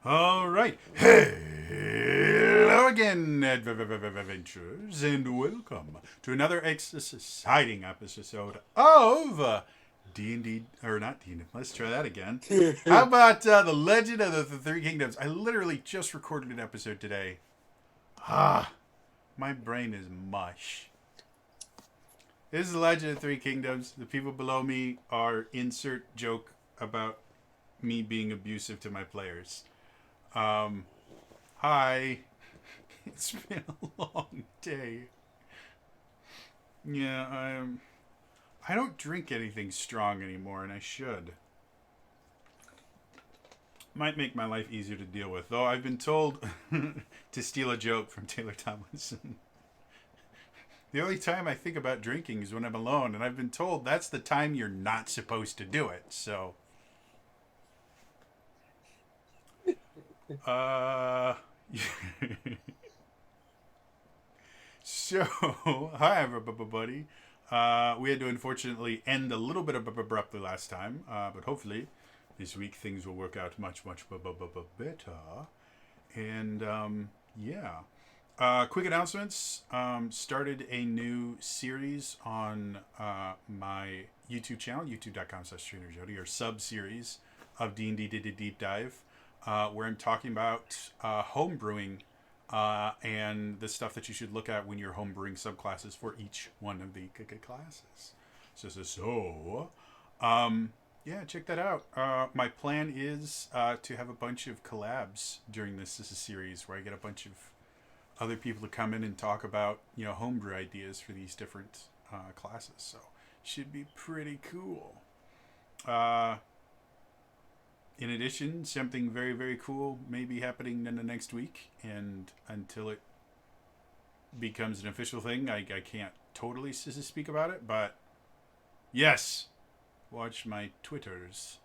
All right. Hello again, adventurers, and welcome to another exciting episode of D&D, or not D&D, let's try that again. How about The Legend of the Three Kingdoms? I literally just recorded an episode today. My brain is mush. This is The Legend of the Three Kingdoms. The people below me are insert joke about me being abusive to my players. Hi. It's been a long day. Yeah, I don't drink anything strong anymore, and I should. Might make my life easier to deal with, though I've been told to steal a joke from Taylor Tomlinson. The only time I think about drinking is when I'm alone, and I've been told that's the time you're not supposed to do it, so... So, hi everybody. We had to unfortunately end a little bit abruptly last time, but hopefully this week things will work out much better. And yeah. Quick announcements. Started a new series on my YouTube channel, youtube.com/TrainerJody, or sub-series of D&D Deep Dive, where I'm talking about home brewing and the stuff that you should look at when you're homebrewing subclasses for each one of the classes. Yeah, check that out. My plan is to have a bunch of collabs during this series, where I get a bunch of other people to come in and talk about homebrew ideas for these different classes. So should be pretty cool. In addition, something very cool may be happening in the next week, and until it becomes an official thing, I can't totally speak about it, but yes, watch my Twitters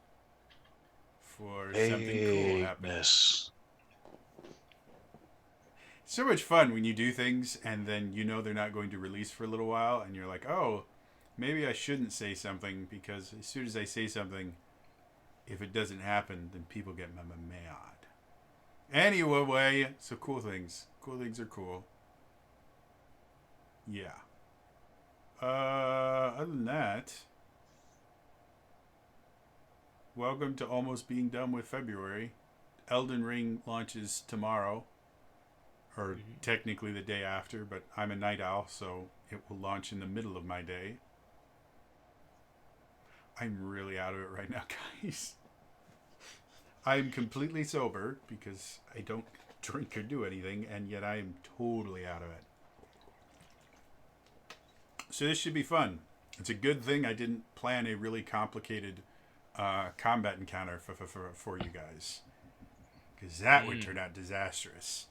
for something cool happening. So much fun when you do things and then they're not going to release for a little while, and you're like, oh, maybe I shouldn't say something, because as soon as I say something, if it doesn't happen, then people get mad. Anyway, so cool things. Cool things are cool. Yeah. Other than that, welcome to almost being done with February. Elden Ring launches tomorrow, or technically the day after, but I'm a night owl, so it will launch in the middle of my day. I'm really out of it right now, guys. I'm completely sober because I don't drink or do anything, and yet I am totally out of it. So this should be fun. It's a good thing I didn't plan a really complicated combat encounter for you guys, because that would turn out disastrous.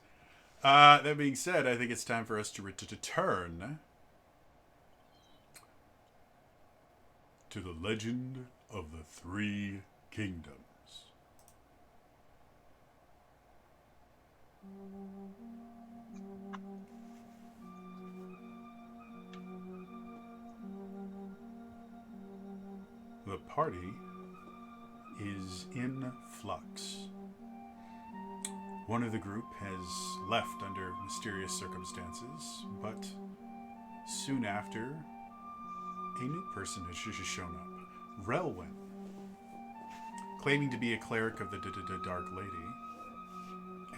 That being said, I think it's time for us to return to the Legend of the Three Kingdoms. The party is in flux. One of the group has left under mysterious circumstances, but soon after, a new person has shown up. Relwyn, claiming to be a cleric of the Dark Lady,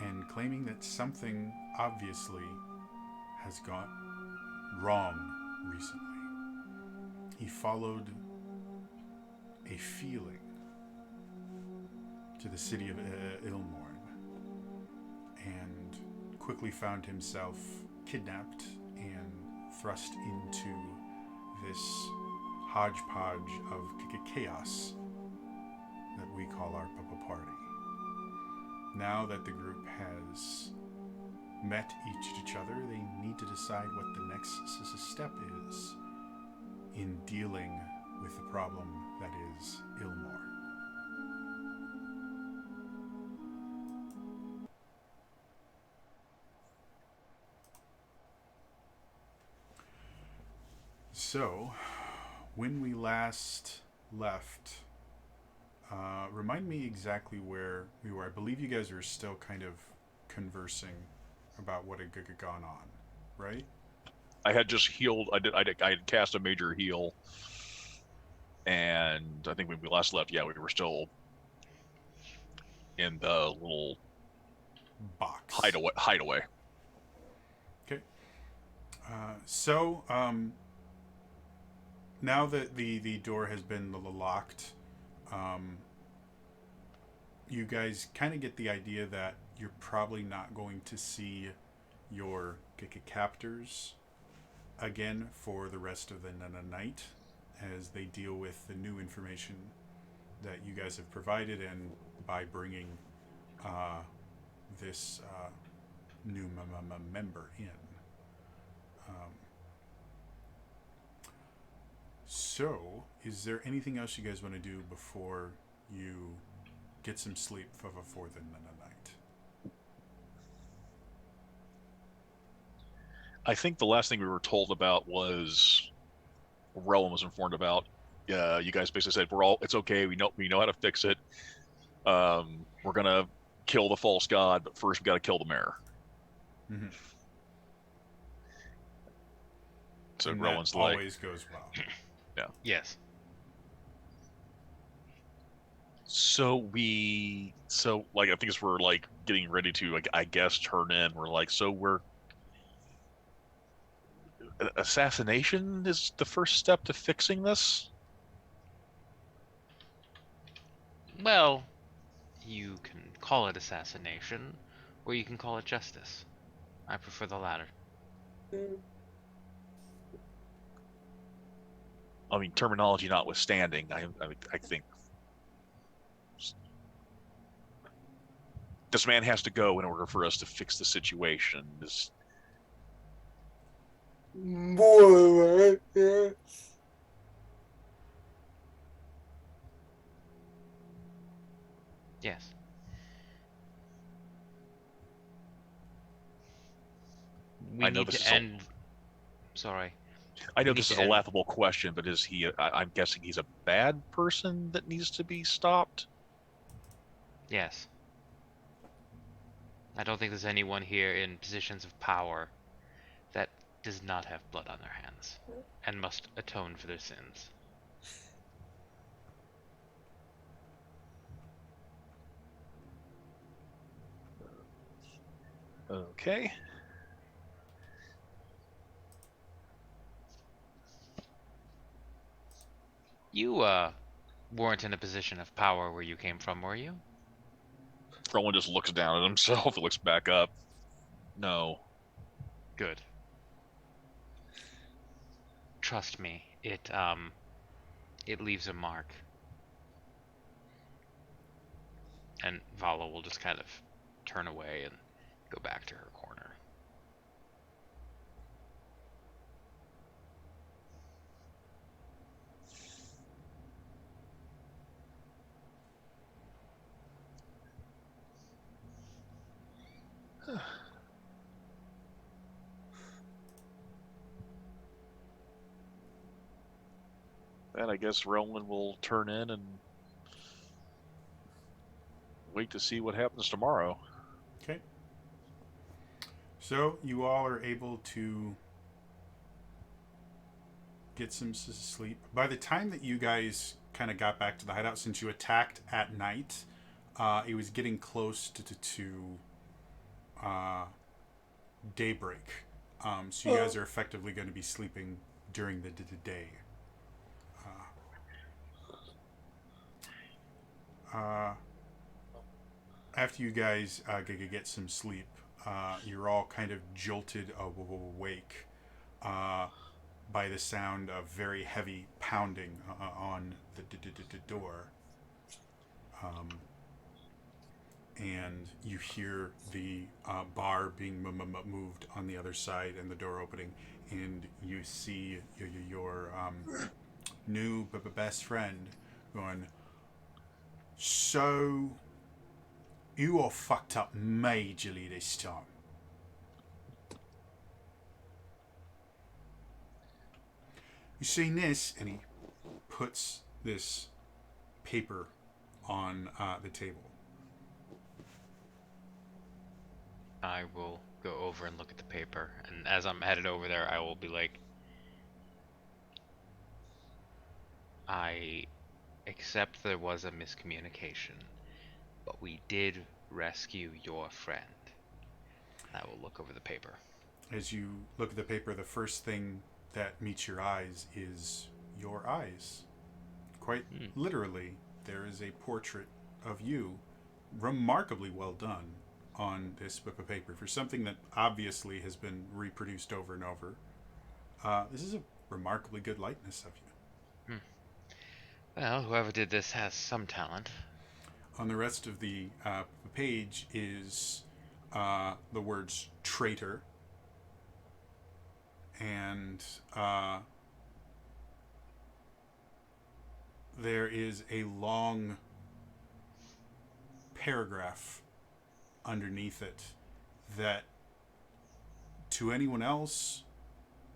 and claiming that something obviously has gone wrong recently. He followed a feeling to the city of Ilmorn, and quickly found himself kidnapped and thrust into this hodgepodge of chaos that we call our party. Now that the group has met each other, they need to decide what the next step is in dealing with the problem that is Ilmor. So, when we last left Remind me exactly where we were. I believe you guys are still kind of conversing about what had gone on, right? I had just healed. I had cast a major heal, and I think when we last left, yeah, we were still in the little Box. hideaway. Okay. So now that the door has been locked, um, you guys kind of get the idea that you're probably not going to see your captors again for the rest of the night as they deal with the new information that you guys have provided and by bringing uh, this new member in. Um, so, is there anything else you guys want to do before you get some sleep for the night? I think the last thing we were told about was Relum was informed about. You guys basically said it's okay. We know how to fix it. We're gonna kill the false god, but first we got to kill the mayor. Mm-hmm. So And that Rowan's like, always goes well. yeah. Yes. So like I think as we're like getting ready to like I guess turn in, we're like, so we're assassination is the first step to fixing this. Well, you can call it assassination, or you can call it justice. I prefer the latter. I mean, terminology notwithstanding, I think this man has to go in order for us to fix the situation. This Yes. We I know need this to is a end. Sorry. I We know need this to is a end. laughable question, but is he? I'm guessing he's a bad person that needs to be stopped. Yes. I don't think there's anyone here in positions of power that does not have blood on their hands and must atone for their sins. Okay. You, weren't in a position of power where you came from, were you? Rowan just looks down at himself. Looks back up. No. Good. Trust me, it leaves a mark. And Vala will just kind of turn away and go back to her corner. And I guess Rowan will turn in and wait to see what happens tomorrow. Okay. So you all are able to get some sleep. By the time that you guys kind of got back to the hideout, since you attacked at night, it was getting close to uh, daybreak. So you guys are effectively going to be sleeping during the day. Uh, After you guys get some sleep, you're all kind of jolted awake by the sound of very heavy pounding on the door. Um, and you hear the bar being moved on the other side and the door opening, and you see your new best friend going, so you all fucked up majorly this time. You seen this? And he puts this paper on the table. I will go over and look at the paper, and as I'm headed over there, I will be like, I accept there was a miscommunication, but we did rescue your friend. I will look over the paper. As you look at the paper, the first thing that meets your eyes is your eyes. Quite literally, there is a portrait of you, remarkably well done, on this paper. For something that obviously has been reproduced over and over, this is a remarkably good likeness of you. Well, whoever did this has some talent. On the rest of the page is the words traitor and there is a long paragraph underneath it that to anyone else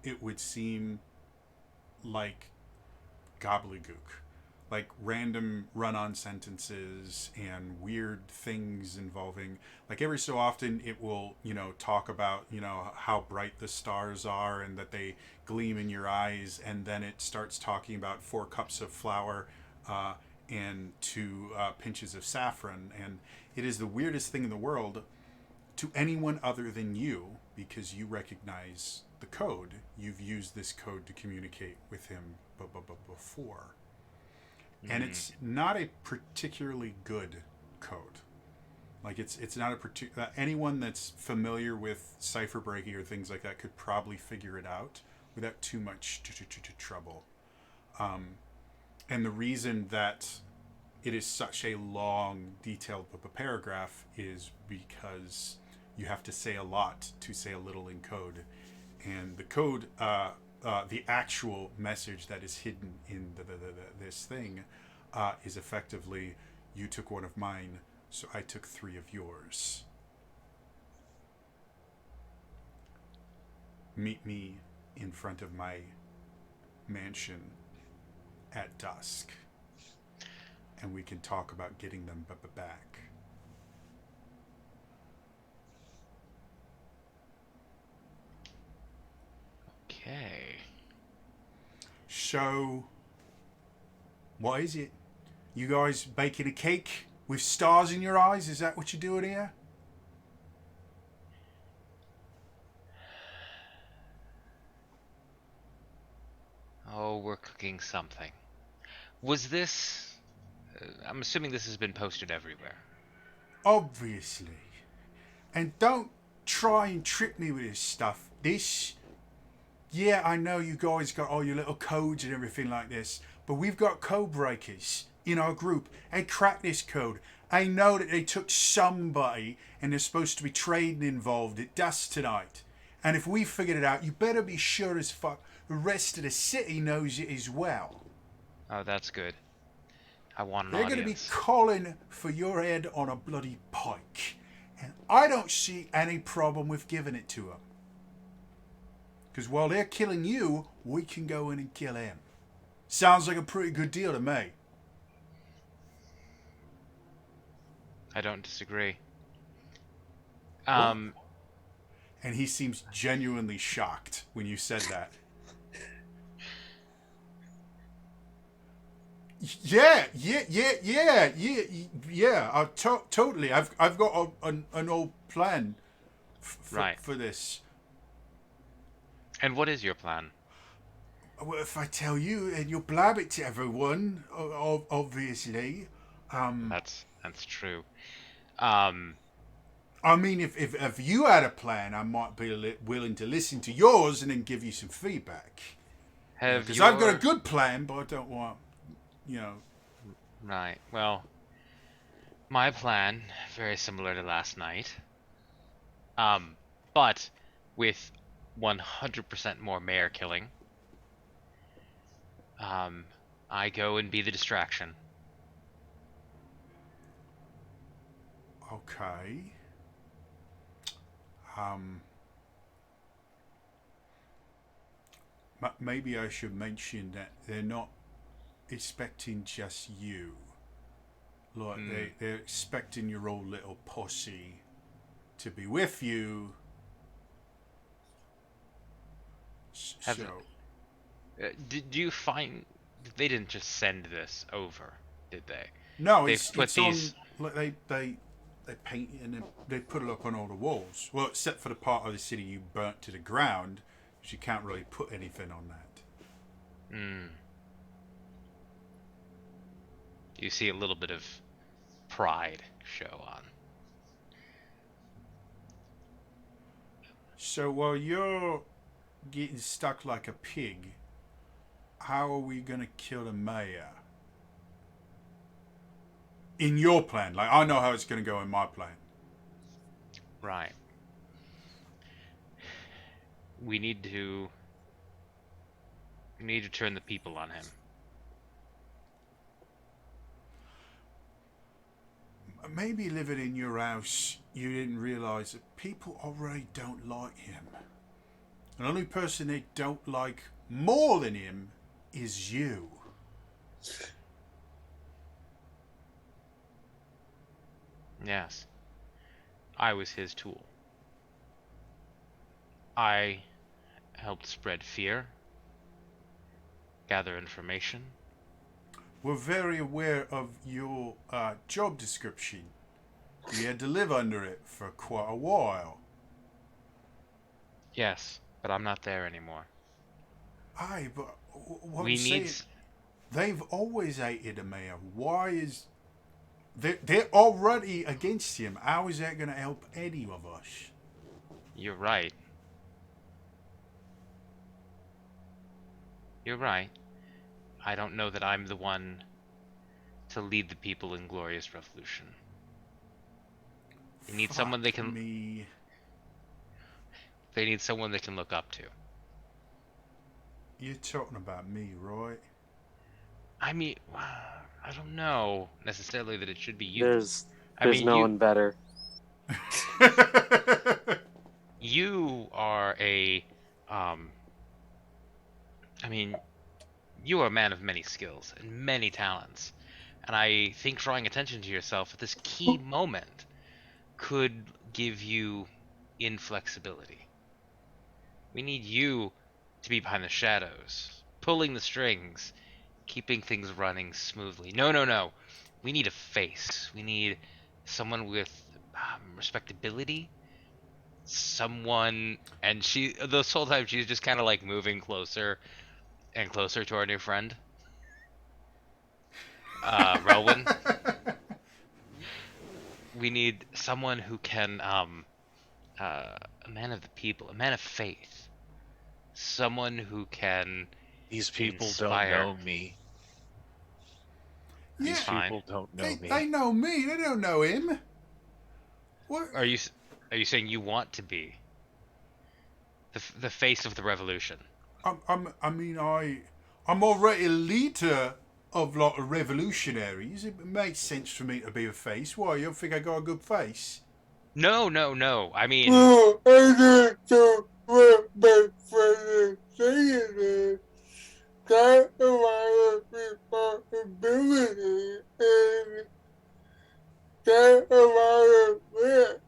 it would seem like gobbledygook, like random run-on sentences and weird things involving, like every so often it will, talk about, how bright the stars are and that they gleam in your eyes, and then it starts talking about 4 cups of flour and 2 pinches of saffron, and it is the weirdest thing in the world to anyone other than you, because you recognize the code. You've used this code to communicate with him before. And it's not a particularly good code. Like it's not a particular. Anyone that's familiar with cipher breaking or things like that could probably figure it out without too much trouble. And the reason that it is such a long, detailed paragraph is because you have to say a lot to say a little in code, and the code. The actual message that is hidden in this thing is effectively, you took 1 of mine, so I took 3 of yours. Meet me in front of my mansion at dusk, and we can talk about getting them back. Okay. So, what is it? You guys baking a cake with stars in your eyes? Is that what you're doing here? Oh, we're cooking something. Was this... I'm assuming this has been posted everywhere. Obviously. And don't try and trick me with this stuff. Yeah, I know you guys got all your little codes and everything like this, but we've got code breakers in our group. They cracked this code. I know that they took somebody and there's supposed to be trading involved at dusk tonight. And if we figured it out, you better be sure as fuck the rest of the city knows it as well. Oh, that's good. I want an They're audience. going to be calling for your head on a bloody pike. And I don't see any problem with giving it to them. Because while they're killing you, we can go in and kill him. Sounds like a pretty good deal to me. I don't disagree. And he seems genuinely shocked when you said that. Yeah. Totally. I've got an old plan for this. And what is your plan? Well, if I tell you, and you'll blab it to everyone, obviously. That's true. I mean, if you had a plan, I might be willing to listen to yours and then give you some feedback. Because I've got a good plan, but I don't want, Right. Well, my plan, very similar to last night. But with 100% more mayor killing. I go and be the distraction. Okay. Maybe I should mention that they're not expecting just you. Like they're expecting your old little posse to be with you. Have So did you find they didn't just send this over, did they? no, They've put it's on. these. Like they paint it and they put it up on all the walls. Well, except for the part of the city you burnt to the ground, because you can't really put anything on that. You see a little bit of pride show on. So while you're getting stuck like a pig, how are we gonna kill the mayor? In your plan, like I know how it's gonna go in my plan. Right. We need to turn the people on him. Maybe living in your house, you didn't realize that people already don't like him. The only person they don't like more than him is you. Yes. I was his tool. I helped spread fear, gather information. We're very aware of your job description. You had to live under it for quite a while. Yes, but I'm not there anymore. Aye, but what We I'm saying, need they've always hated the mayor. Why is they're already against him? How is that going to help any of us? You're right. You're right. I don't know that I'm the one to lead the people in glorious revolution. They need someone they Fuck can me. they need someone they can look up to. You're talking about me, right? I mean, I don't know necessarily that it should be you. There's I mean, no one better. you are a I mean, you are a man of many skills and many talents. And I think drawing attention to yourself at this key moment could give you inflexibility. We need you to be behind the shadows, pulling the strings, keeping things running smoothly. No, no, no. We need a face. We need someone with respectability. Someone, and this whole time she's just kind of like moving closer and closer to our new friend, Relwyn. We need someone who can, a man of the people, a man of faith, someone who can These people inspire. don't know me. Yeah, These fine. people don't know me. they know me. They don't know him. What? Are you saying you want to be the face of the revolution? I'm already a leader of like revolutionaries. It makes sense for me to be a face. Why? You don't think I got a good face? No, no, no. I mean, Oh, I just don't want my friend saying it. Got a lot of responsibility and got a lot of risk.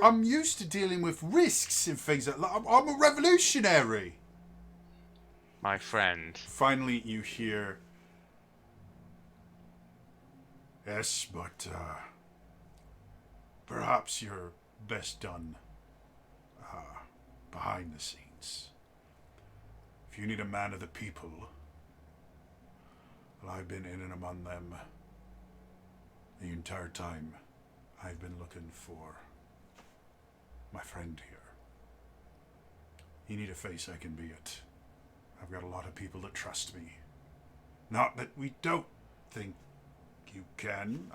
I'm used to dealing with risks and things like that. I'm a revolutionary. my friend. Finally, you hear. Yes, but perhaps you're best done behind the scenes. If you need a man of the people, well, I've been in and among them the entire time. I've been looking for my friend here. You need a face, I can be it. I've got a lot of people that trust me. Not that we don't think you can.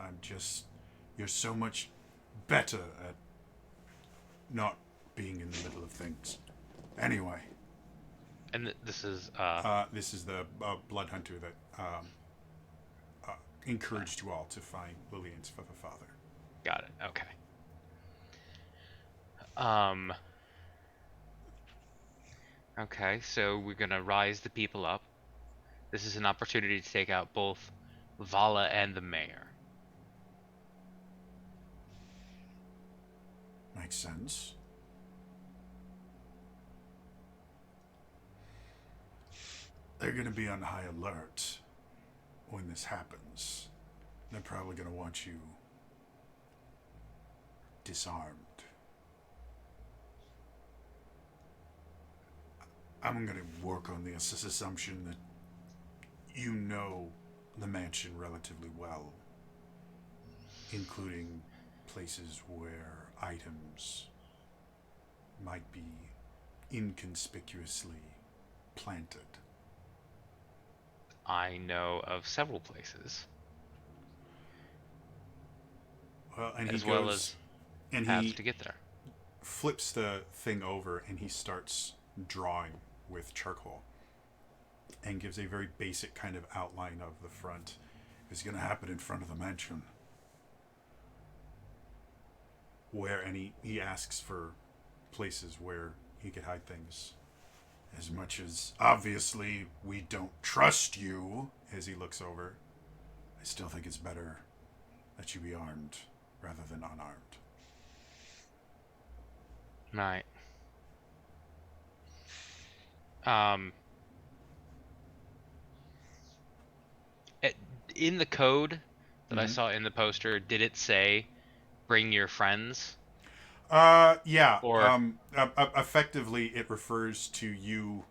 You're so much better at not being in the middle of things. Anyway. And this is This is the blood hunter that encouraged you all to find Lillian's father. got it. Okay. Okay, so we're gonna rise the people up. This is an opportunity to take out both Vala and the mayor. Makes sense. They're going to be on high alert when this happens. They're probably going to want you disarmed. I'm going to work on this assumption that you know the mansion relatively well, including places where items might be inconspicuously planted. I know of several places, Well, and he as goes, well as and paths he to get there. flips the thing over and he starts drawing with charcoal and gives a very basic kind of outline of the front. It's going to happen in front of the mansion. Where, and he asks for places where he could hide things. As much as, obviously, we don't trust you, as he looks over, I still think it's better that you be armed rather than unarmed. Right. it- in the code that I Mhm. saw in the poster, did it say bring your friends? Yeah. Or Effectively, it refers to you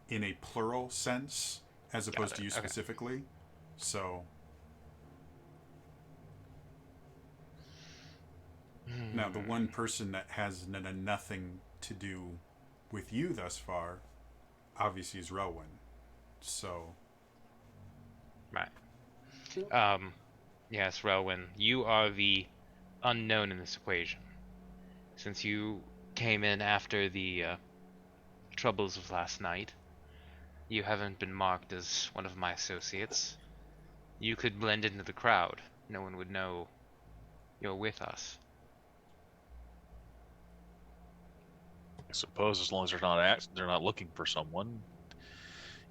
in a plural sense as opposed Got to it, you okay. specifically. So now the one person that has nothing to do with you thus far, obviously, is Rowan. So Right. Yes, Relwyn, you are the unknown in this equation. Since you came in after the troubles of last night, you haven't been marked as one of my associates. You could blend into the crowd. No one would know you're with us. I suppose as long as they're not looking for someone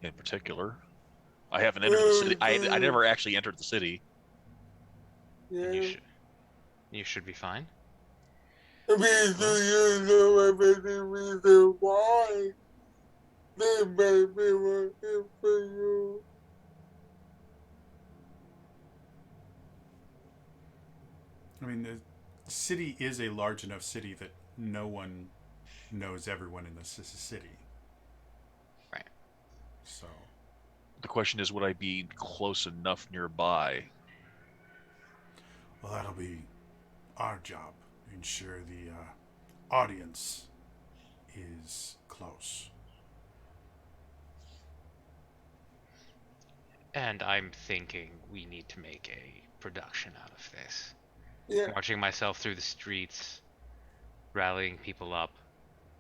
in particular. I haven't entered the city. I never actually entered the city. And Yeah. you should be fine. I mean, do you know of any reason why they may be looking for you? I mean, the city is a large enough city that no one knows everyone in the city. Right. So The question is, would I be close enough nearby? well, that'll be our job. Ensure the audience is close. And I'm thinking we need to make a production out of this. Yeah. Marching myself through the streets, rallying people up.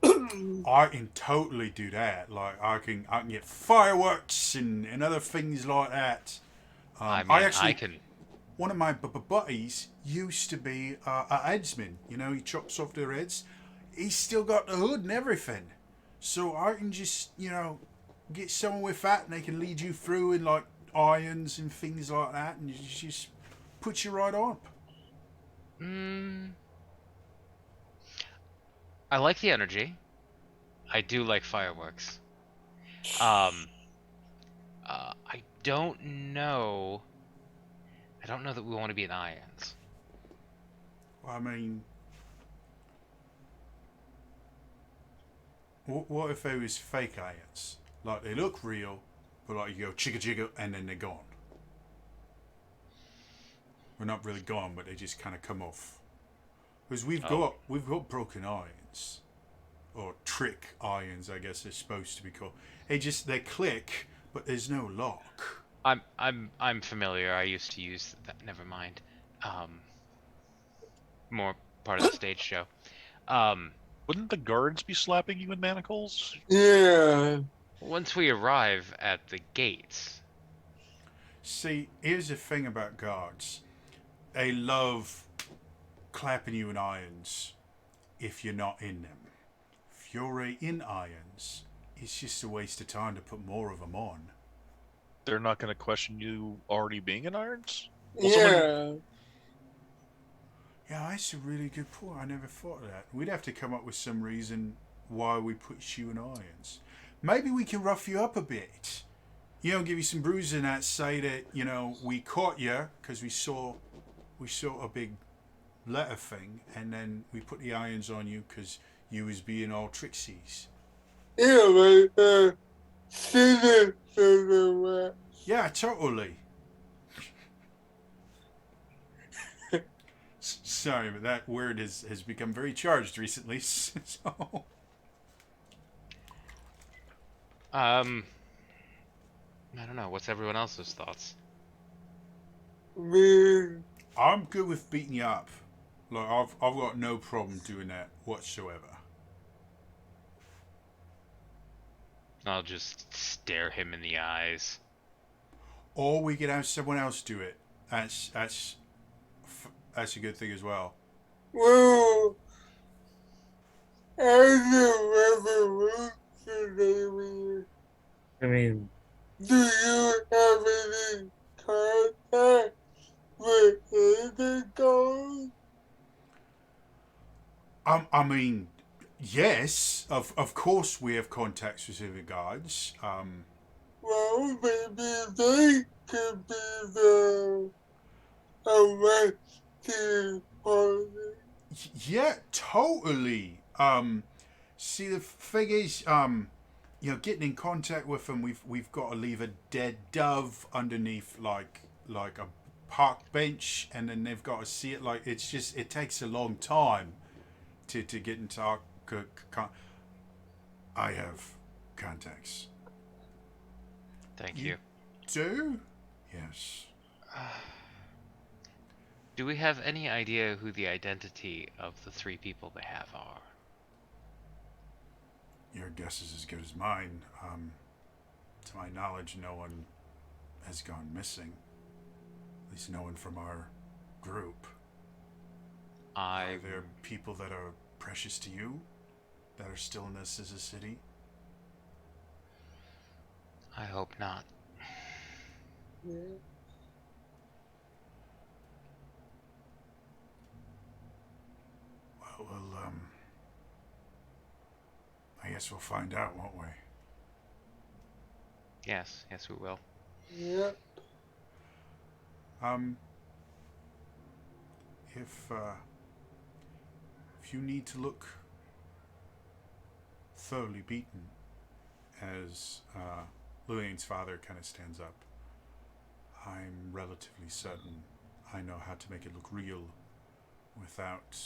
I can totally do that. Like I can get fireworks and other things like that. I mean, I actually I can. one of my buddies used to be a headsman. You know, he chops off their heads. He's still got the hood and everything. So I can just, get someone with that and they can lead you through in like irons and things like that and you just put you right on. I like the energy. I do like fireworks. I don't know. I don't know that we want to be in irons. I mean, what if they was fake irons? Like they look real, but like you go chicka chicka and then they're gone. We're not really gone, but they just kind of come off. Because we've got broken irons, or trick irons, I guess they're supposed to be called. They click, but there's no lock. I'm familiar. I used to use that. Never mind. More part of the stage show. Wouldn't the guards be slapping you in manacles? Yeah. Once we arrive at the gates, See, here's the thing about guards. They love clapping you in irons if you're not in them. If you're in irons, it's just a waste of time to put more of them on. they're not going to question you already being in irons? Yeah. Yeah, that's a really good point. I never thought of that. We'd have to come up with some reason why we put you in irons. Maybe we can rough you up a bit. You know, give you some bruising that say that, you know, we caught you because we saw a big letter thing, and then we put the irons on you because you was being all trixies. Yeah, like, citizen. Yeah, totally. Sorry, but that word has become very charged recently. So I don't know. What's everyone else's thoughts? Man, I'm good with beating you up. Like I've got no problem doing that whatsoever. I'll just stare him in the eyes. Or we could have someone else do it. That's a good thing as well. well, as a revolutionary, I mean, do you have any contact with any goals? I mean, yes, of course we have contacts with civic guards. Well, maybe they could be the elected party. Yeah, totally. See, the thing is, you know, getting in contact with them, we've got to leave a dead dove underneath like a park bench, and then they've got to see it. Like it's just it takes a long time to get into our. I have contacts. Thank You- you. Do? Yes. Do we have any idea who the identity of the three people they have are? Your guess is as good as mine. To my knowledge, no one has gone missing. At least no one from our group. Are there people that are precious to you that are still in this as a city? I hope not. Yeah. Well, I guess we'll find out, won't we? Yes, yes, we will. Yeah. Um, if you need to look thoroughly beaten, as Lillian's father kind of stands up, I'm relatively certain I know how to make it look real without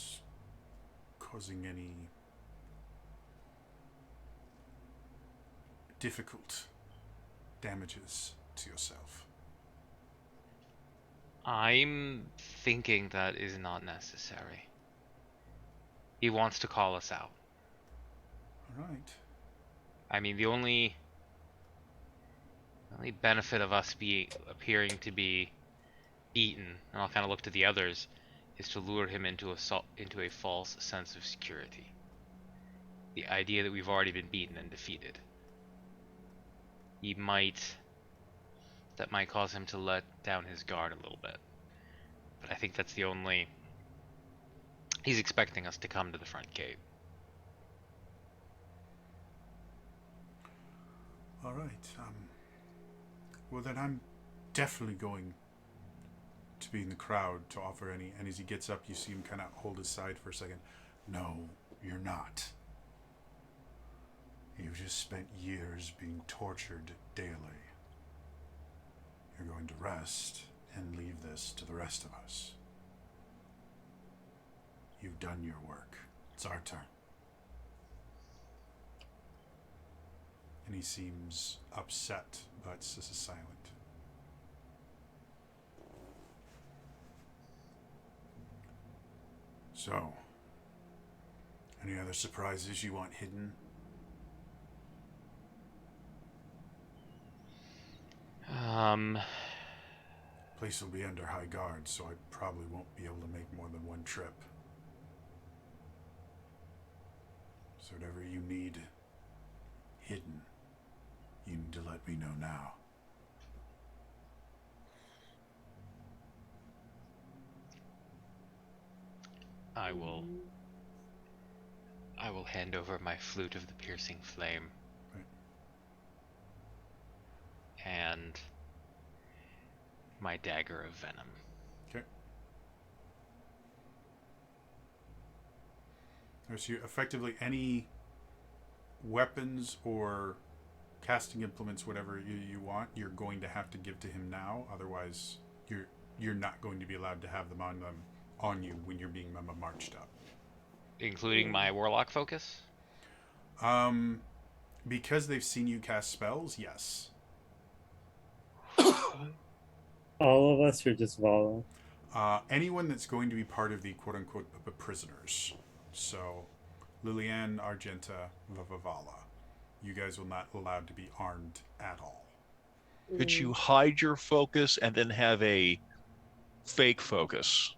causing any difficult damages to yourself. I'm thinking that is not necessary. He wants to call us out. All right. I mean, the only benefit of us appearing to be beaten, and I'll kind of look to the others, is to lure him into a false sense of security. The idea that we've already been beaten and defeated. That might cause him to let down his guard a little bit. But I think that's the only. He's expecting us to come to the front gate. All right. Well, then I'm definitely going to be in the crowd to offer any. And as he gets up, you see him kind of hold his side for a second. No, you're not. You've just spent years being tortured daily. You're going to rest and leave this to the rest of us. You've done your work. It's our turn. And he seems upset, but just silent. So, any other surprises you want hidden? Place will be under high guard, so I probably won't be able to make more than one trip. So whatever you need hidden, you need to let me know now. I will hand over my flute of the piercing flame. Right. And my dagger of venom. Okay. So you effectively any weapons or casting implements, whatever you want, you're going to have to give to him now. Otherwise, you're not going to be allowed to have them on you when you're being marched up. Including my warlock focus? Because they've seen you cast spells, yes. All of us, or just Vala? Anyone that's going to be part of the quote-unquote prisoners. So, Liliane, Argenta, Vavala. You guys will not allowed to be armed at all. Could you hide your focus and then have a fake focus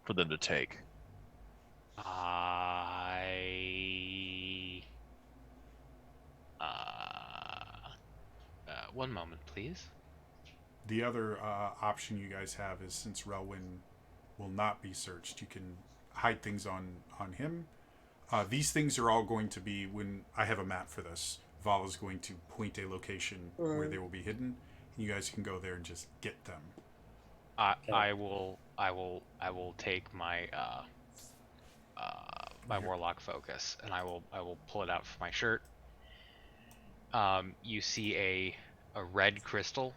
for them to take? One moment, please. The other option you guys have is, since Relwyn will not be searched, you can hide things on him. These things are all going to be, when I have a map for this, Vala's going to point a location where they will be hidden, and you guys can go there and just get them. I will take my my warlock focus, and I will pull it out from my shirt. You see a red crystal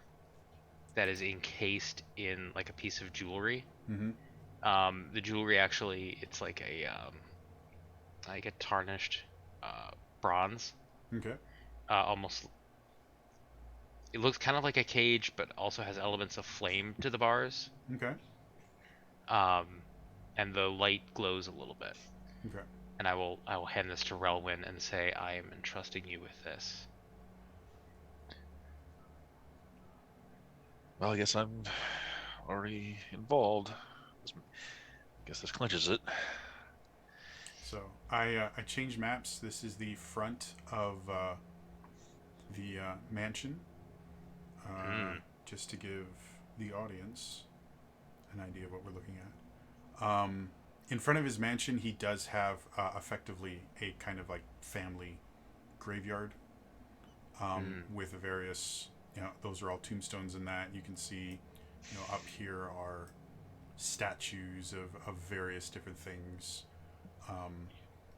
that is encased in like a piece of jewelry. Mm-hmm. The jewelry actually, it's like a tarnished bronze. Okay. Almost, it looks kind of like a cage, but also has elements of flame to the bars. Okay. And the light glows a little bit. Okay. And I will hand this to Relwyn and say, I am entrusting you with this. Well, I guess I'm already involved. I guess this clinches it. So I changed maps. This is the front of the mansion, just to give the audience an idea of what we're looking at. In front of his mansion, he does have effectively a kind of like family graveyard with the various, those are all tombstones in that. You can see, up here are statues of various different things.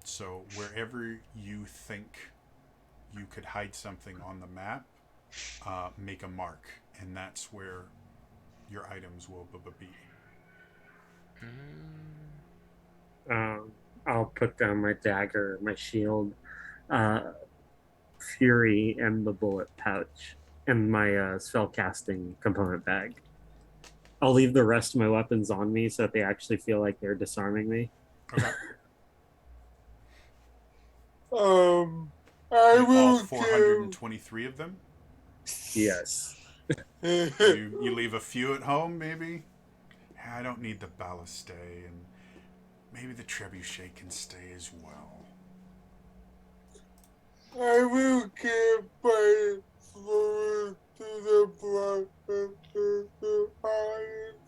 So wherever you think you could hide something on the map, make a mark, and that's where your items will be. I'll put down my dagger, my shield, fury, and the bullet pouch, and my spellcasting component bag. I'll leave the rest of my weapons on me so that they actually feel like they're disarming me. Okay. I will All 423 of them. Yes. You leave a few at home, maybe. I don't need the ballistay, and maybe the trebuchet can stay as well. I will give my sword to the blood of the highest.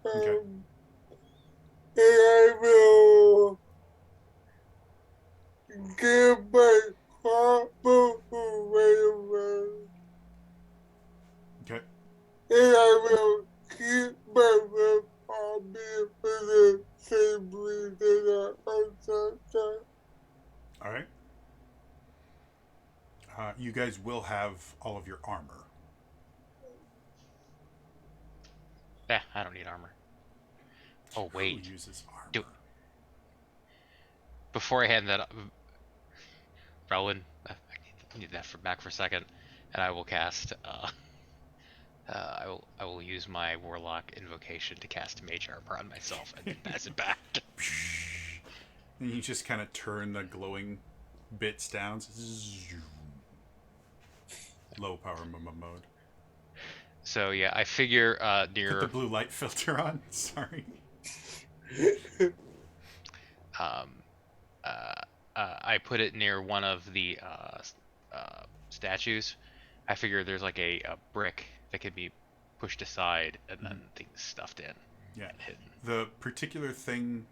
Okay. And I will give my crossbow away. Okay. And I will keep my left on me for the same reason I All right. You guys will have all of your armor. I don't need armor. Oh, wait. Who uses armor? Before I hand that up, Relwyn, I need that back for a second, and I will cast. I will use my warlock invocation to cast mage armor on myself and then pass it back. And you just kind of turn the glowing bits down. Low power mode. So yeah, I figure Put near the blue light filter on. Sorry. I put it near one of the statues. I figure there's like a brick that could be pushed aside and then things stuffed in. Yeah. And hidden. The particular thing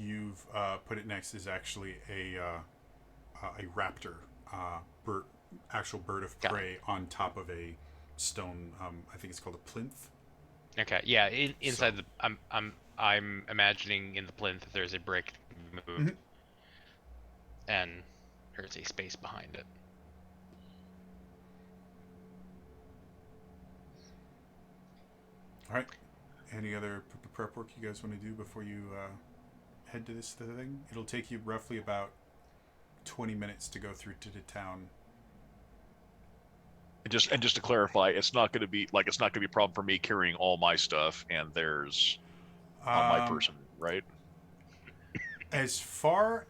you've put it next is actually a raptor, bird, actual bird of Got it. prey on top of a stone. I think it's called a plinth. Okay, yeah. Inside So- the, I'm imagining in the plinth that there's a brick move, Mhm. and there's a space behind it. All right. Any other prep work you guys want to do before you head to this thing? It'll take you roughly about 20 minutes to go through to the town. And just to clarify, it's not going to be a problem for me carrying all my stuff and theirs on my person, right? As far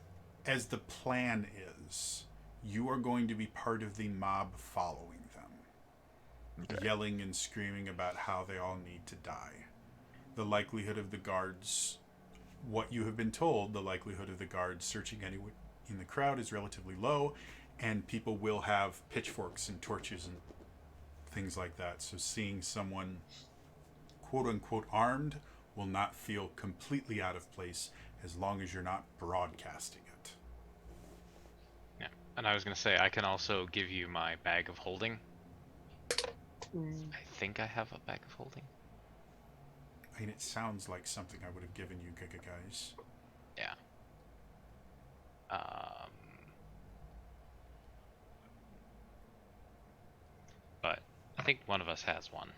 as the plan is, you are going to be part of the mob following them, Okay. yelling and screaming about how they all need to die. The likelihood of the guards, what you have been told, the likelihood of the guards searching anyone in the crowd is relatively low, and people will have pitchforks and torches and things like that. So seeing someone quote unquote armed will not feel completely out of place as long as you're not broadcasting it. Yeah, and I was gonna say I can also give you my bag of holding. Mm. I think I have a bag of holding. I mean, it sounds like something I would have given you, guys. Yeah. But I think one of us has one.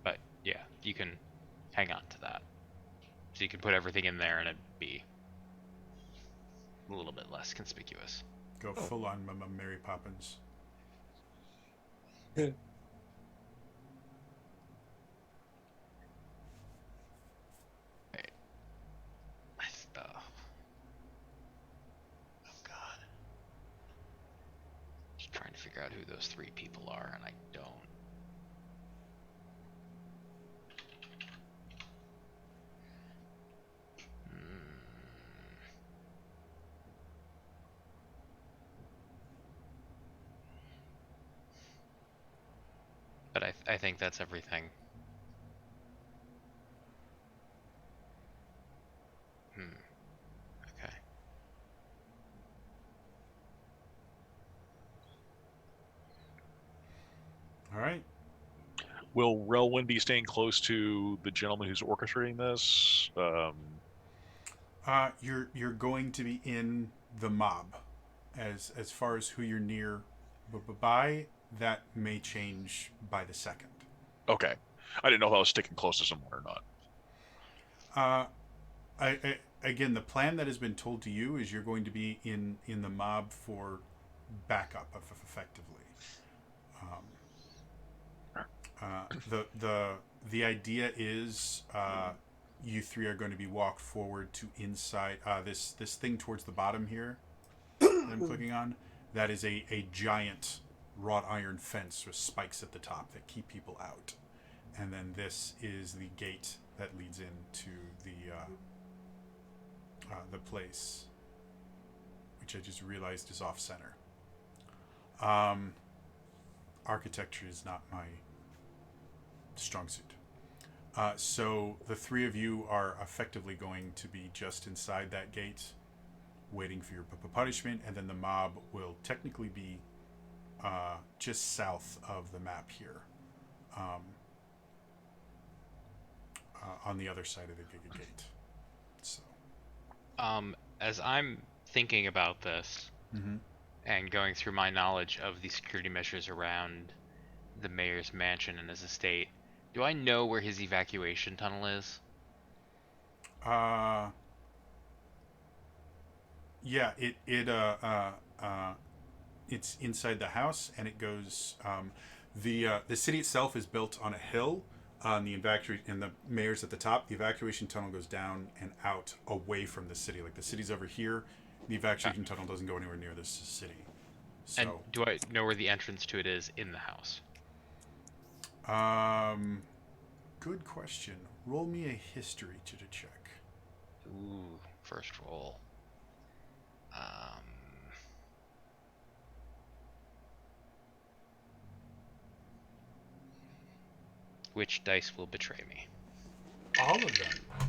But yeah, you can hang on to that. So you can put everything in there and it'd be a little bit less conspicuous. Go full on Mary Poppins. My stuff. Oh god. Just trying to figure out who those three people are, and I don't. But I think that's everything. Okay. All right. Will Relwyn be staying close to the gentleman who's orchestrating this? You're going to be in the mob. As far as who you're near by, that may change by the second. Okay. I didn't know if I was sticking close to someone or not. I again, the plan that has been told to you is you're going to be in the mob for backup, effectively. The idea is you three are going to be walked forward to inside this thing towards the bottom here that I'm clicking on. That is a giant wrought iron fence with spikes at the top that keep people out, and then this is the gate that leads into the place, which I just realized is off center. Architecture is not my strong suit. So the three of you are effectively going to be just inside that gate, waiting for your punishment, and then the mob will technically be just south of the map here, on the other side of the gate. So. As I'm thinking about this Mm-hmm. and going through my knowledge of the security measures around the mayor's mansion and his estate, do I know where his evacuation tunnel is? Yeah, it's inside the house, and it goes. The city itself is built on a hill. And the mayor's at the top. The evacuation tunnel goes down and out away from the city. Like the city's over here. The evacuation tunnel doesn't go anywhere near this city. So, And do I know where the entrance to it is in the house? good question. Roll me a history to check. Ooh, first roll. Which dice will betray me? All of them.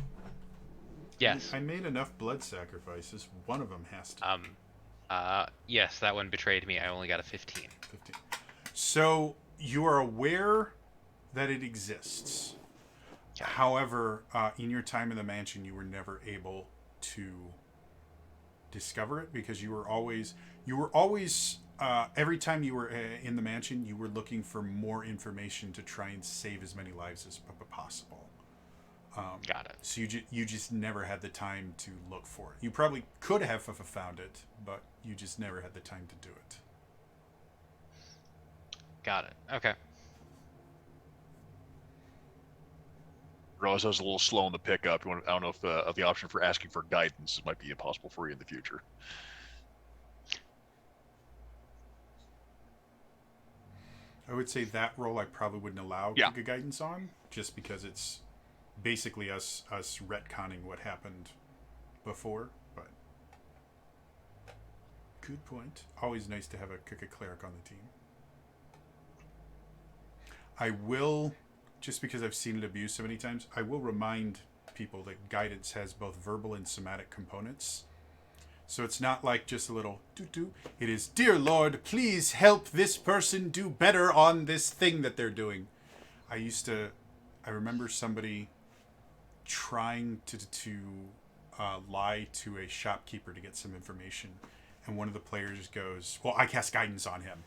Yes. I made enough blood sacrifices. One of them has to. Yes, that one betrayed me. I only got a 15. 15. So you are aware that it exists. Okay. However, in your time in the mansion, you were never able to discover it because you were always every time you were in the mansion, you were looking for more information to try and save as many lives as possible. Got it. So you just never had the time to look for it. You probably could have found it, but you just never had the time to do it. Got it. Okay. Realize I was a little slow on the pickup. I don't know if the option for asking for guidance might be impossible for you in the future. I would say that role I probably wouldn't allow Yeah. Giga guidance on, just because it's basically us retconning what happened before. But good point. Always nice to have a cleric on the team. I will, just because I've seen it abused so many times, I will remind people that guidance has both verbal and somatic components. So it's not like just a little doo-doo. It is, dear Lord, please help this person do better on this thing that they're doing. I remember somebody trying to lie to a shopkeeper to get some information. And one of the players goes, well, I cast guidance on him.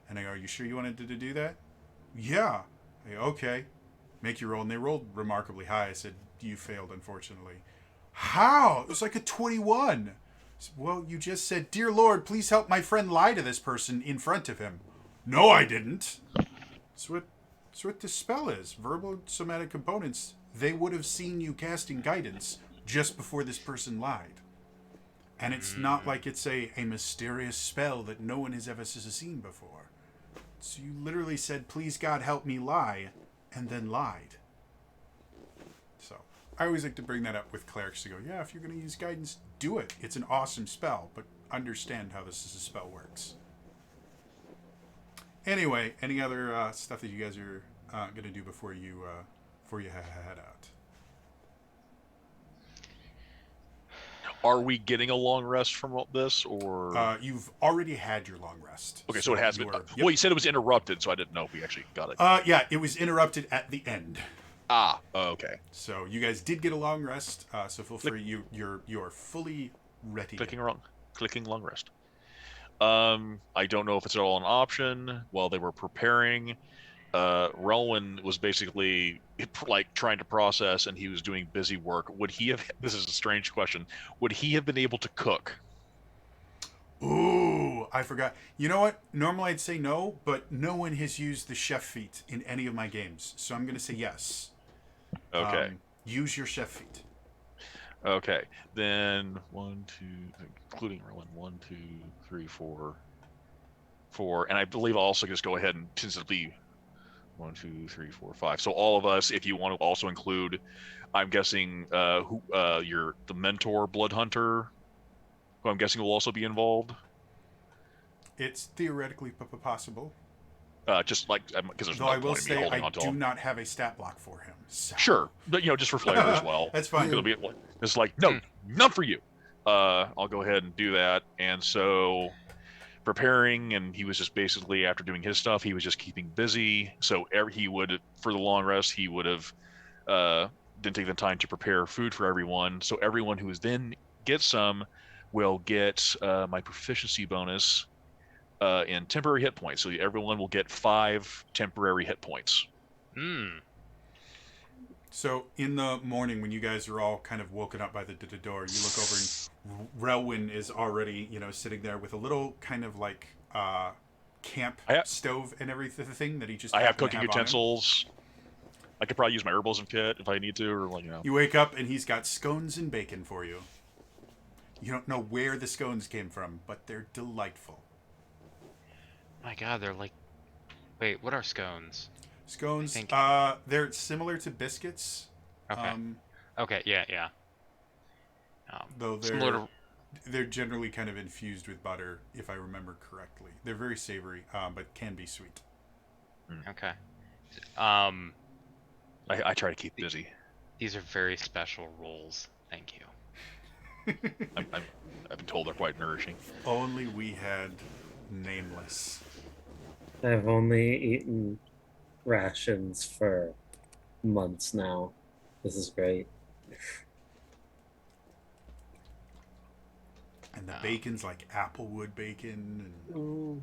And I go, are you sure you wanted to do that? Yeah. I go, okay. Make your roll. And they rolled remarkably high. I said, you failed, unfortunately. How? It was like a 21. Well, you just said, dear Lord, please help my friend lie to this person in front of him. No, I didn't. That's what this spell is. Verbal and somatic components. They would have seen you casting guidance just before this person lied. And it's not like it's a mysterious spell that no one has ever seen before. So you literally said, please God help me lie, and then lied. So I always like to bring that up with clerics to go, yeah, if you're going to use guidance, do it. It's an awesome spell, but understand how this spell works. Anyway, any other stuff that you guys are going to do before you head out? Are we getting a long rest from this, or? You've already had your long rest. Okay, so it has been. Yep. Well, you said it was interrupted, so I didn't know if we actually got it. Yeah, it was interrupted at the end. Okay. So you guys did get a long rest. So feel free. You're fully ready. Clicking long rest. I don't know if it's at all an option. While they were preparing, Relwyn was basically like trying to process, and he was doing busy work. Would he have? This is a strange question. Would he have been able to cook? Ooh, I forgot. You know what? Normally I'd say no, but no one has used the chef feat in any of my games, so I'm going to say yes. Okay. Use your chef feat. Okay. Then 1, 2, including Relwyn, 1, 2, 3, 4, and I believe I'll also just go ahead and tentatively 1, 2, 3, 4, 5. So all of us, if you want to also include, I'm guessing the mentor blood hunter, who I'm guessing will also be involved. It's theoretically possible. Just like because there's Though no I will point in me say holding I on to do him. not have a stat block for him. So. Sure, but just for flavor as well. That's fine. It'll be it's like no, not for you. I'll go ahead and do that. And so preparing, and he was just basically, after doing his stuff, he was just keeping busy. So he would, for the long rest, he would have didn't take the time to prepare food for everyone. So everyone who is then gets some will get my proficiency bonus in temporary hit points. So everyone will get 5 temporary hit points. So in the morning, when you guys are all kind of woken up by the door, you look over and Relwyn is already, sitting there with a little kind of like camp stove and everything that he just. I have cooking utensils. I could probably use my herbalism kit if I need to, or You wake up and he's got scones and bacon for you. You don't know where the scones came from, but they're delightful. My God, they're like. Wait, what are scones? Scones, they're similar to biscuits. Okay. Okay, yeah. Though similar they're generally kind of infused with butter, if I remember correctly. They're very savory, but can be sweet. Okay. I try to keep busy. These are very special rolls. Thank you. I've been told they're quite nourishing. Only we had nameless. I've only eaten rations for months now. This is great. And the Oh. bacon's like applewood bacon. And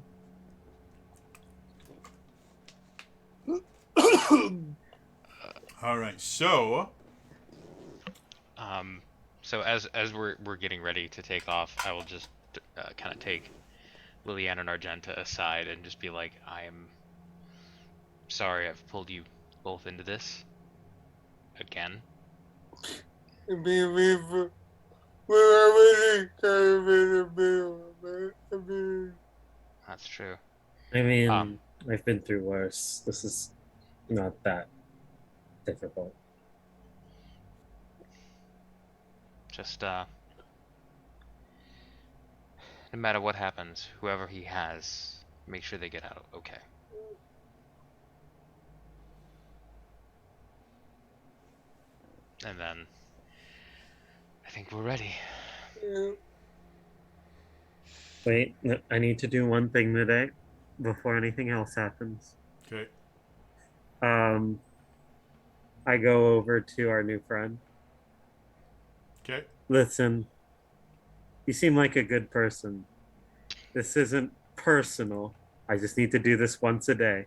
all right, so So as we're getting ready to take off, I will just kind of take Liliana and Argenta aside and just be like, I am sorry I've pulled you both into this again. We're already kind of in the middle, man. I mean, That's true. I mean, Um, I've been through worse. This is not that difficult. Just no matter what happens, whoever he has, make sure they get out okay. And then I think we're ready. yeah. Wait, no, I need to do one thing today before anything else happens. okay. I go over to our new friend. Okay. Listen, you seem like a good person. This isn't personal. I just need to do this once a day.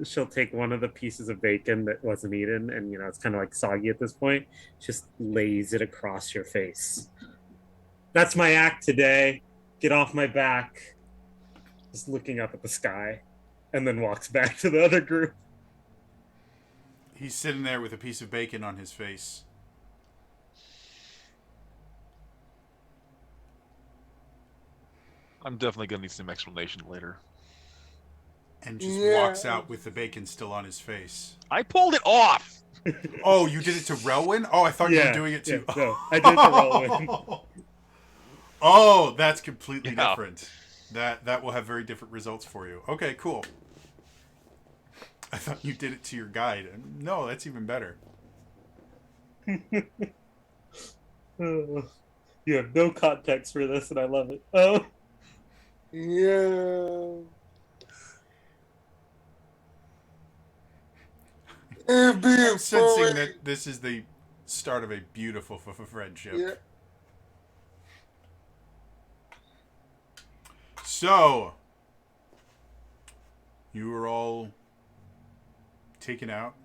She'll take one of the pieces of bacon that wasn't eaten, and it's kind of like soggy at this point. Just lays it across your face. That's my act today. Get off my back. Just looking up at the sky, and then walks back to the other group. He's sitting there with a piece of bacon on his face. I'm definitely gonna need some explanation later. And just Yeah. walks out with the bacon still on his face. I pulled it off. Oh, you did it to Relwyn? Oh, I thought you were doing it to... Yeah, no, I did it to Relwyn. Oh, that's completely Yeah. different. That will have very different results for you. Okay, cool. I thought you did it to your guide. No, that's even better. You have no context for this, and I love it. Oh, Yeah. It'd be I'm sensing funny. that this is the start of a beautiful friendship. Yeah. So, you were all taken out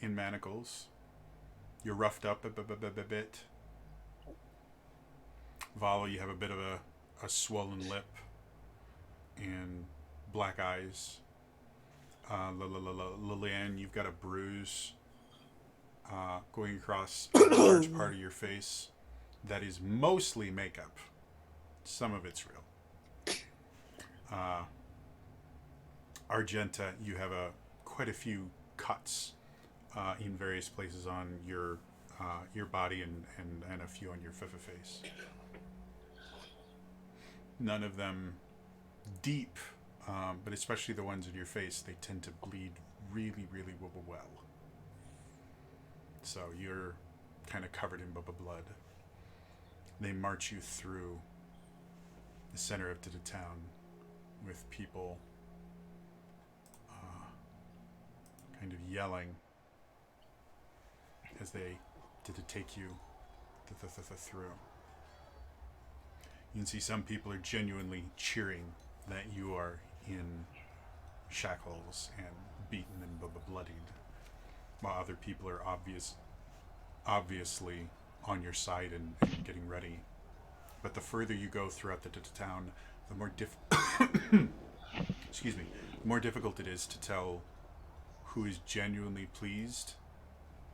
in manacles. You're roughed up a bit. Vala, you have a bit of a swollen lip and black eyes. Liliane, you've got a bruise going across a large part of your face that is mostly makeup. Some of it's real. Argenta, you have quite a few cuts in various places on your body and a few on your face. None of them deep, but especially the ones in your face, they tend to bleed really, really well. So you're kind of covered in blood. They march you through the center of the town with people kind of yelling as they take you through. You can see some people are genuinely cheering that you are in shackles and beaten and bloodied, while other people are obviously on your side and getting ready. But the further you go throughout the town, the more excuse me, the more difficult it is to tell who is genuinely pleased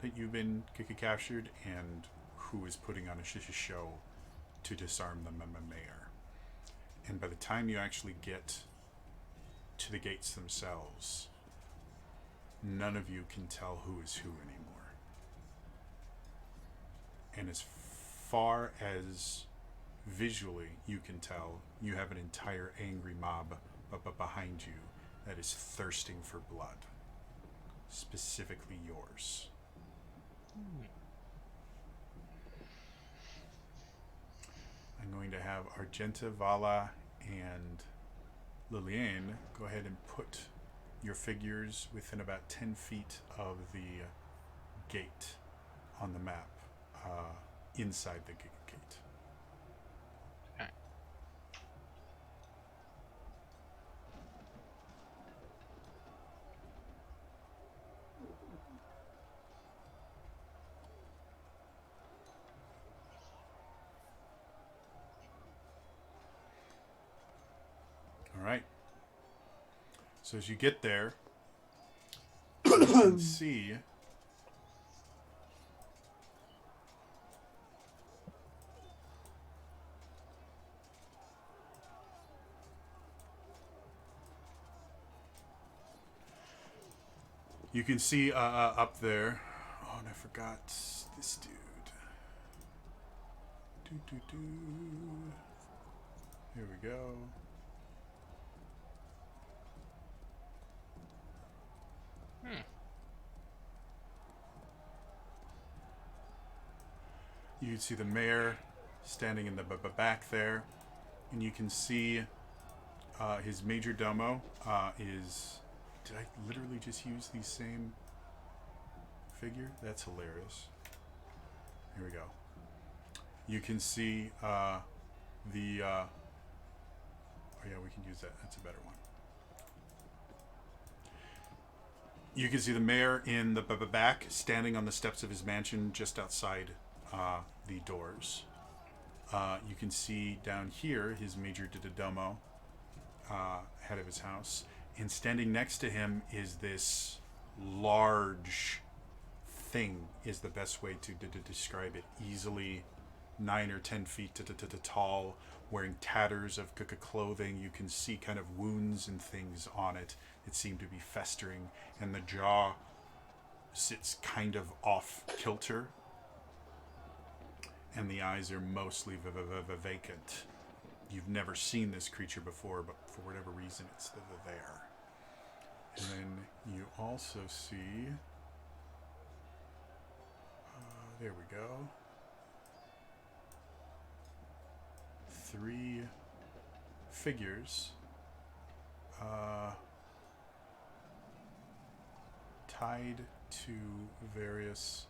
that you've been captured and who is putting on a show to disarm the mayor. And by the time you actually get to the gates themselves, none of you can tell who is who anymore. And as far as visually you can tell, you have an entire angry mob behind you that is thirsting for blood, specifically yours. I'm going to have Argenta, Vala, and Liliane go ahead and put your figures within about 10 feet of the gate on the map, inside the gate. Okay. All right. So as you get there, you can see up there. Oh, and I forgot this dude. Here we go. You can see the mayor standing in the back there, and you can see his major domo is. Did I literally just use the same figure? That's hilarious. Here we go. You can see oh yeah, we can use that. That's a better one. You can see the mayor in the back, standing on the steps of his mansion just outside the doors. You can see down here his major domo, head of his house. And standing next to him is this large thing, is the best way to describe it. Easily 9 or 10 feet tall, wearing tatters of clothing. You can see kind of wounds and things on it that seem to be festering, and the jaw sits kind of off kilter, and the eyes are mostly vacant. You've never seen this creature before, but for whatever reason it's there. And then you also see there we go, 3 figures tied to various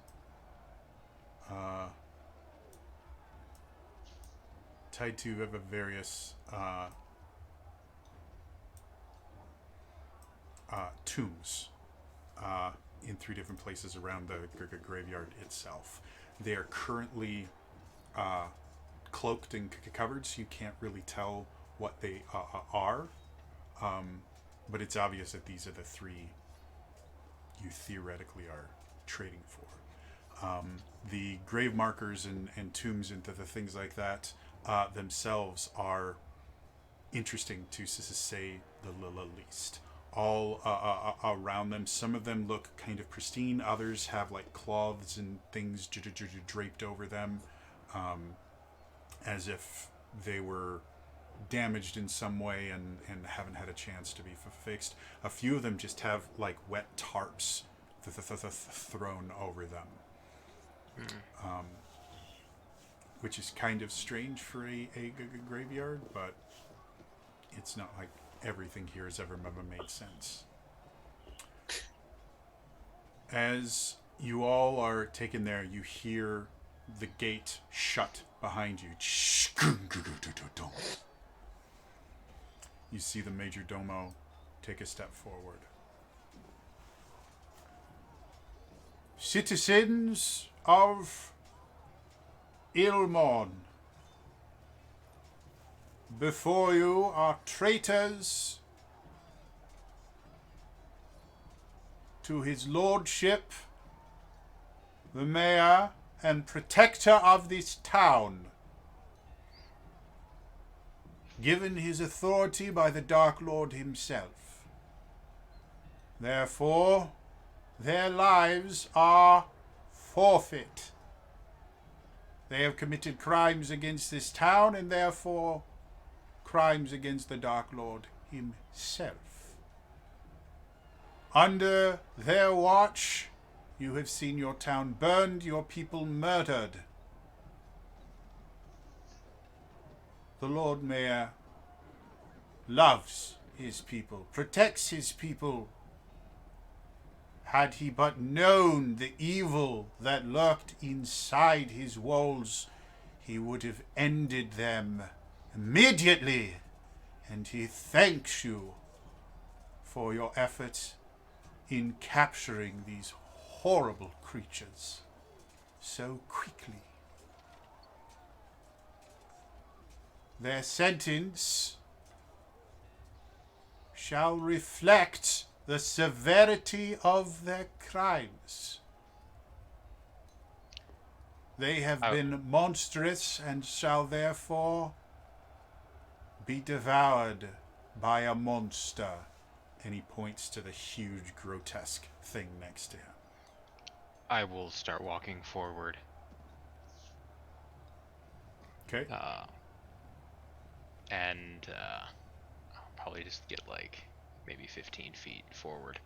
tombs in 3 different places around the graveyard itself. They are currently cloaked and covered, so you can't really tell what they are. But it's obvious that these are the 3 you theoretically are trading for. The grave markers and tombs and the things like that themselves are interesting to say the least. All around them, some of them look kind of pristine, others have like cloths and things draped over them, as if they were damaged in some way and haven't had a chance to be fixed. A few of them just have like wet tarps thrown over them, which is kind of strange for a graveyard, but it's not like everything here has ever made sense. As you all are taken there, you hear the gate shut behind you. You see the major domo take a step forward. Citizens of Ilmon, before you are traitors to his lordship, the mayor and protector of this town, given his authority by the Dark Lord himself. Therefore, their lives are forfeit. They have committed crimes against this town, and therefore crimes against the Dark Lord himself. Under their watch, You have seen your town burned, your people murdered. The Lord Mayor loves his people, protects his people. Had he but known the evil that lurked inside his walls, he would have ended them immediately. And he thanks you for your efforts in capturing these horrible creatures so quickly. Their sentence shall reflect the severity of their crimes. They have been monstrous and shall therefore be devoured by a monster. And he points to the huge, grotesque thing next to him. I will start walking forward. Okay. And I'll probably just get like maybe 15 feet forward.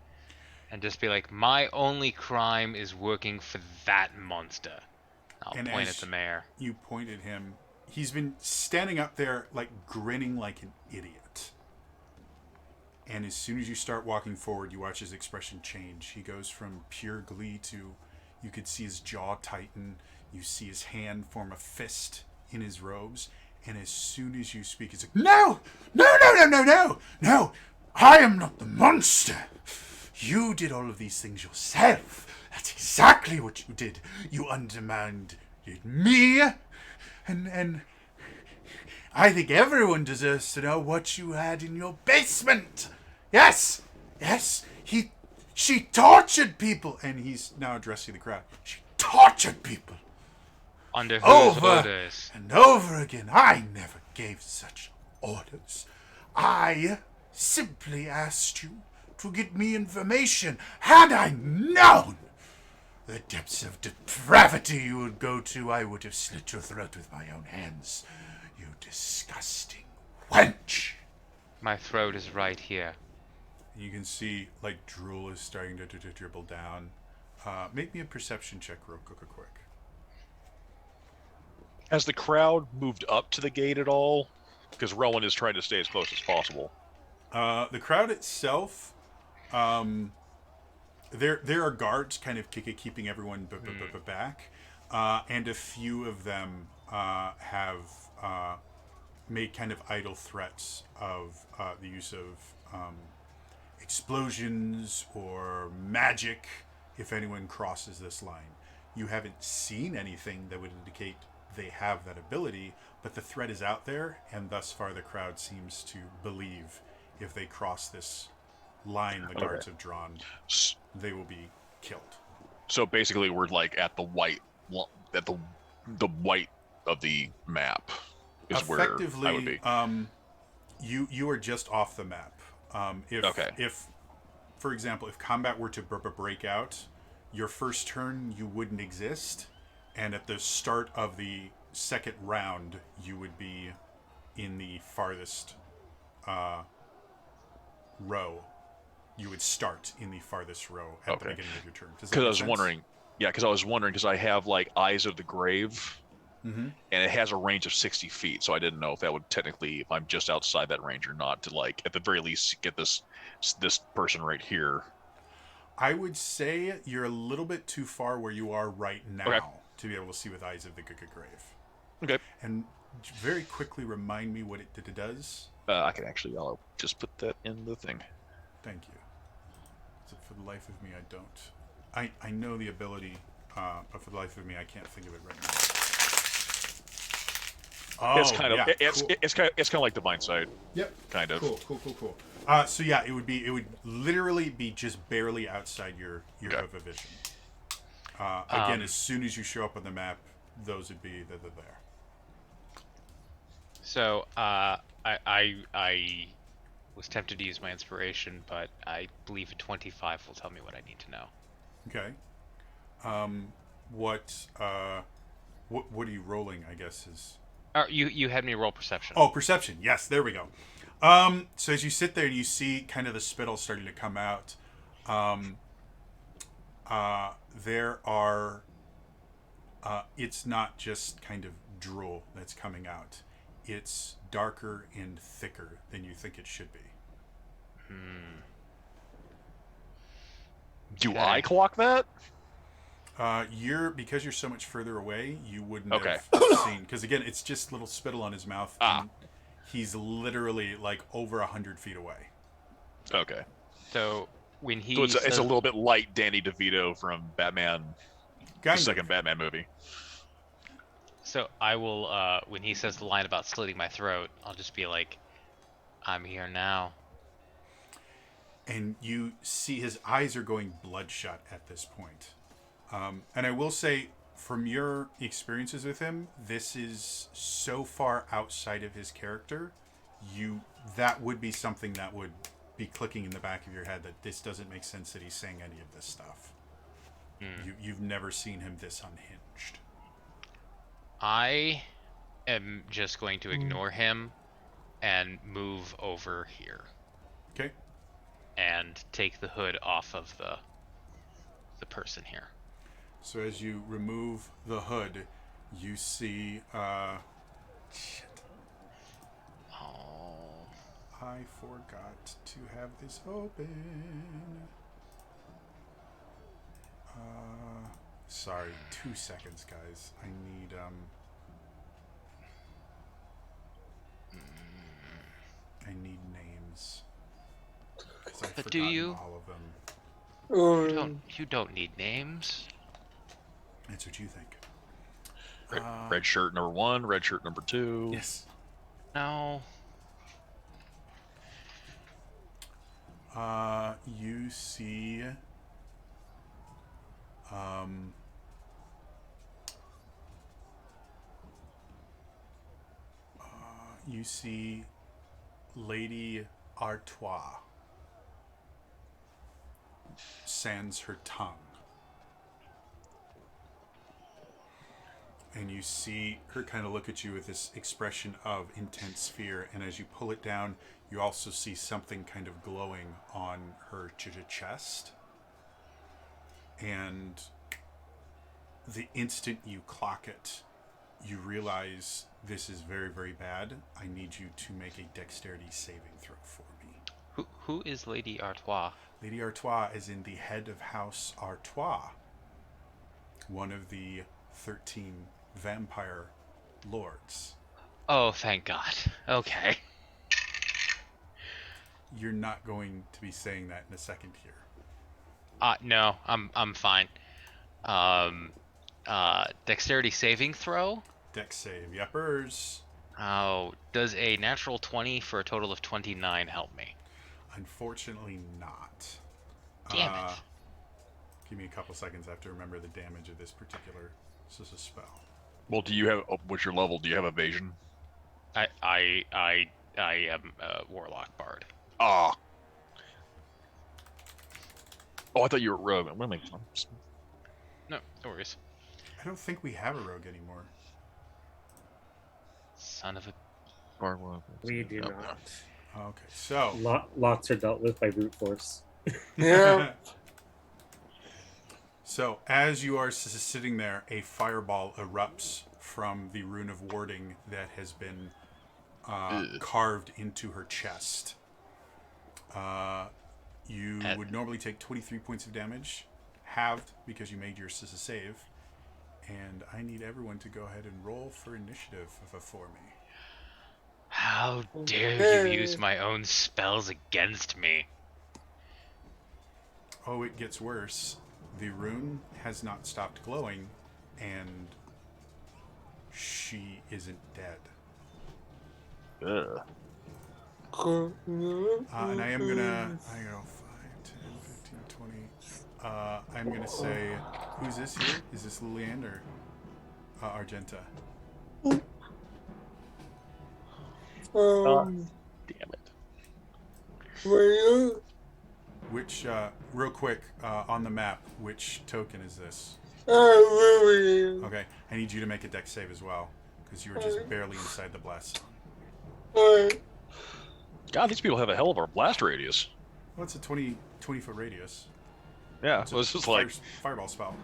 And just be like, my only crime is working for that monster. I'll And point as at the mayor. You point at him. He's been standing up there, like, grinning like an idiot. And as soon as you start walking forward, you watch his expression change. He goes from pure glee to, you could see his jaw tighten. You see his hand form a fist in his robes. And as soon as you speak, it's like, no! No, no, no, no, no! No! I am not the monster! You did all of these things yourself. That's exactly what you did. You undermined me. And I think everyone deserves to know what you had in your basement. Yes, yes, she tortured people. And he's now addressing the crowd. She tortured people. Under whose orders? And over again. I never gave such orders. I simply asked you to get me information. Had I known the depths of depravity you would go to, I would have slit your throat with my own hands. You disgusting wench. My throat is right here. You can see, like, drool is starting to dribble down. Make me a perception check real quick. Has the crowd moved up to the gate at all? Because Rowan is trying to stay as close as possible. The crowd itself, there are guards kind of keeping everyone back, and a few of them have made kind of idle threats of the use of explosions or magic if anyone crosses this line. You haven't seen anything that would indicate they have that ability, but the threat is out there, and thus far the crowd seems to believe if they cross this line the guards have drawn, they will be killed. So basically, we're like at the white, at the white of the map is where I would be. You are just off the map. If, for example, if combat were to break out, your first turn you wouldn't exist, and at the start of the second round you would be in the farthest row. You would start in the farthest row at the beginning of your turn. Because I was wondering, because I have like Eyes of the Grave, and it has a range of 60 feet, so I didn't know if that would technically, if I'm just outside that range or not, to like at the very least get this person right here. I would say you're a little bit too far where you are right now to be able to see with Eyes of the Grave. Okay. And very quickly remind me what it does. I can actually, I'll just put that in the thing. Thank you. So for the life of me, I don't. I know the ability, but for the life of me, I can't think of it right now. Oh, it's kind of it's kind of like Divine Sight. Yep. Kind of. Cool. So yeah, it would literally be just barely outside your of a vision. Again, as soon as you show up on the map, those would be they're there. So I was tempted to use my inspiration, but I believe a 25 will tell me what I need to know. Okay. What are you rolling? I guess is. You had me roll perception. Oh, perception. Yes, there we go. So as you sit there and you see kind of the spittle starting to come out, there are. It's not just kind of drool that's coming out. It's darker and thicker than you think it should be. Hmm. Do Okay. I clock that? Because you're so much further away, you wouldn't Okay. have seen. Because again, it's just little spittle on his mouth, and he's literally like over 100 feet away. Okay. So when he So it's says, a little bit like Danny DeVito from Batman, the Kind second of. Batman movie. so I will when he says the line about slitting my throat, I'll just be like, I'm here now. And you see his eyes are going bloodshot at this point. And I will say, from your experiences with him, this is so far outside of his character. That would be something that would be clicking in the back of your head that this doesn't make sense that he's saying any of this stuff. You've never seen him this unhinged. I am just going to ignore him and move over here Okay. and take the hood off of the person here. So as you remove the hood, you see. Shit. Oh. I forgot to have this open. Sorry, 2 seconds, guys. I need names. 'Cause I've But do forgotten you? all of them. You don't need names. That's what you think. Red shirt number 1, red shirt number 2. Yes. No. You see. You see Lady Artois sands her tongue. And you see her kind of look at you with this expression of intense fear. And as you pull it down, you also see something kind of glowing on her chest. And the instant you clock it, you realize this is very, very bad. I need you to make a dexterity saving throw for me. Who is Lady Artois? Lady Artois is in the head of House Artois, one of the 13 vampire lords. Oh, thank God. Okay. You're not going to be saying that in a second here. No, I'm fine. Dexterity saving throw? Dex save, yepers. Oh, does a natural 20 for a total of 29 help me? Unfortunately not. Damn it. Give me a couple seconds. I have to remember the damage of this particular. This is a spell. Well, do you have? What's your level? Do you have evasion? I am a warlock bard. Ah. Oh, I thought you were rogue. No worries. I don't think we have a rogue anymore. Son of a... We do No. not. Okay, so Lots are dealt with by brute force. Yeah. So as you are sitting there, a fireball erupts from the rune of warding that has been carved into her chest. You would normally take 23 points of damage, halved because you made your save. And I need everyone to go ahead and roll for initiative for me. How dare you use my own spells against me? Oh, it gets worse. The rune has not stopped glowing, and she isn't dead. Ugh. And I am gonna, 5, 10, 15, 20. I'm gonna say, who's this here? Is this Liliane or Argenta? Damn it. Well, Which, real quick, on the map, which token is this? really, Okay, I need you to make a dex save as well, because you were just barely inside the blast zone. God, these people have a hell of a blast radius. Well, it's a 20 foot radius. Yeah, It's it was just like fireball spell.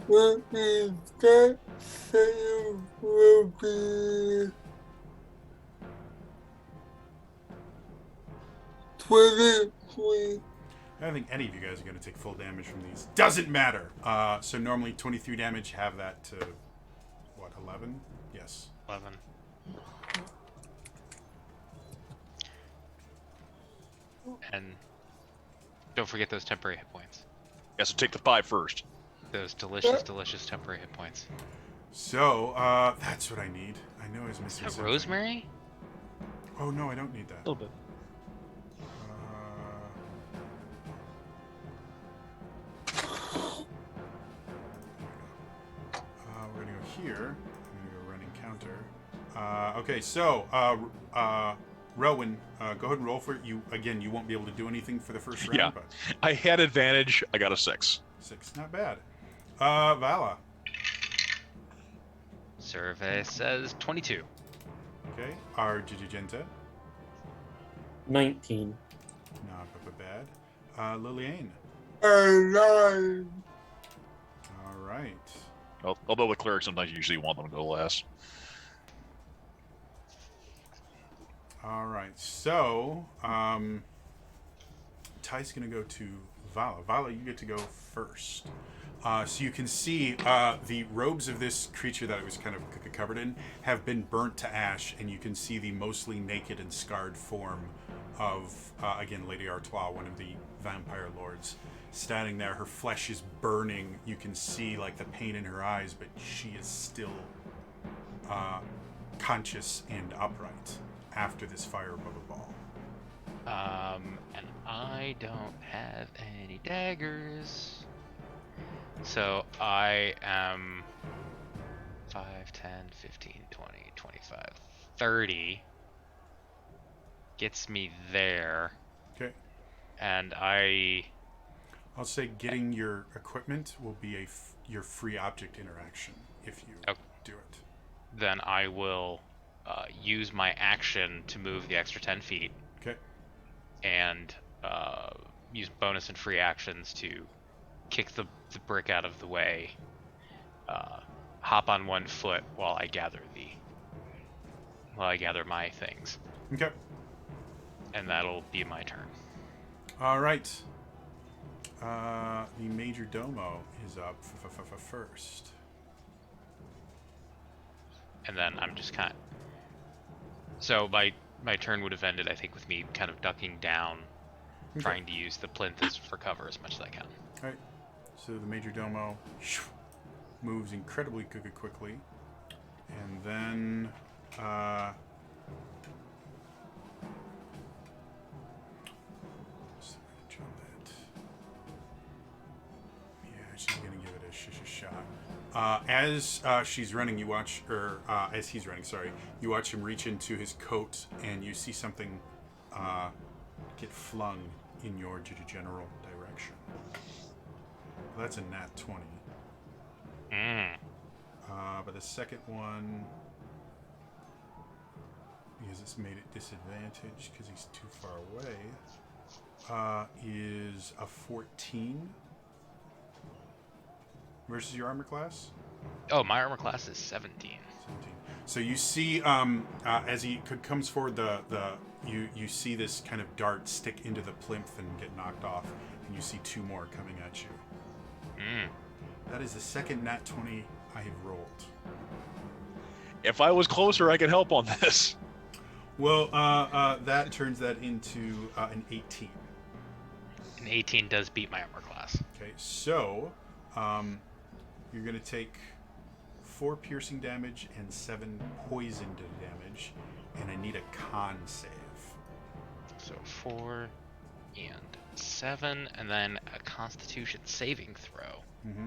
What is that save will be 23. I don't think any of you guys are going to take full damage from these. Doesn't matter. So normally 23 damage, have that to, what, 11? Yes. 11. And don't forget those temporary hit points. yeah, so take the 5 first. Those delicious, delicious temporary hit points. So, that's what I need. I know I was Is missing that something. rosemary? Oh, no, I don't need that. A little bit. We're gonna go here. I'm gonna go run encounter. Okay, so Rowan, go ahead and roll for it. You won't be able to do anything for the first round, Yeah. but I had advantage. I got a 6. 6, not bad. Vala. Survey says 22. Okay, Arjigenta. 19. Not bad. Liliane. Alive. All right. Although with clerics, sometimes you usually want them to go last. All right. So, Ty's gonna go to Vala. Vala, you get to go first. So you can see the robes of this creature that it was kind of covered in have been burnt to ash, and you can see the mostly naked and scarred form of, again, Lady Artois, one of the vampire lords, standing there. Her flesh is burning. You can see, like, the pain in her eyes, but she is still conscious and upright after this fire ball. And I don't have any daggers. So I am 5, 10, 15, 20, 25, 30. Gets me there. Okay. And I'll say getting your equipment will be your free object interaction if you do it. then I will use my action to move the extra 10 feet. Okay. And use bonus and free actions to kick the brick out of the way, hop on one foot while I gather my things, Okay. and that'll be my turn. All right. The Major Domo is up first. And then I'm just kind of... So my turn would have ended, I think, with me kind of ducking down, Okay. trying to use the plinth for cover as much as I can. All right. So the Major Domo moves incredibly quickly, and then she's gonna give it a shot. As she's running, you watch, or as he's running, sorry, you watch him reach into his coat, and you see something get flung in your general direction. Well, that's a nat 20. But the second one, because it's made it disadvantaged because he's too far away, is a 14 versus your armor class. Oh, my armor class is 17. 17. So you see, as he comes forward, you see this kind of dart stick into the plinth and get knocked off, and you see 2 more coming at you. That is the second nat 20 I have rolled. If I was closer, I could help on this. Well, that turns that into an 18. An 18 does beat my armor class. Okay, so you're going to take 4 piercing damage and 7 poison damage, and I need a con save. So 4 and 7, and then a Constitution saving throw. Mm-hmm.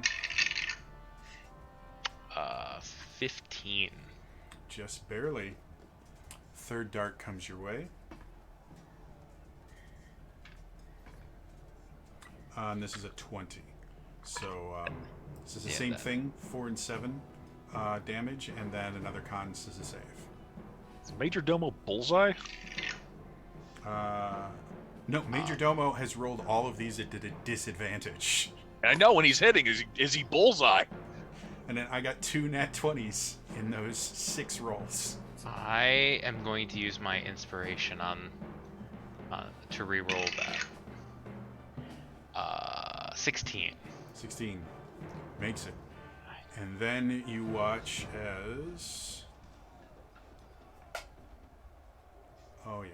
15. Just barely. Third dart comes your way. And this is a 20. So this is the same thing, 4 and 7 damage, and then another con is a save. Is Major Domo bullseye? No, Major Domo has rolled all of these at a disadvantage. I know when he's hitting, is he bullseye? And then I got 2 nat 20s in those 6 rolls. I am going to use my inspiration on to re-roll that. 16. 16 makes it. And then you watch as... Oh, yeah.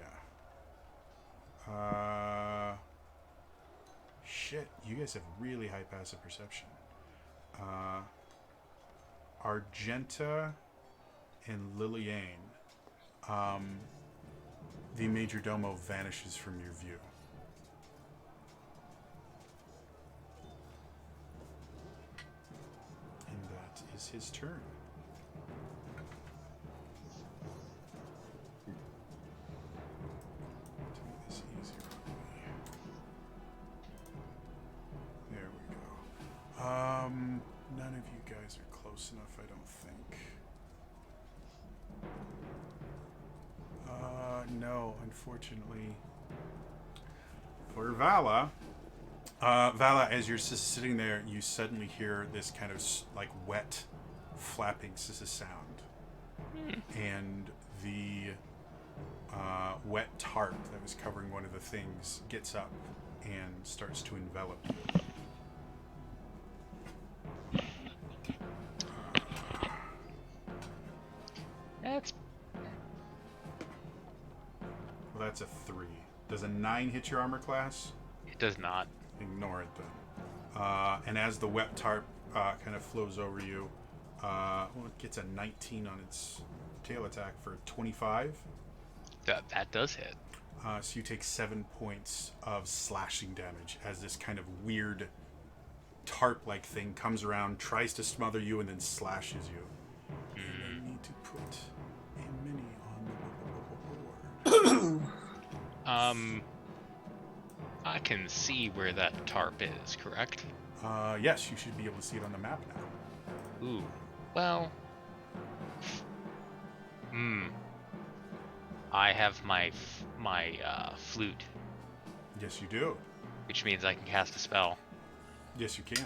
Shit, you guys have really high passive perception. Argenta and Liliane, the Major Domo vanishes from your view. And that is his turn. To make this easier for me. There we go. None of you guys are close enough, I don't think. No, unfortunately. For Vala, as you're sitting there, you suddenly hear this kind of like wet flapping sound. And the wet tarp that was covering one of the things gets up and starts to envelop you. That's Well, that's a 3. Does a 9 hit your armor class? it. Does not. Ignore it then. And as the wet tarp kind of flows over you, it gets a 19 on its tail attack for 25. That does hit. So you take 7 points of slashing damage as this kind of weird tarp-like thing comes around, tries to smother you, and then slashes you. And I need to put a mini on the board. I can see where that tarp is, correct? Yes, you should be able to see it on the map now. Ooh. Well. I have my flute, Yes, you do. which means I can cast a spell. Yes, you can.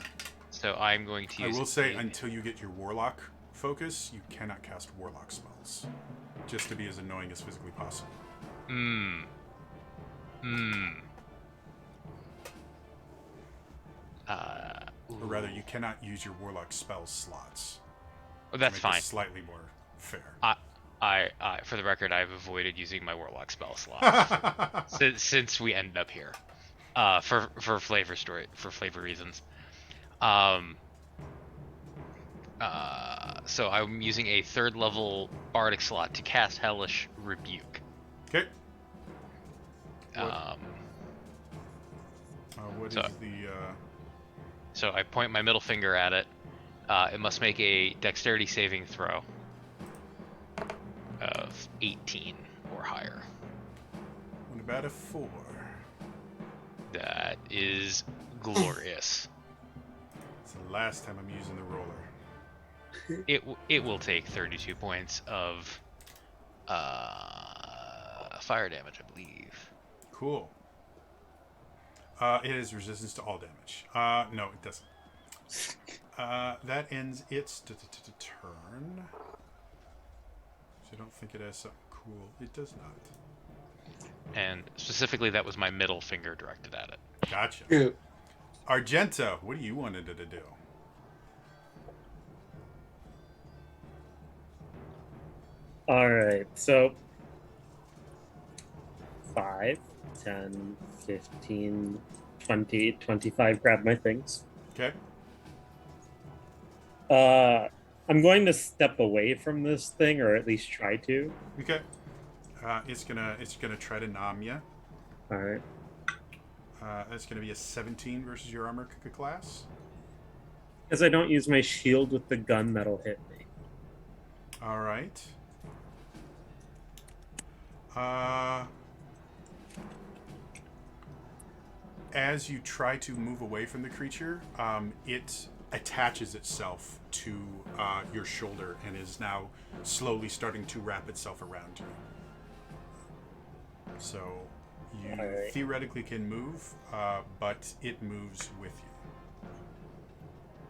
So I'm going to I use. will say, until you get your warlock focus, you cannot cast warlock spells. Just to be as annoying as physically possible. Or rather, you cannot use your warlock spell slots. Oh, that's to make fine. it slightly more fair. I, for the record, I've avoided using my warlock spell slots since we ended up here, for flavor reasons. So I'm using a 3rd level bardic slot to cast Hellish Rebuke. Okay. Um, What is so- the... so I point my middle finger at it. It must make a dexterity saving throw of 18 or higher. What about a 4? That is glorious. It's the last time I'm using the roller. It will take 32 points of fire damage, I believe. Cool. It has resistance to all damage. No, it doesn't. That ends its turn. So I don't think it has something cool. It does not. And specifically, that was my middle finger directed at it. Gotcha. Yeah. Argenta, what do you wanted it to do? Alright, so 5, 10, 15, 20, 25, grab my things. Okay. I'm going to step away from this thing, or at least try to. Okay. It's gonna try to nom you. Alright. That's gonna be a 17 versus your armor class. Because I don't use my shield with the gun, that'll hit me. All right. As you try to move away from the creature, it attaches itself to your shoulder and is now slowly starting to wrap itself around you. So you Alright. theoretically can move, but it moves with you.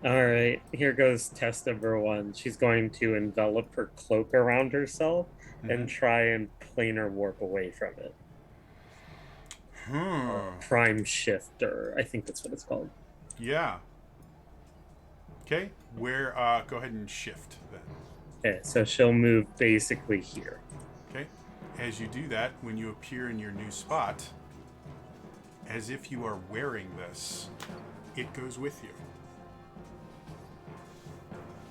All right, here goes test number one. She's going to envelop her cloak around herself and try and planar warp away from it. Prime shifter, I think that's what it's called. Yeah. Okay, where? Go ahead and shift then. Okay, so she'll move basically here. Okay, as you do that, when you appear in your new spot, as if you are wearing this, it goes with you.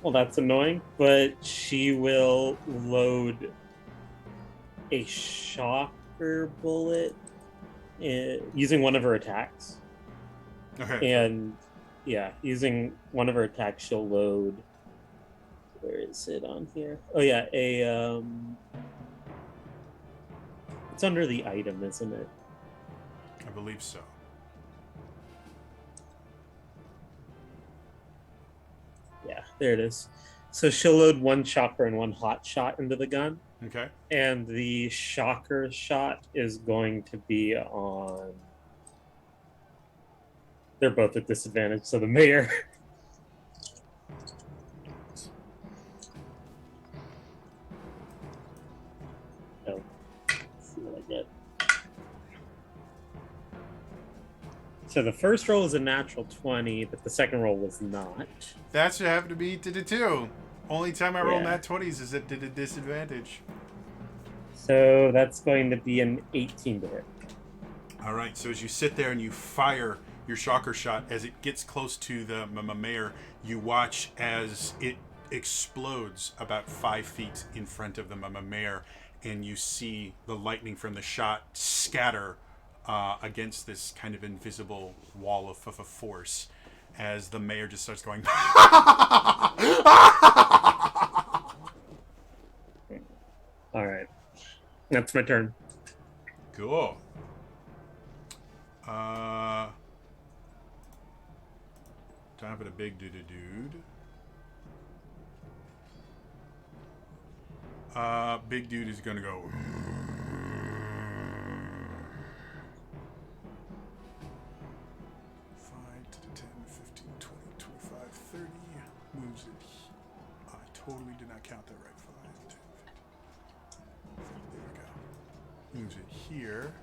Well, that's annoying, but she will load a shocker bullet using one of her attacks. Okay. And yeah, using one of her attacks, she'll load. Where is it on here? Oh yeah, it's under the item, isn't it? I believe so. Yeah, there it is. So she'll load one shocker and one hot shot into the gun, Okay. and the shocker shot is going to be on. They're both at disadvantage, so the mayor. Oh, let's see what I get. So the first roll is a natural 20, but the second roll was not. That's what happened to me to the two. Only time I roll Yeah. nat 20s is at a disadvantage. So that's going to be an 18 to hit. All right, so as you sit there and you fire your shocker shot, as it gets close to the mayor, you watch as it explodes about 5 feet in front of the mayor, and you see the lightning from the shot scatter against this kind of invisible wall of force as the mayor just starts going. All right. That's my turn. Cool. Time for the big dude. Big dude is gonna go. 10, 15, 20, 25, 30. Moves it. I totally did not count that right. 5, 10, 15. There we go. Moves it here.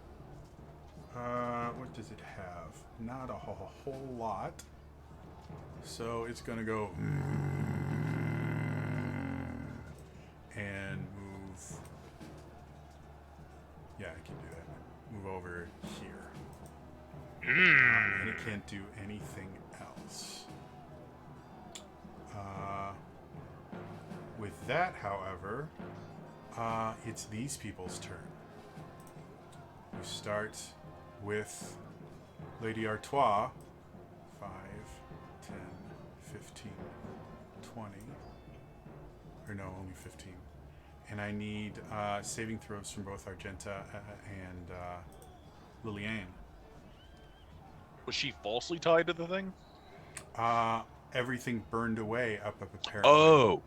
What does it have? Not a whole lot. So it's gonna go and move. Yeah, I can do that. Move over here. And it can't do anything else. With that, however, it's these people's turn. We start with Lady Artois. 5, 10, 15, 20. Or no, only 15. And I need saving throws from both Argenta and Liliane. Was she falsely tied to the thing? Everything burned away up apparently. Oh.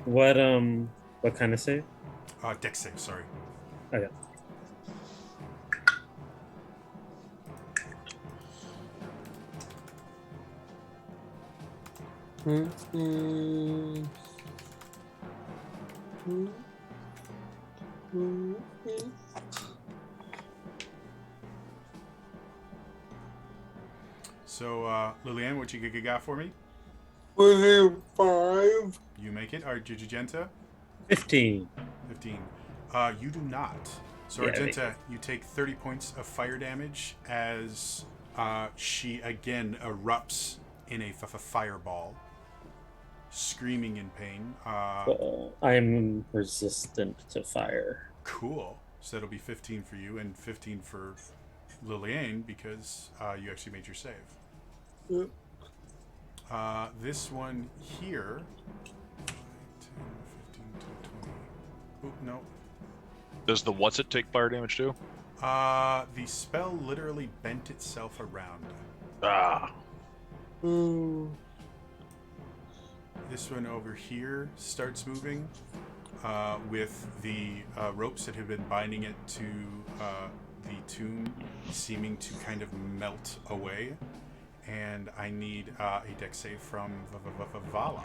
What kind of save? Dex save, sorry. Okay. So, Liliane, what you got for me? 25. You make it. Argenta? 15. 15. You do not. So, Yeah, Argenta, you take 30 points of fire damage as she again erupts in a fireball, screaming in pain. Well, I'm resistant to fire. Cool. So that'll be 15 for you and 15 for Liliane because you actually made your save. Yep. This one here. 5, 10, 15, 20. Oh, no. Does the what's it take fire damage too? The spell literally bent itself around. Ah. This one over here starts moving with the ropes that have been binding it to the tomb seeming to kind of melt away. And I need a dex save from Vala.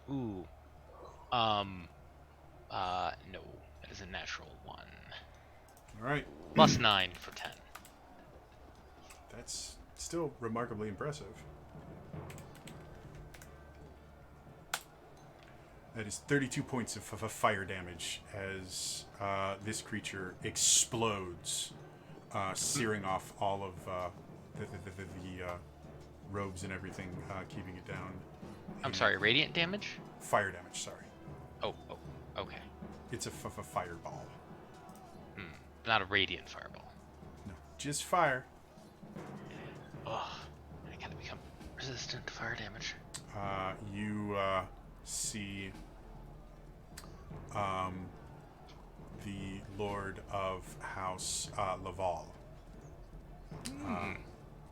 Ooh. No. That is a natural 1. All right. Plus 9 for 10. That's still remarkably impressive. That is 32 points of fire damage as this creature explodes, searing off all of the robes and everything, keeping it down. I'm sorry, radiant damage? Fire damage, sorry. Oh, okay. It's a fireball. Not a radiant fireball. No, just fire. Ugh. I gotta become resistant to fire damage. You see the Lord of House Laval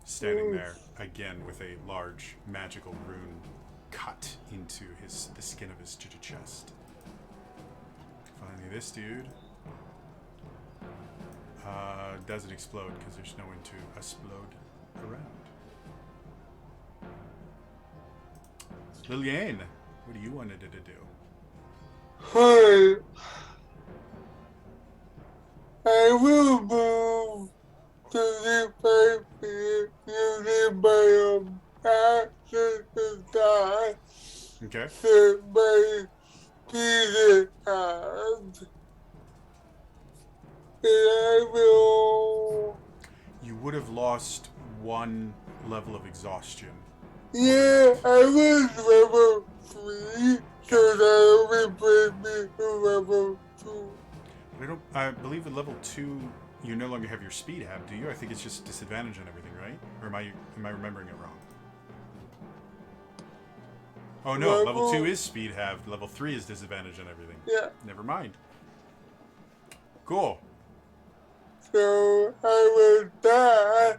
standing there again with a large magical rune cut into the skin of his chest. Finally, this dude doesn't explode because there's no one to explode around. Liliane, what do you wanted it to do? Hi. I will move to the paper using my action to die. Okay. So my Peter hand. And I will. You would have lost 1 level of exhaustion. Yeah, I was level 3, so that will bring me to level 2. I believe at level 2 you no longer have your speed have, do you? I think it's just disadvantage and everything, right? Or am I remembering it wrong? Oh no, level 2 is speed have, level 3 is disadvantage and everything. Yeah. Never mind. Cool. So I will die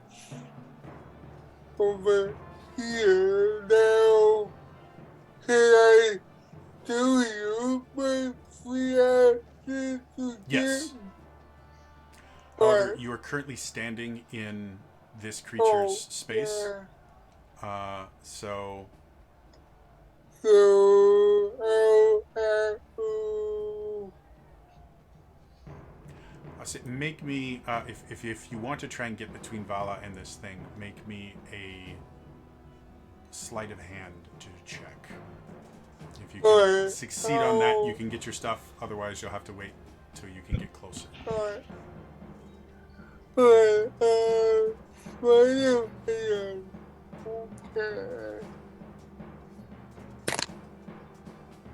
over here now. Can I do you my free action to Yes. get? However, you are currently standing in this creature's space. Yeah. So I say, make me if you want to try and get between Vala and this thing, make me a sleight of hand to check. If you can succeed on that, you can get your stuff. Otherwise, you'll have to wait till you can get closer. Okay.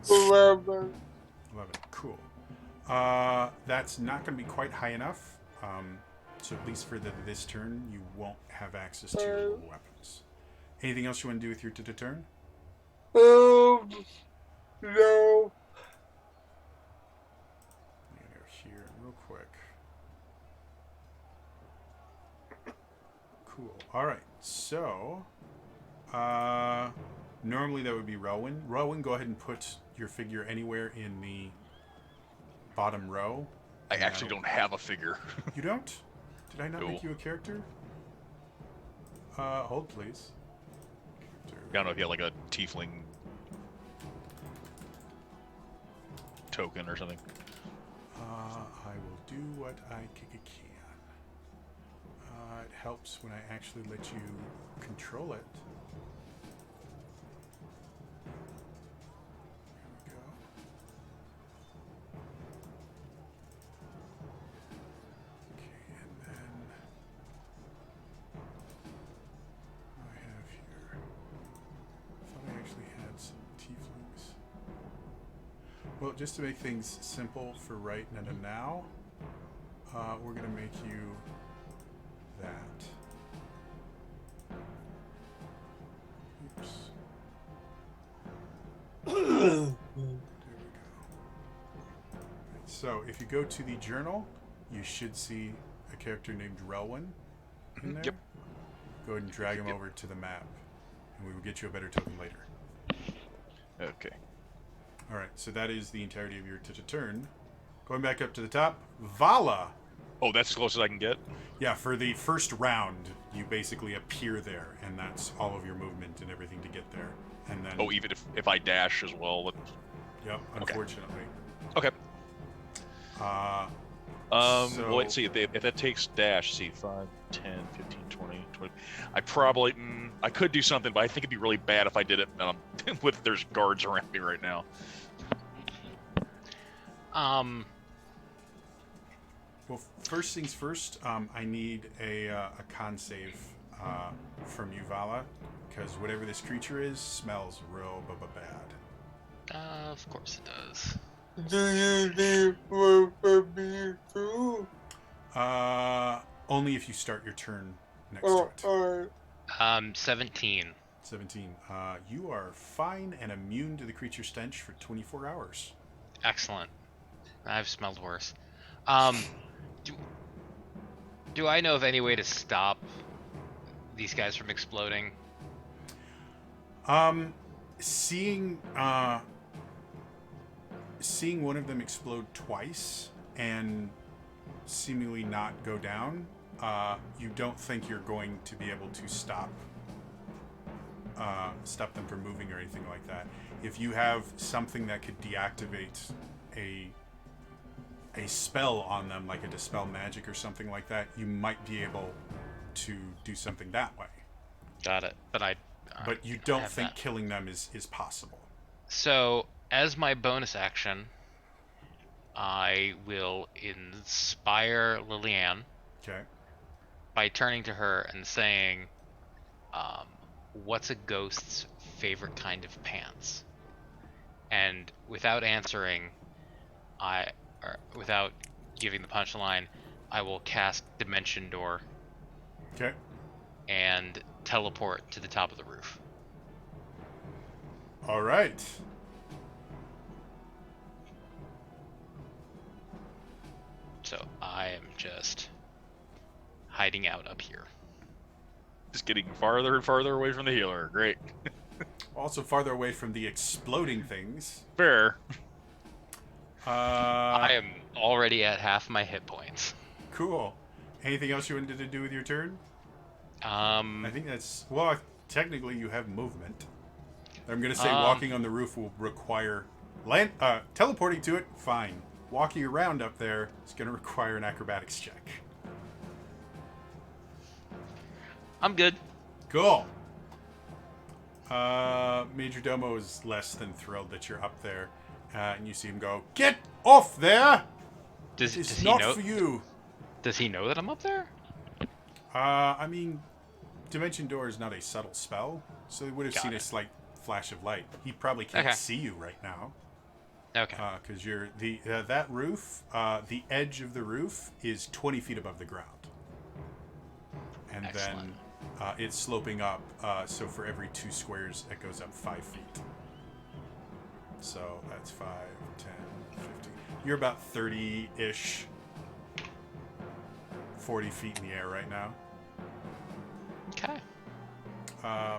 11. 11. Cool. That's not going to be quite high enough. So at least for this turn, you won't have access to your weapons. Anything else you want to do with your turn? No. I'm gonna go here real quick. Cool. All right. So, normally that would be Rowan. Rowan, go ahead and put your figure anywhere in the bottom row. I actually don't have a figure. You don't? Did I not No. make you a character? Hold please. I don't know if you had like a tiefling token or something. I will do what I can. It helps when I actually let you control it. Here we go. Okay, and then I have here. I thought I actually had some tieflings. Well, just to make things simple for right now, we're going to make you that. Oops. There we go. So if you go to the journal, you should see a character named Relwyn in there. Yep. Go ahead and drag him over to the map, and we will get you a better token later. Okay. All right, so that is the entirety of your turn. Going back up to the top, Vala. Oh, that's as close as I can get. Yeah, for the first round, you basically appear there, and that's all of your movement and everything to get there. And then, Oh, even if I dash as well. yep, unfortunately. Okay. Uh, Well, So- let's see. If that takes dash, see, 5, 10, 15, 20, 20. I probably... I could do something, but I think it'd be really bad if I did it with there's guards around me right now. well, first things first, I need a con save from you, Vala, because whatever this creature is smells real bad. Of course it does. Do you need one for me too? Only if you start your turn next Oh, to it. alright. 17. 17. You are fine and immune to the creature stench for 24 hours. Excellent. I've smelled worse. Do I know of any way to stop these guys from exploding? Seeing one of them explode twice and seemingly not go down, you don't think you're going to be able to stop them from moving or anything like that. If you have something that could deactivate a spell on them, like a dispel magic or something like that, you might be able to do something that way. Got it. But But you don't have think that. killing them is possible. So, as my bonus action, I will inspire Liliane Okay. by turning to her and saying, what's a ghost's favorite kind of pants? And without answering, without giving the punchline, I will cast Dimension Door Okay. and teleport to the top of the roof. All right. So I am just hiding out up here. Just getting farther and farther away from the healer. Great. Also farther away from the exploding things. Fair. I am already at half my hit points. Cool. Anything else you wanted to do with your turn? I think that's... Well, technically you have movement. I'm going to say walking on the roof will require... teleporting to it, fine. Walking around up there is going to require an acrobatics check. I'm good. Cool. Major Domo is less than thrilled that you're up there. And you see him go, "Get off there! Does It's he not know? for you." Does he know that I'm up there? I mean, Dimension Door is not a subtle spell, so he would have Got seen a it. slight flash of light. He probably can't Okay. see you right now, Okay. because you're that roof. The edge of the roof is 20 feet above the ground, and Excellent. then it's sloping up. So for every 2 squares, it goes up 5 feet. So that's 5, 10, 15. You're about 30-ish, 40 feet in the air right now. Okay.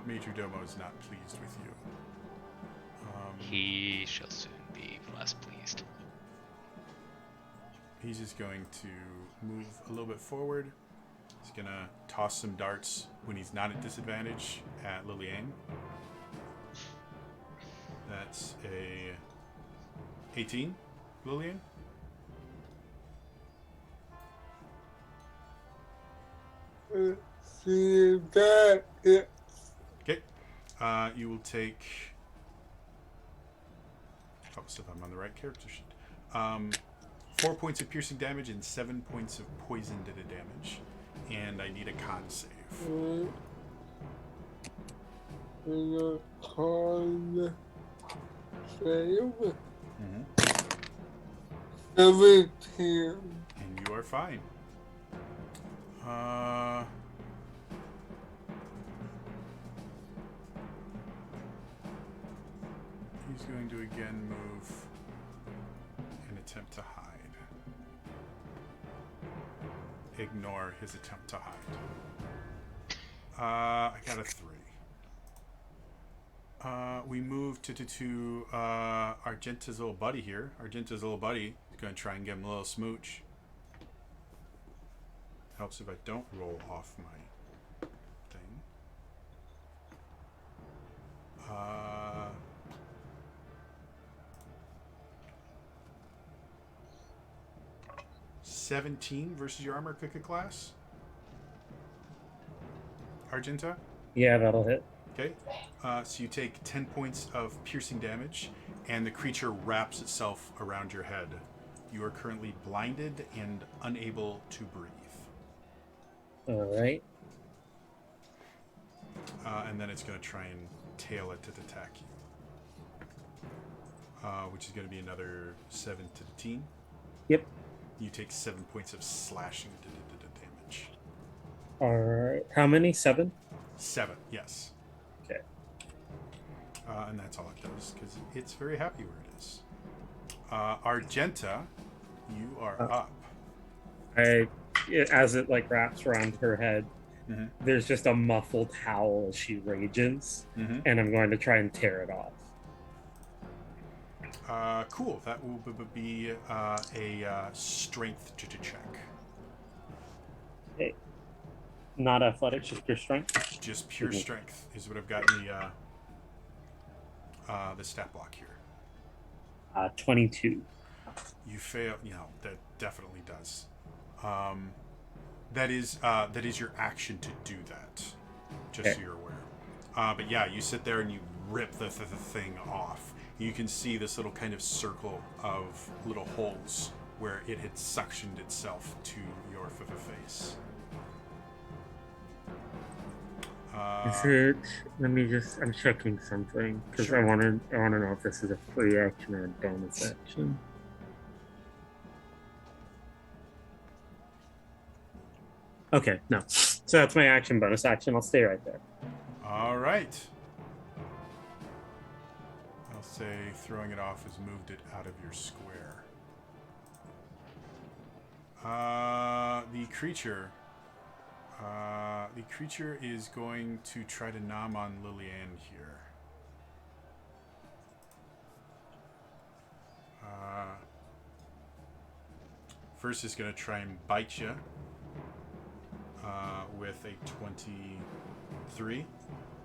Major Domo is not pleased with you. He shall soon be less pleased. He's just going to move a little bit forward. He's going to toss some darts when he's not at disadvantage at Liliane. That's a 18, Liliane. See that? Yeah. Okay. You will take... Oh, so I'm on the right character sheet. 4 points of piercing damage and 7 points of poison to the damage. And I need a con save. Con save Mm-hmm. 17. And you are fine. He's going to again move and attempt to hide. ignore his attempt to hide. I got a 3. We move to Argenta's little buddy here. Argenta's little buddy is going to try and give him a little smooch. Helps if I don't roll off my thing. 17 versus your armor class. Argenta. Yeah, that'll hit. Okay, so you take 10 points of piercing damage, and the creature wraps itself around your head. You are currently blinded and unable to breathe. All right. And then it's going to try and tail it to attack you, which is going to be another 17. Yep. You take 7 points of slashing damage. All right. How many? 7? 7, yes. Okay. And that's all it does, because it's very happy where it is. Argenta, you are up. As it like wraps around her head, Mhm. there's just a muffled howl as she rages, Mhm. and I'm going to try and tear it off. Cool. That will be a strength check. Okay. Not athletics, just pure strength. Just pure Mhm. strength is what I've got in the stat block here. 22. You fail. You know that definitely does. That is your action to do that. Just so you're aware. But yeah, you sit there and you rip the thing off. You can see this little kind of circle of little holes where it had suctioned itself to your face. Is it? Let me just. I'm checking something because Sure. I want to know if this is a free action or a bonus action. Okay, no. So that's my action, bonus action. I'll stay right there. All right. I'll say throwing it off has moved it out of your square. The creature is going to try to nom on Lillian here. First is going to try and bite you with a 23.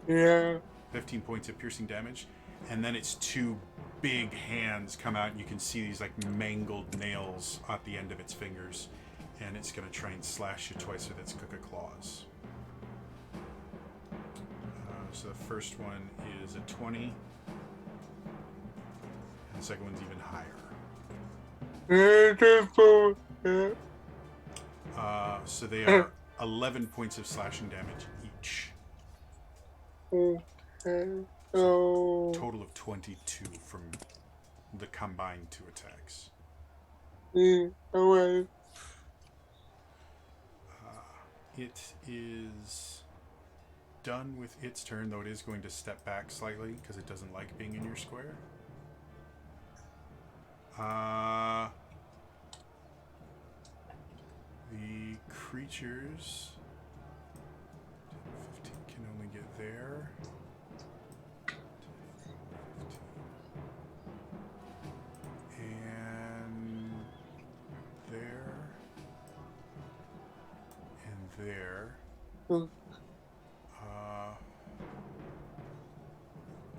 Yeah. 15 points of piercing damage, and then its 2 big hands come out, and you can see these like mangled nails at the end of its fingers, and it's going to try and slash you twice with its claws. So the first one is a 20, and the second one's even higher. So they are 11 points of slashing damage each. Oh. Total of 22 from the combined 2 attacks. Alright. It is done with its turn, though it is going to step back slightly because it doesn't like being in your square. The creatures 10, 15 can only get there. 10, 15. And there. And there.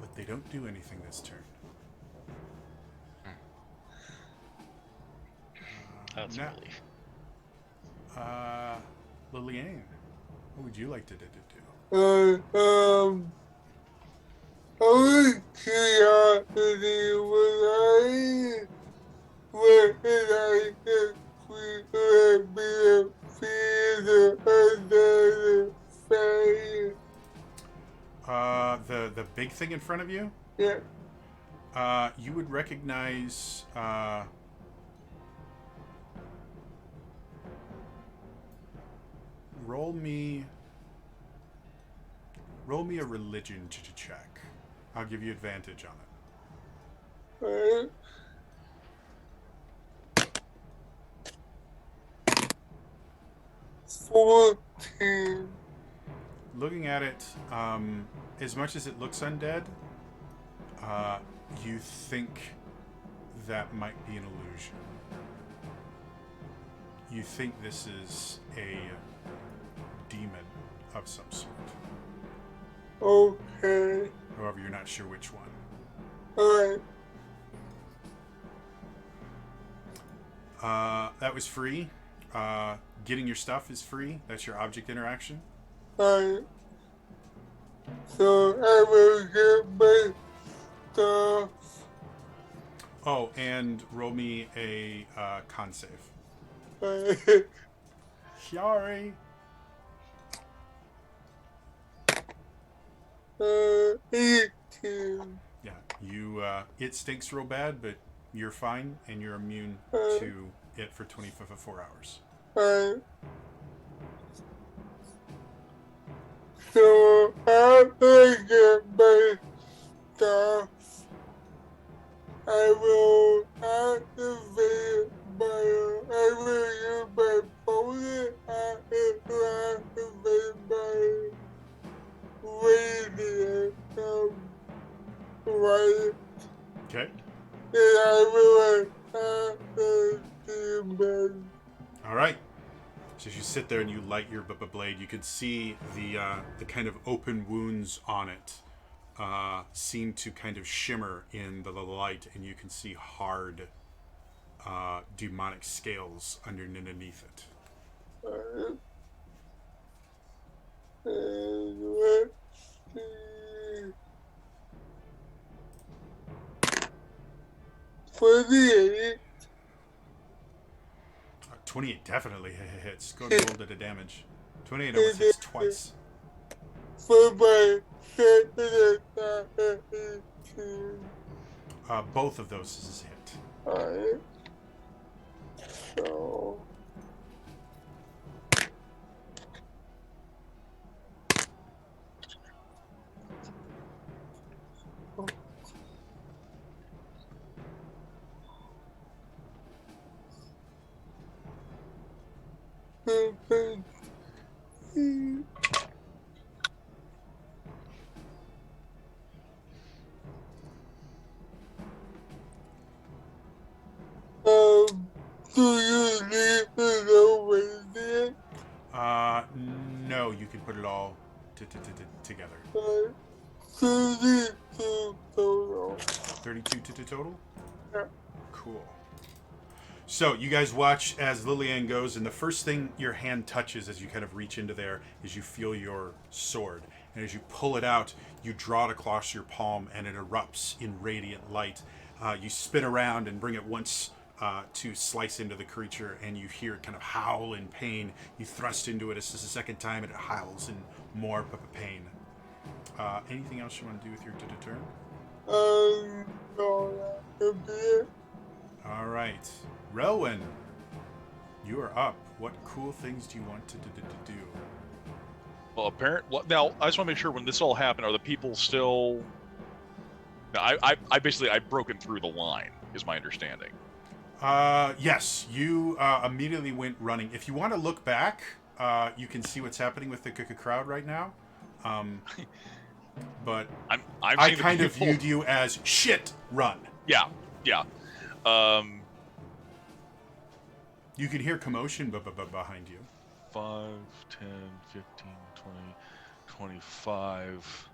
But they don't do anything this turn. That's now, a relief. Lillian, what would you like to do? Only curiosity when I get be a feeder under the face. The big thing in front of you? Yeah. You would recognize roll me a religion check. I'll give you advantage on it. 14. Looking at it, as much as it looks undead, you think that might be an illusion. You think this is a demon of some sort. Okay. However, you're not sure which one. Alright. That was free. Getting your stuff is free. That's your object interaction. Alright. So I will get my stuff. Oh, and roll me a con save. Alright. Sorry. 18. Yeah, you. It stinks real bad, but you're fine, and you're immune to it for 24 hours. Alright. So after I get my stuff, I will activate I will use my phone to activate my radiant right, Okay. and I will attack the demon. All right. So as you sit there and you light your blade, you can see the kind of open wounds on it seem to kind of shimmer in the light, and you can see hard demonic scales underneath it. And let's see. 28. 28 definitely hits. Go and roll to the damage. 28 almost hits twice. For my second attack at 18. Both of those is a hit. Alright. So. Do you need to know radiant? No, you can put it all together. 32 total. 32 total? Yeah. Cool. So you guys watch as Lillian goes, and the first thing your hand touches as you kind of reach into there is you feel your sword. And as you pull it out, you draw it across your palm, and it erupts in radiant light. You spin around and bring it once to slice into the creature, and you hear it kind of howl in pain. You thrust into it. It's just the second time, and it howls in more pain. Anything else you want to do with your turn? No, that could be it. All right. Relwyn, you are up. What cool things do you want to do? Well, now I just want to make sure when this all happened, are the people still? No, I've broken through the line, is my understanding. Yes, you immediately went running. If you want to look back, you can see what's happening with the crowd right now. But I kind of viewed you as shit. Run. Yeah. You can hear commotion behind you. 5, 10, 15, 20, 25.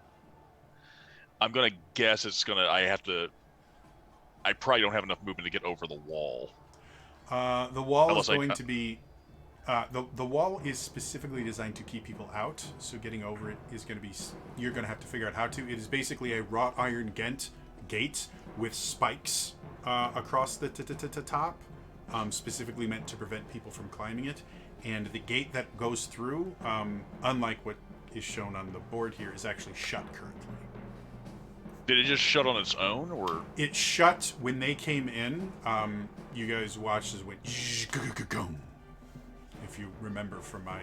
I'm gonna guess it's gonna. I probably don't have enough movement to get over the wall. The wall is going to be. The wall is specifically designed to keep people out, so getting over it is going to be. You're going to have to figure out how to. It is basically a wrought iron gate with spikes across the top, specifically meant to prevent people from climbing it. And the gate that goes through, unlike what is shown on the board here, is actually shut currently. Did it just shut on its own, or it shut when they came in? You guys watched as it went. If you remember from my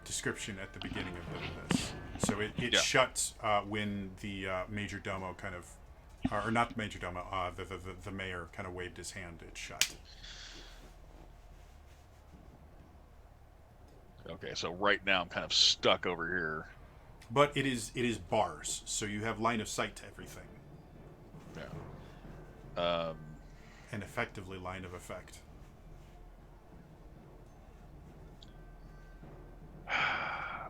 description at the beginning of this, so it shut when the major domo kind of, or not the major domo, the mayor kind of waved his hand. It shut. Okay, so right now I'm kind of stuck over here. But it is bars, so you have line of sight to everything, Yeah. and effectively line of effect.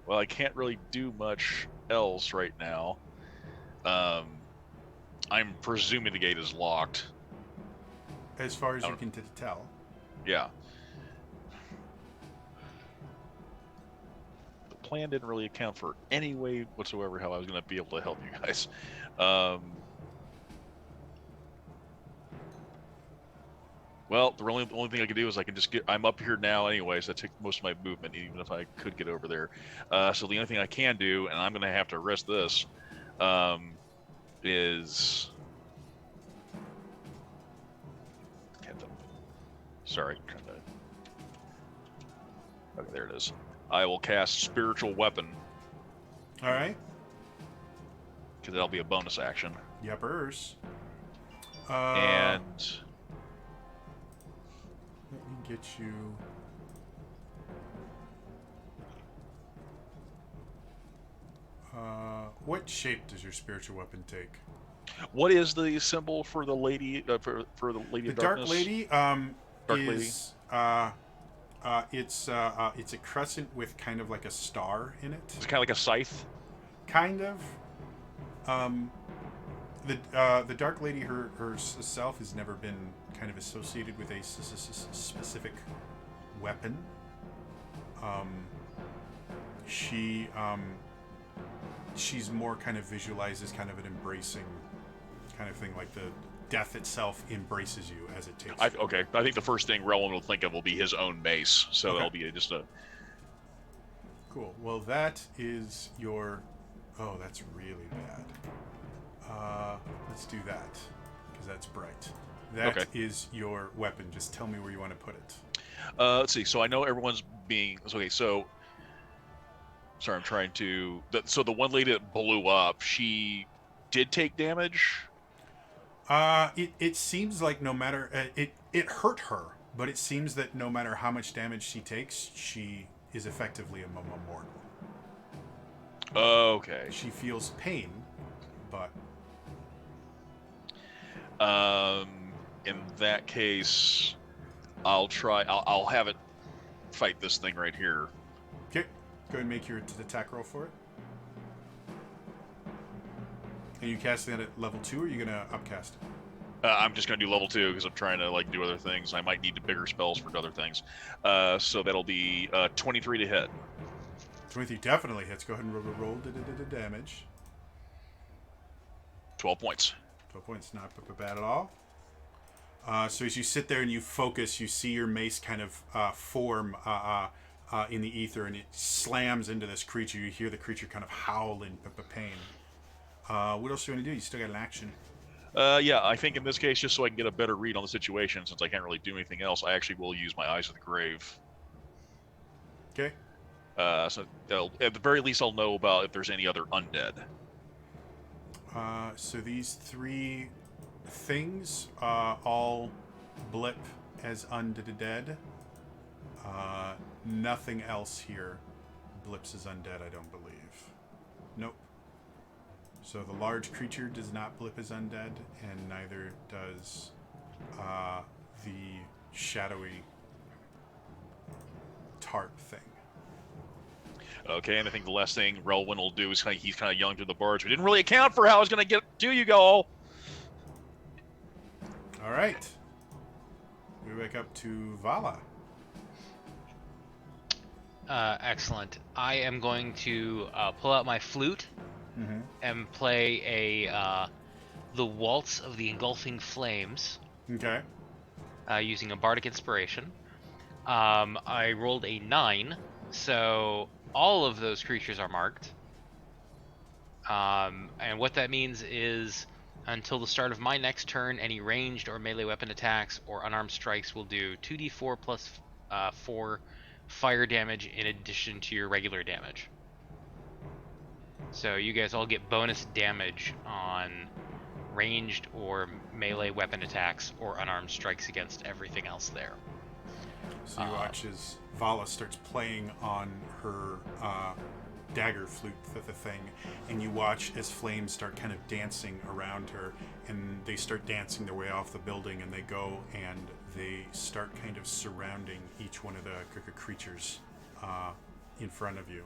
Well, I can't really do much else right now. I'm presuming the gate is locked. As far as I you don't- can tell. Yeah. The plan didn't really account for any way whatsoever how I was going to be able to help you guys. Well, the only thing I can do is I can just I'm up here now anyway, so that takes most of my movement, even if I could get over there. So the only thing I can do, and I'm going to have to risk this, is... Sorry, trying to... Okay, there it is. I will cast Spiritual Weapon, All right. because that'll be a bonus action. Yepers. And... Let me get you. What shape does your spiritual weapon take? What is the symbol for the lady, for the Lady The of Dark Darkness? Lady Dark is it's a crescent with kind of like a star in it. It's kind of like a scythe. Kind of. The Dark Lady herself has never been kind of associated with a specific weapon. She's more kind of visualized as kind of an embracing kind of thing, like the death itself embraces you as it takes you. Okay, I think the first thing Relwyn will think of will be his own mace, so Okay. it'll be just a... Cool. Well, that is your... Oh, that's really bad. Let's do that, because that's bright. That is your weapon. Just tell me where you want to put it. let's see, so I know everyone's being... Okay, so... Sorry, I'm trying to... So the one lady that blew up, she did take damage? It seems like no matter... it hurt her, but it seems that no matter how much damage she takes, she is effectively immortal. Okay. She feels pain, but... In that case, I'll try... I'll have it fight this thing right here. Okay. Go ahead and make your attack roll for it. Are you casting that at level 2, or are you going to upcast it? I'm just going to do level 2 because I'm trying to like do other things. I might need bigger spells for other things. So that'll be 23 to hit. 23 definitely hits. Go ahead and roll the damage. 12 points. 12 points, not bad at all. So as you sit there and you focus, you see your mace kind of form in the ether, and it slams into this creature. You hear the creature kind of howl in pain. What else do you want to do? You still got an action. Yeah, I think in this case, just so I can get a better read on the situation, since I can't really do anything else, I actually will use my Eyes of the Grave. Okay. So at the very least, I'll know about if there's any other undead. So these 3 things all blip as undead. Nothing else here blips as undead, I don't believe. Nope. So the large creature does not blip as undead, and neither does the shadowy tarp thing. Okay, and I think the last thing Relwyn will do is he's kind of young to the barge. We didn't really account for how I was going to get to you all. All right. We're back up to Vala. Excellent. I am going to pull out my flute Mm-hmm. and play the Waltz of the Engulfing Flames Okay. using a bardic inspiration. I rolled a 9, so all of those creatures are marked. And what that means is until the start of my next turn, any ranged or melee weapon attacks or unarmed strikes will do 2d4 plus 4 fire damage in addition to your regular damage. So you guys all get bonus damage on ranged or melee weapon attacks or unarmed strikes against everything else there. So you watch as Vala starts playing on her dagger flute, the thing, and you watch as flames start kind of dancing around her, and they start dancing their way off the building, and they go and they start kind of surrounding each one of the creatures in front of you.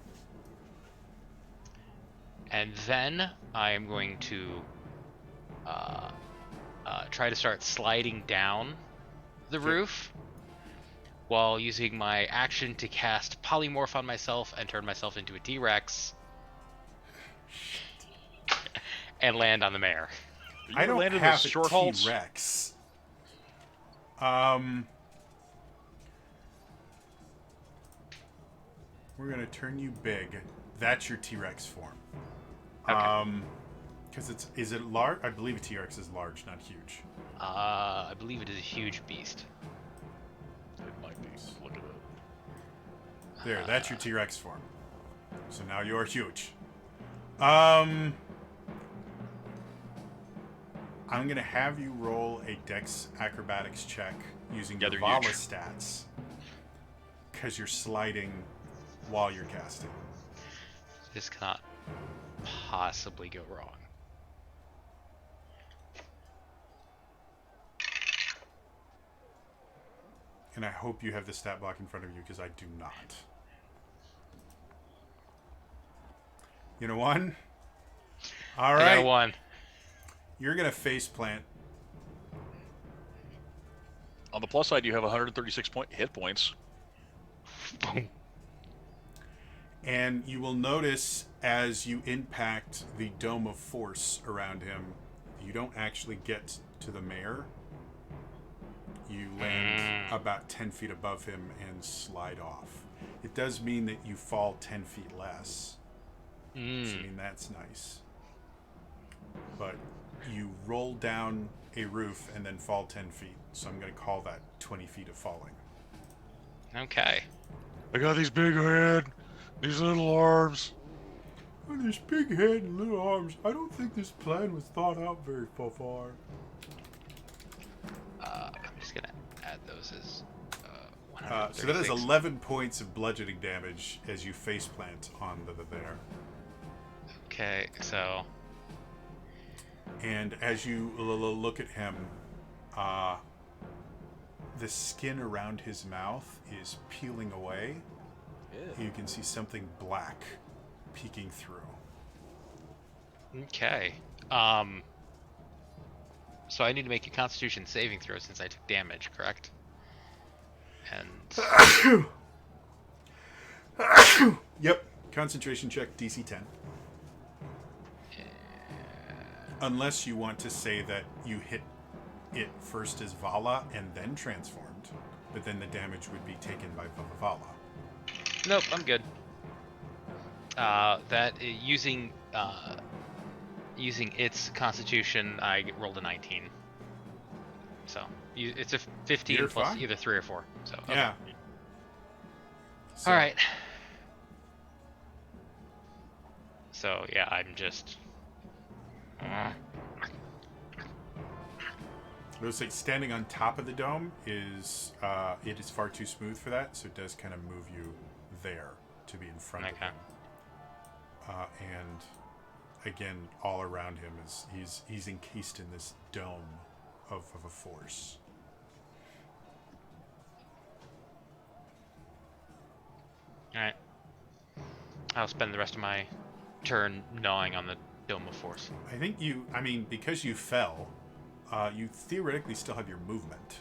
And then I am going to try to start sliding down the roof while using my action to cast Polymorph on myself and turn myself into a T-Rex and land on the mayor. You I don't landed have with a short halts? T-Rex. We're gonna turn you big. That's your T-Rex form. Okay. Because is it large? I believe a T-Rex is large, not huge. I believe it is a huge beast. It might be. Look at it. There, that's your T-Rex form. So now you're huge. I'm gonna have you roll a Dex Acrobatics check using Yeah, your they're Vala huge. stats, because you're sliding while you're casting. This cannot possibly go wrong. And I hope you have the stat block in front of you, because I do not. You know one? All I right. got one. You're going to face plant. On the plus side, you have 136 hit points. And you will notice as you impact the dome of force around him, you don't actually get to the mayor. You land about 10 feet above him and slide off. It does mean that you fall 10 feet less. So, I mean, that's nice. But you roll down a roof and then fall 10 feet. So I'm going to call that 20 feet of falling. Okay. I got these big head, these little arms. Oh, this big head and little arms. I don't think this plan was thought out very far. I'm just gonna add those as So that is 136. 11 points of bludgeoning damage as you face plant on the there. Okay, so And as you look at him, the skin around his mouth is peeling away. You can see something black peeking through. okay. So I need to make a Constitution saving throw since I took damage, correct? And Yep. Concentration check, DC 10. Unless you want to say that you hit it first as Vala and then transformed, but then the damage would be taken by Vala. nope, I'm good. Using its Constitution, I rolled a 19. So it's a 15 You're plus fine. either 3 or 4. So okay. Yeah. So, All right. So yeah, I'm just. I would say standing on top of the dome is it is far too smooth for that, so it does kind of move you there to be in front of Okay. him. And again, all around him is he's encased in this dome of a force. All right. I'll spend the rest of my turn gnawing on the Dome of Force. I think because you fell, you theoretically still have your movement.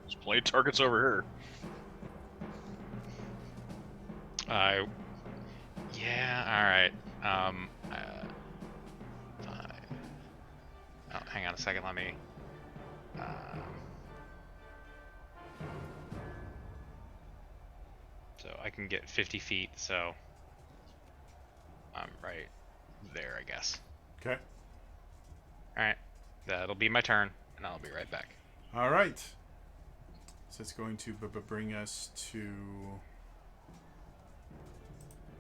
There's plenty of targets over here. Yeah. All right. Fine. Oh, hang on a second. Let me. So I can get 50 feet. So I'm right there, I guess. Okay. All right. That'll be my turn, and I'll be right back. All right. So it's going to bring us to.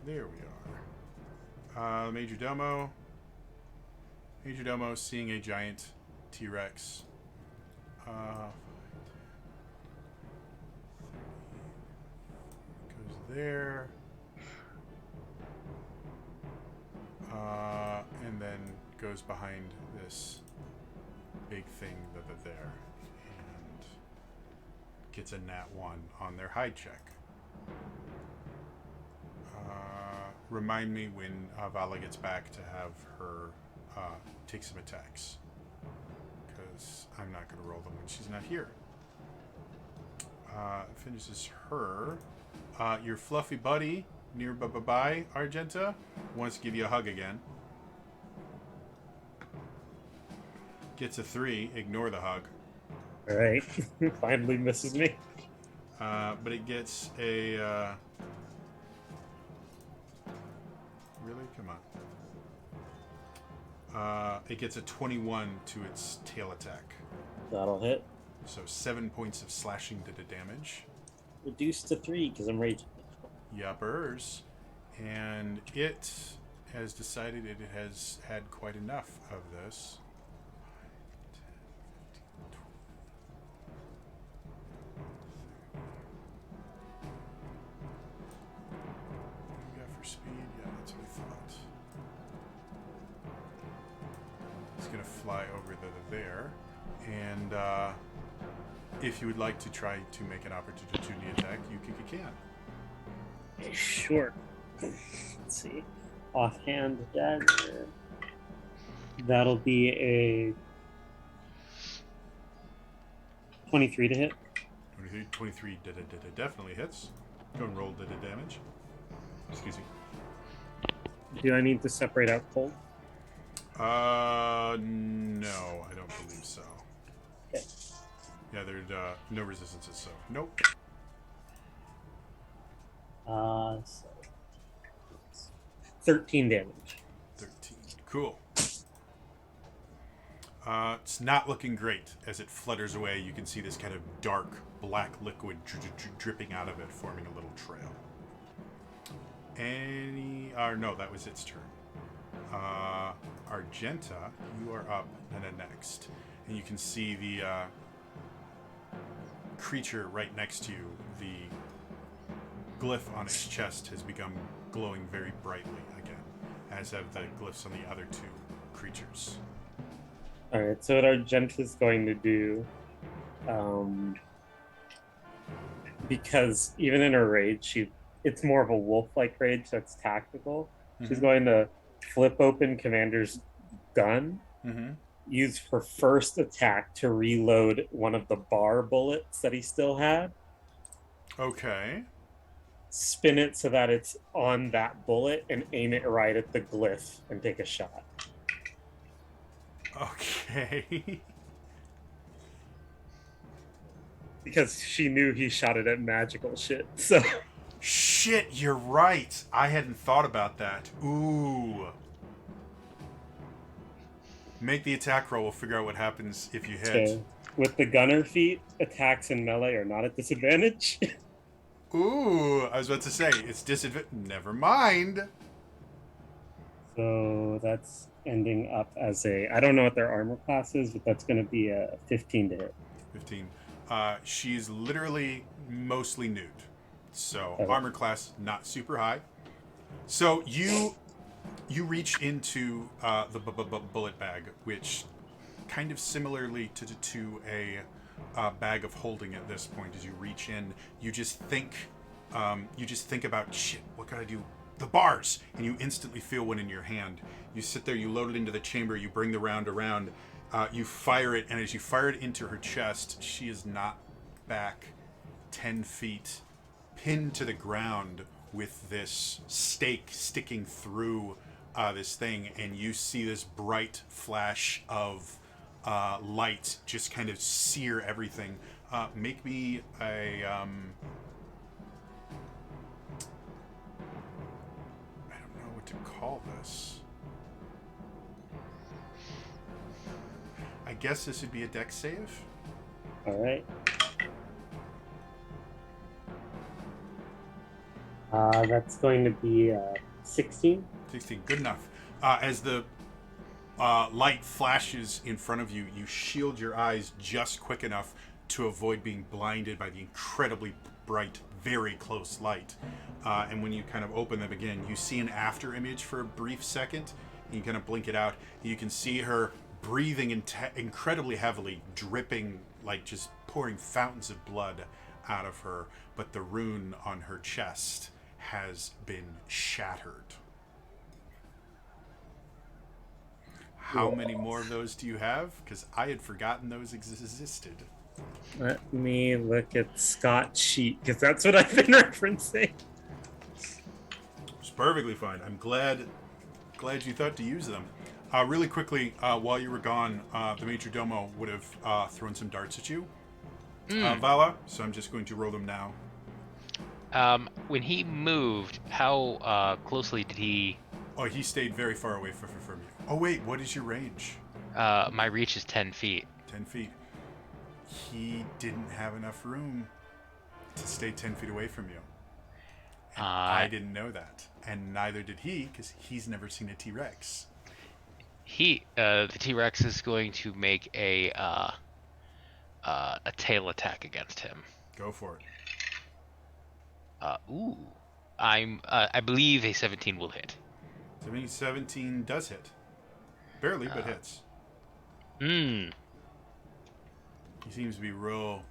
There we are. Major Domo. Majordomo seeing a giant T-Rex. Goes there. And then goes behind this big thing there. And gets a nat 1 on their hide check. Remind me when Vala gets back to have her take some attacks. Because I'm not going to roll them when she's not here. Finishes her. Your fluffy buddy nearby, Argenta, wants to give you a hug again. Gets a 3. Ignore the hug. All right. Finally misses me. But it gets a... Really? Come on. It gets a 21 to its tail attack. That'll hit. So 7 points of slashing to the damage. Reduced to 3 because I'm raging. Yuppers. And it has decided it has had quite enough of this. 10, 15, 20. What do we got for speed? Yeah, that's what I thought. It's going to fly over there. And if you would like to try to make an opportunity attack, you can. Sure. Let's see. Offhand dagger. That'll be a 23 to hit. 23 definitely hits. Go and roll the damage. Excuse me. Do I need to separate out cold? No, I don't believe so. Okay. Yeah, there's no resistances, so nope. So 13 damage. 13. Cool. It's not looking great as it flutters away. You can see this kind of dark black liquid dripping out of it, forming a little trail. No, that was its turn. Argenta, you are up and then next. And you can see the creature right next to you, the glyph on its chest has become glowing very brightly again, as have the glyphs on the other two creatures. Alright, so what Argenta's going to do, because even in her rage, it's more of a wolf-like rage that's tactical. Mm-hmm. She's going to flip open Commander's gun, use her first attack to reload one of the bar bullets that he still had. Okay. Spin it so that it's on that bullet and aim it right at the glyph and take a shot. Okay. Because she knew he shot it at magical shit, so... Shit, you're right. I hadn't thought about that. Ooh. Make the attack roll. We'll figure out what happens if you hit. Okay. With the gunner feat, attacks in melee are not at disadvantage. Ooh, I was about to say, it's disadvantage. Never mind. So that's ending up as I don't know what their armor class is, but that's going to be a 15 to hit. 15. She's literally mostly nude. So Okay. armor class not super high. So you reach into the bullet bag, which kind of similarly to a bag of holding at this point. As you reach in, you just think about shit. What can I do? The bars, and you instantly feel one in your hand. You sit there, you load it into the chamber, you bring the round around, you fire it, and as you fire it into her chest, she is knocked back 10 feet, pinned to the ground with this stake sticking through this thing, and you see this bright flash of light just kind of sear everything. Make me a... I don't know what to call this. I guess this would be a dex save. All right. That's going to be 16. 16, good enough. As the light flashes in front of you. You shield your eyes just quick enough to avoid being blinded by the incredibly bright, very close light. And when you kind of open them again, you see an after image for a brief second. You kind of blink it out. You can see her breathing incredibly heavily, dripping, like just pouring fountains of blood out of her. But the rune on her chest has been shattered. How many more of those do you have? Because I had forgotten those existed. Let me look at Scott's sheet, because that's what I've been referencing. It's perfectly fine. I'm glad you thought to use them. Really quickly, while you were gone, the Major Domo would have thrown some darts at you, Vala. So I'm just going to roll them now. When he moved, how closely did he? Oh, he stayed very far away from you. Oh wait, what is your range? My reach is 10 feet. 10 feet. He didn't have enough room to stay 10 feet away from you. And I didn't know that. And neither did he, because he's never seen a T-Rex. The T-Rex is going to make a tail attack against him. Go for it. I believe a 17 will hit. 17 does hit. Barely, but hits. He seems to be real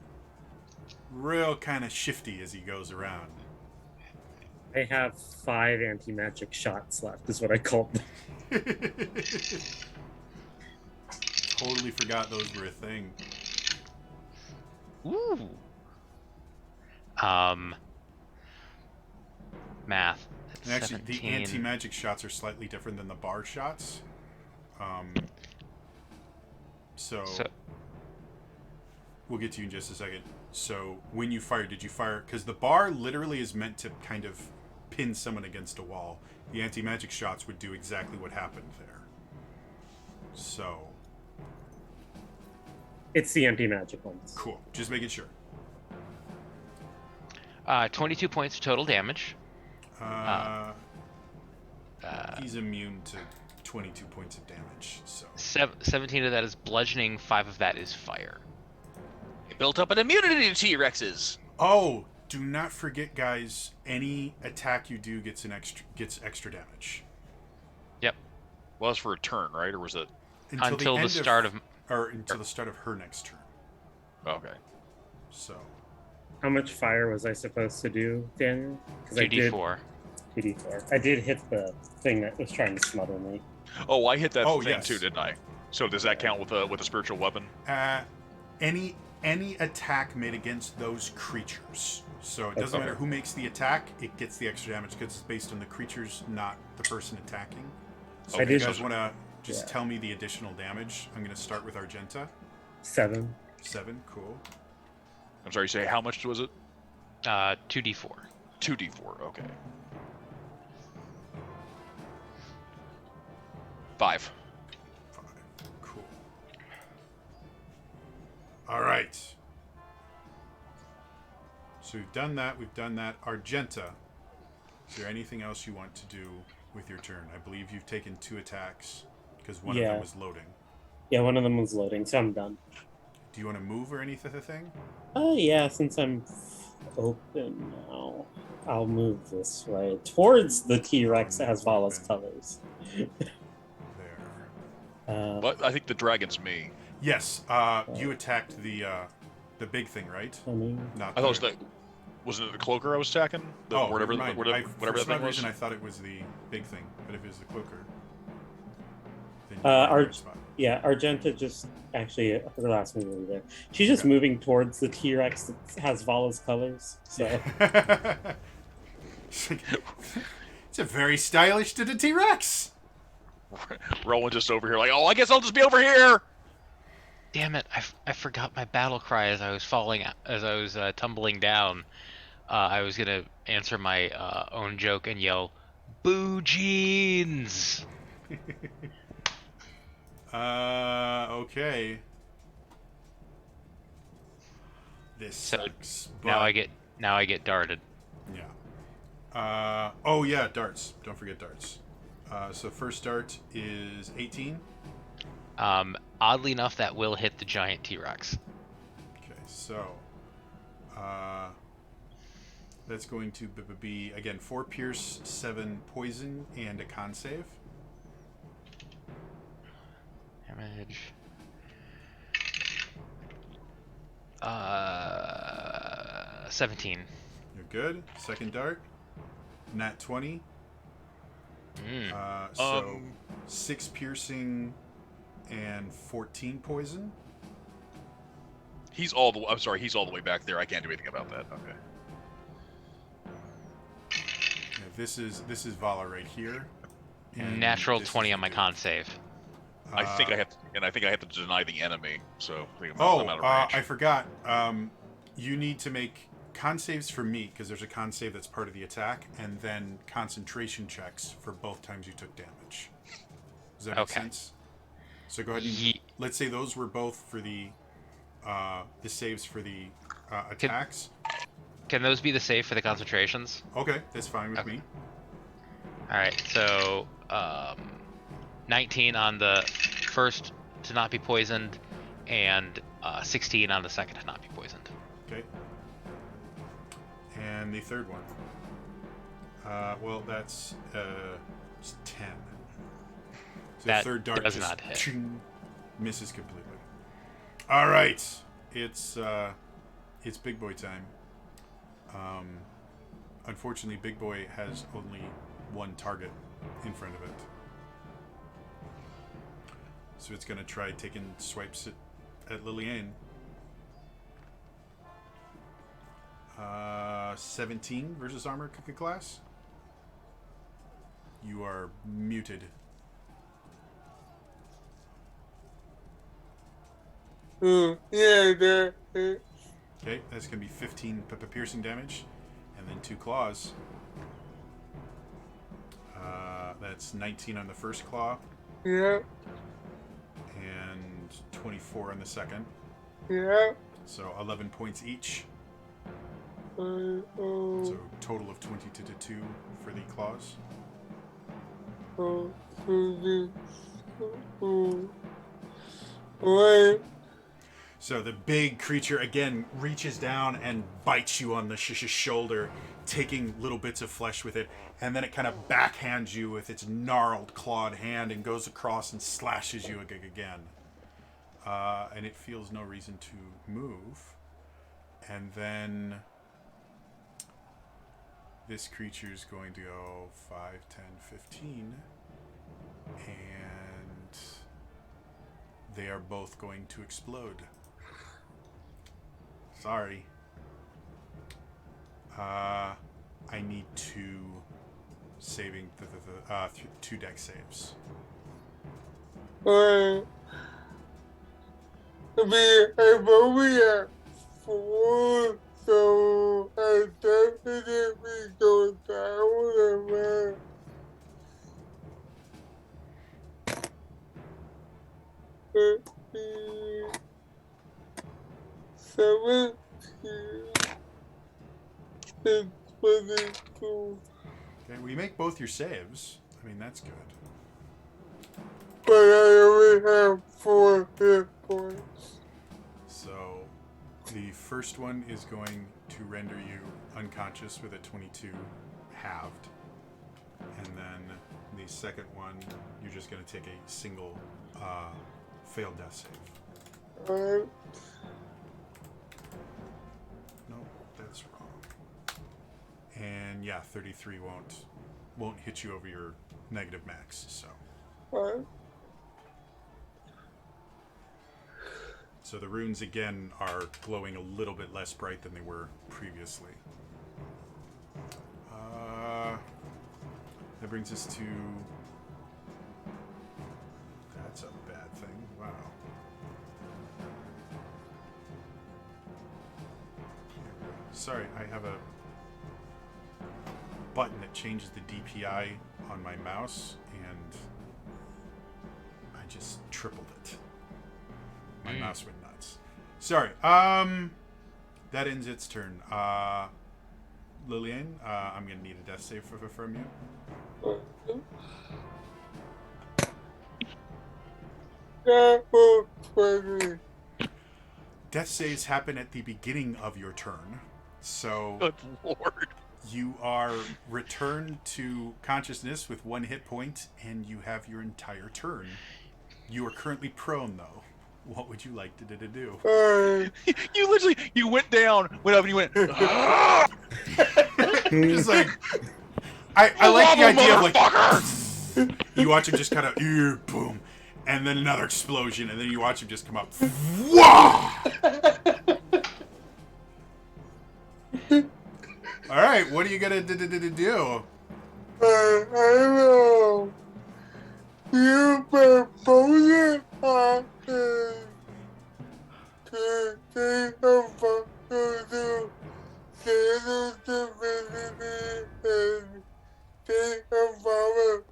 kind of shifty as he goes around. I have 5 anti-magic shots left, is what I called them. Totally forgot those were a thing. Ooh. Math. And actually, 17. the anti-magic shots are slightly different than the bar shots. So we'll get to you in just a second. So when you fire, did you fire? Because the bar literally is meant to kind of pin someone against a wall. The anti-magic shots would do exactly what happened there. So It's the anti-magic ones. cool. Just making sure. 22 points of total damage. He's immune to 22 points of damage. So 17 of that is bludgeoning. 5 of that is fire. He built up an immunity to T-Rexes. oh, do not forget, guys. Any attack you do gets extra damage Yep. Well, that's for a turn, right? Or was it? Until the end start of until the start of her next turn. Okay. So How much fire was I supposed to do, Daniel? Because I did 2d4. 2d4. I did hit the thing that was trying to smother me. Oh, I hit that Oh, thing yes. too, didn't I? So does that count with a spiritual weapon? any attack made against those creatures. So it doesn't Okay. matter who makes the attack; it gets the extra damage because it's based on the creatures, not the person attacking. So I if you did- guys want to just Yeah. tell me the additional damage, I'm going to start with Argenta. 7. 7, cool. I'm sorry, you say how much was it? 2d4. 2d4, okay. 5. 5, cool. All right. So we've done that. Argenta, is there anything else you want to do with your turn? I believe you've taken 2 attacks because one of them Yeah. was loading. Yeah, one of them was loading, so I'm done. Do you want to move or anything? Oh, yeah, since I'm open now, I'll move this way towards the T-Rex that has Vala's colors. There. But I think the dragon's me. Yes, you attacked the big thing, right? Not I thought it was wasn't it the cloaker I was attacking? Whatever, never mind. whatever for that some thing was. reason I thought it was the big thing, but if it was the cloaker, then Yeah, Argenta just actually her last move over there. She's just Okay. moving towards the T-Rex that has Vala's colors. So It's a very stylish to the T-Rex. Rowan just over here like, oh, I guess I'll just be over here. Damn it! I forgot my battle cry as I was tumbling down. I was gonna answer my own joke and yell, "Boo jeans!" Okay. This So sucks. Now I but- get darted. Yeah. Oh yeah, darts. Don't forget darts. So first dart is 18. Oddly enough, that will hit the giant T-Rex. Okay, so that's going to be again 4 pierce, 7 poison, and a con save. Damage. 17. You're good. Second dart, nat 20. Mm. So 6 piercing and 14 poison. He's all the. I'm sorry. He's all the way back there. I can't do anything about that. Okay. Yeah, this is Vala right here. and Natural this is 20 the on my dude. con save. I think I have, I have to deny the enemy. So I think Oh, I'm out of range. I forgot. You need to make con saves for me because there's a con save that's part of the attack, and then concentration checks for both times you took damage. Does that make Okay. sense? So go ahead and let's say those were both for the saves for the attacks. Can those be the save for the concentrations? Okay, that's fine with Okay. me. Alright, so 19 on the first to not be poisoned, and 16 on the second to not be poisoned. Okay. And the third one. Well, that's 10. So That the third dart does just not hit. ching, misses completely. All right, it's Big Boy time. Unfortunately, Big Boy has only one target in front of it, so it's gonna try taking swipes at Lillian. 17 versus armor class. You are muted. Yeah, that. Okay, that's gonna be 15 piercing damage, and then 2 claws. That's 19 on the first claw, Yeah, and 24 on the second. yeah. So 11 points each. Oh, So total of 22 for the claws. oh, oh. Wait. So the big creature again reaches down and bites you on the shoulder, taking little bits of flesh with it, and then it kind of backhands you with its gnarled, clawed hand and goes across and slashes you again. And it feels no reason to move. And then this creature's going to go 5, 10, 15, and they are both going to explode. Sorry. I need 2 saving the 2 deck saves. Wait. I'm only at 4, so I definitely go down a bit. Seventeen and 22. Okay, we make both your saves. I mean, that's good. But I only have 4 hit points. So the first one is going to render you unconscious with a 22 halved. And then the second one, you're just going to take a single failed death save. Alright. No, that's wrong. And yeah, 33 won't hit you over your negative max. So the runes again are glowing a little bit less bright than they were previously. That brings us to... That's a bad thing. Wow. Sorry, I have a button that changes the DPI on my mouse, and I just tripled it. My mouse went nuts. Sorry. That ends its turn. Lillian, I'm gonna need a death save from you. That was funny. Death saves happen at the beginning of your turn. So Good lord. you are returned to consciousness with 1 hit point, and you have your entire turn. You are currently prone, though. What would you like to do? You literally, you went down, went up, and you went. "Ah, Just like I like the idea of like motherfucker!" you watch him just kind of boom, and then another explosion, and then you watch him just come up. Wah! All right, what are you gonna do? I know. You propose it to take a photo to settle the vicinity and take a photo of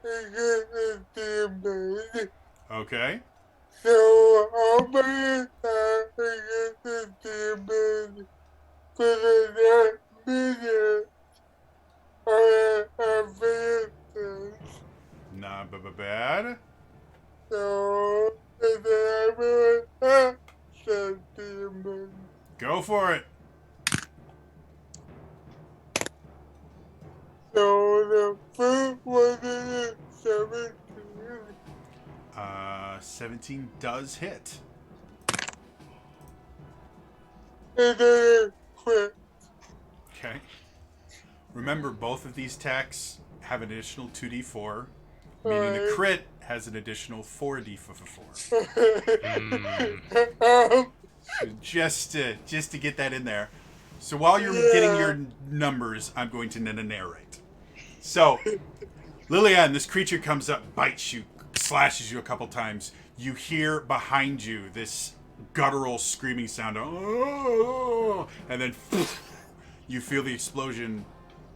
the demon. Okay. So I'll be against the demon for the next minute. I finished. Not bad. So and then everyone else the demon. Go for it. So the first one is 17. 17 does hit. And then quit. Okay. Remember, both of these attacks have an additional 2d4, meaning the crit has an additional 4d4. So just to get that in there. So while you're getting your numbers, I'm going to narrate. So, Lillian, this creature comes up, bites you, slashes you a couple times. You hear behind you this guttural screaming sound, and then you feel the explosion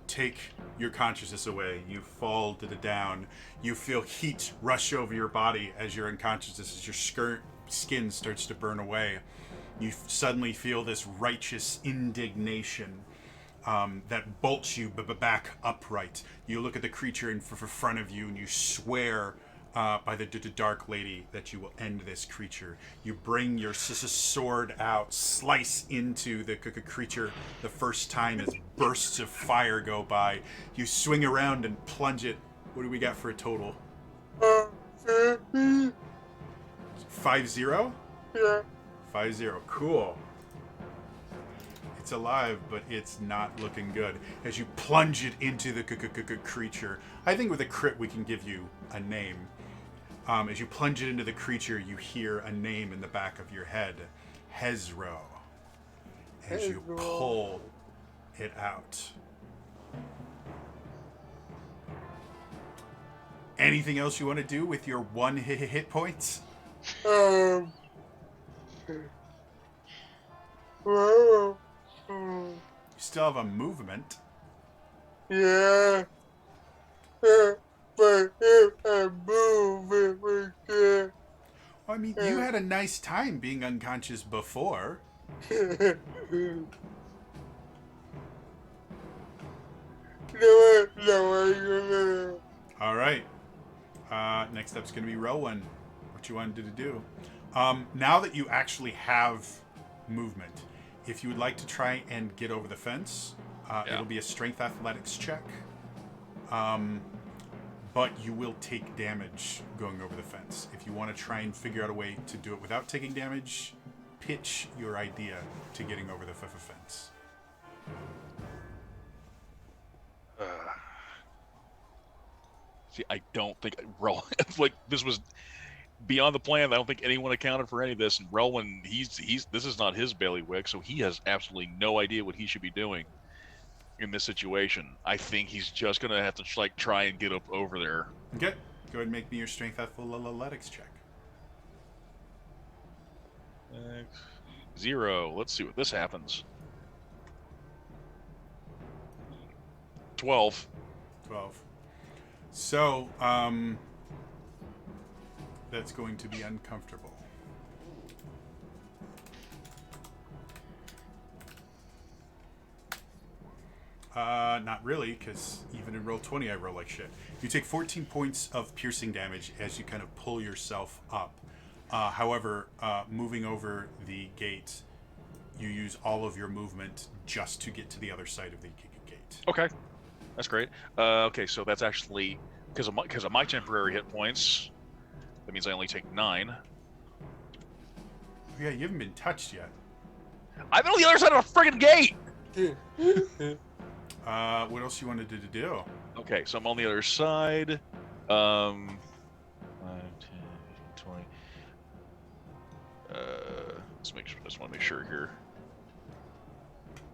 take your consciousness away. You fall to the down. You feel heat rush over your body as you're unconscious, as your skin starts to burn away. You suddenly feel this righteous indignation that bolts you back upright. You look at the creature in front of you and you swear by the Dark Lady that you will end this creature. You bring your sword out, slice into the creature the first time as bursts of fire go by. You swing around and plunge it. What do we got for a total? 50? 5-0? Yeah. 5-0. Cool. It's alive, but it's not looking good. As you plunge it into the creature, I think with a crit we can give you a name. As you plunge it into the creature, you hear a name in the back of your head. Hezro. As you pull it out. Anything else you want to do with your 1 hit points? Well, You still have a movement. yeah. But if I move, it would get. Well, I mean, you had a nice time being unconscious before. No, All right. Next up's going to be Rowan. What you wanted to do. Now that you actually have movement, if you would like to try and get over the fence, it'll be a strength athletics check. But you will take damage going over the fence. If you want to try and figure out a way to do it without taking damage, pitch your idea to getting over the fence. See, I don't think like this was beyond the plan. I don't think anyone accounted for any of this. And Rowan, he's this is not his bailiwick, so he has absolutely no idea what he should be doing in this situation. I think he's just gonna have to like try and get up over there. Okay, go ahead and make me your strength athletics check. 0. Let's see what this happens. 12. 12. So, that's going to be uncomfortable. Not really, because even in roll 20, I roll like shit. You take 14 points of piercing damage as you kind of pull yourself up. However, moving over the gate, you use all of your movement just to get to the other side of the gate. Okay, that's great. Okay, so that's actually because of my temporary hit points. That means I only take 9. Yeah, you haven't been touched yet. I'm on the other side of a friggin' gate. What else you wanted to do? Okay, so I'm on the other side. 5, 10, 20. Let's make sure. Just want to make sure here.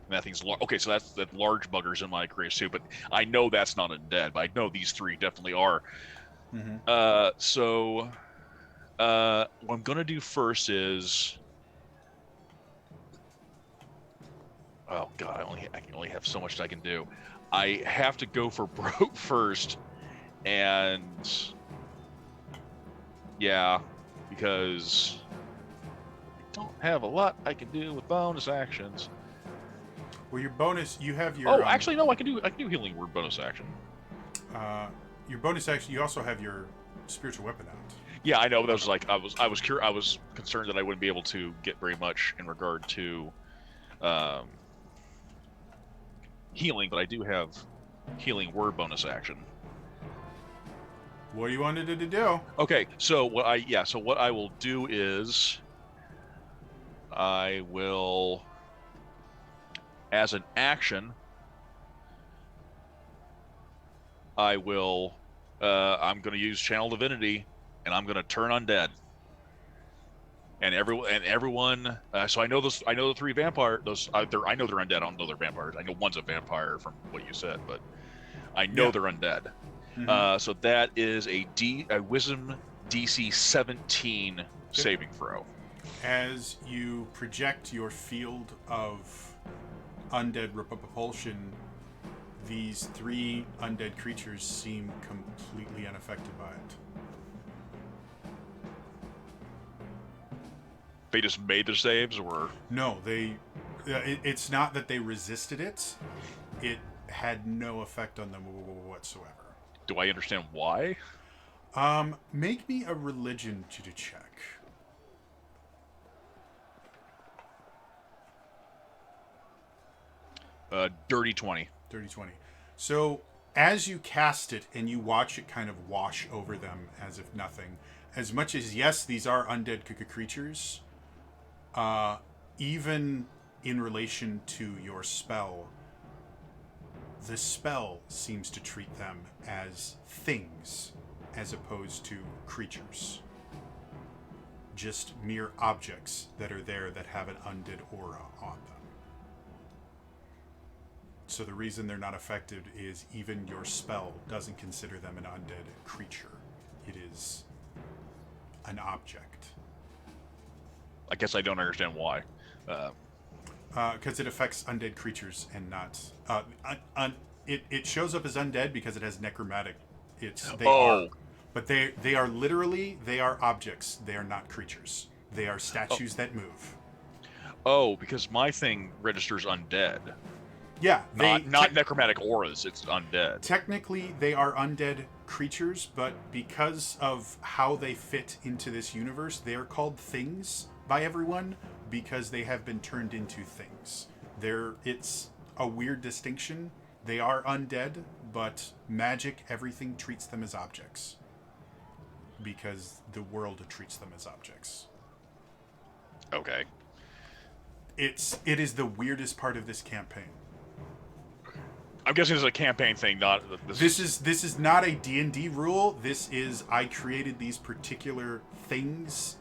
That thing's large. Okay, so that large bugger's in my gray suit, but I know that's not undead. But I know these 3 definitely are. Mm-hmm. So what I'm gonna do first is. Oh god, I can only have so much I can do. I have to go for broke first, and yeah, because I don't have a lot I can do with bonus actions. Well, your bonus, you have your. Oh, actually, no, I can do healing word bonus action. Your bonus action. You also have your spiritual weapon out. Yeah, I know. But that was like I was concerned that I wouldn't be able to get very much in regard to healing, but I do have healing word bonus action. What do you wanted to do? Okay, so what I will do is I will, as an action, I'm going to use Channel Divinity, and I'm going to turn undead. And everyone. So I know those. I know the 3 vampire. I know they're undead. I don't know they're vampires. I know one's a vampire from what you said, but I know they're undead. Mm-hmm. So that is a Wisdom DC 17 saving throw. As you project your field of undead repulsion, these 3 undead creatures seem completely unaffected by it. They just made their saves, or No, it's not that they resisted it. It had no effect on them whatsoever. do I understand why? Make me a religion to check. Dirty 20. Dirty 20. So, as you cast it and you watch it kind of wash over them as if nothing, as much as, yes, these are undead creatures, even in relation to your spell, the spell seems to treat them as things as opposed to creatures. Just mere objects that are there that have an undead aura on them. So the reason they're not affected is even your spell doesn't consider them an undead creature. It is an object. I guess I don't understand why. Because it affects undead creatures and not... It shows up as undead because it has necromantic... are. But they are literally... They are objects. They are not creatures. They are statues that move. Oh, because my thing registers undead. Yeah. Not necromantic auras, it's undead. Technically, they are undead creatures, but because of how they fit into this universe, they are called things by everyone because they have been turned into things. It's a weird distinction. They are undead, but magic, everything treats them as objects because the world treats them as objects. Okay. It is the weirdest part of this campaign. I'm guessing it's a campaign thing, not This is not a D&D rule. This is I created these particular things.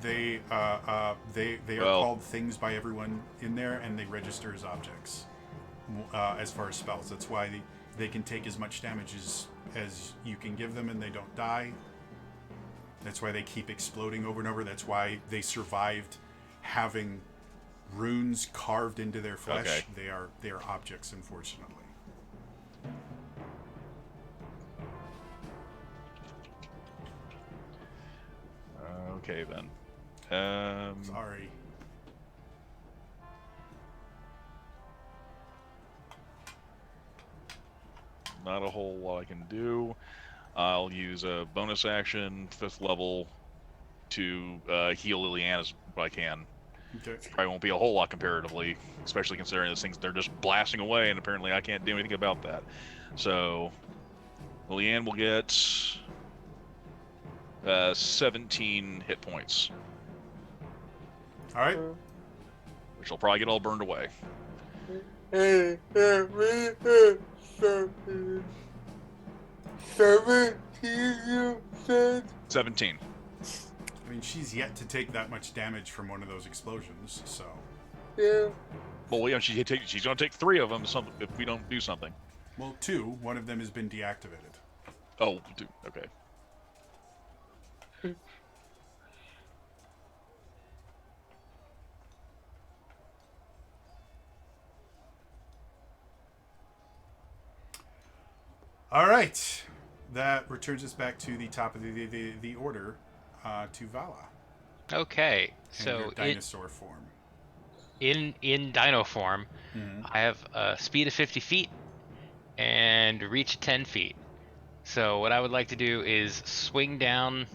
They are called things by everyone in there, and they register as objects. As far as spells, that's why they can take as much damage as you can give them, and they don't die. That's why they keep exploding over and over. That's why they survived having runes carved into their flesh. Okay. They are objects, unfortunately. Okay then. Sorry. not a whole lot I can do. I'll use a bonus action, 5th level, to heal Liliana as I can. Okay. Probably won't be a whole lot comparatively, especially considering those things, they're just blasting away, and apparently I can't do anything about that. So, Liliane will get 17 hit points, All right. which will probably get all burned away. Hey, we have 17, you said? 17. I mean, she's yet to take that much damage from one of those explosions, so. Yeah. Well, yeah, she's going to take 3 of them if we don't do something. Well, 2. One of them has been deactivated. Oh, dude, okay. All right. That returns us back to the top of the order, to Vala. Okay, And your so dinosaur form. in dino form, Mhm. I have a speed of 50 feet and reach of 10 feet. So what I would like to do is swing down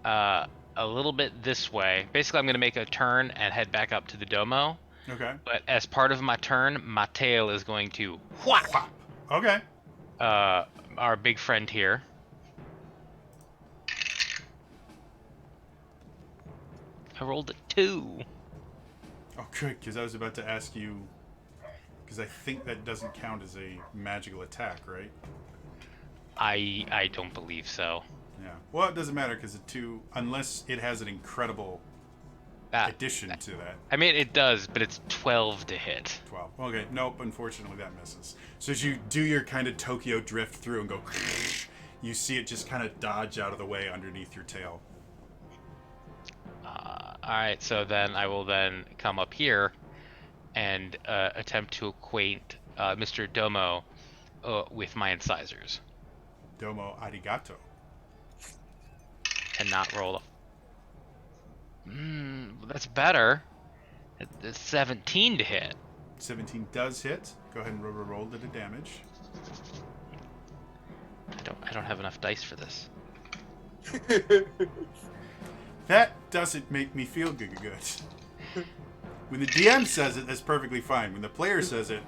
a little bit this way. Basically, I'm going to make a turn and head back up to the domo. Okay. But as part of my turn, my tail is going to whack Whop. Okay. our big friend here. I rolled a 2. Oh, good, because I was about to ask you, because I think that doesn't count as a magical attack, right? I don't believe so. Yeah. Well, it doesn't matter, because a 2, unless it has an incredible addition to that. I mean, it does, but it's 12 to hit. 12. Okay, nope, unfortunately that misses. So as you do your kind of Tokyo drift through and go, you see it just kind of dodge out of the way underneath your tail. Alright, so then I will then come up here and attempt to acquaint Mr. Domo with my incisors. Domo arigato. And not roll a... that's better. It's 17 to hit. 17 does hit. Go ahead and roll the damage. I don't have enough dice for this. That doesn't make me feel good. When the DM says it, that's perfectly fine. When the player says it,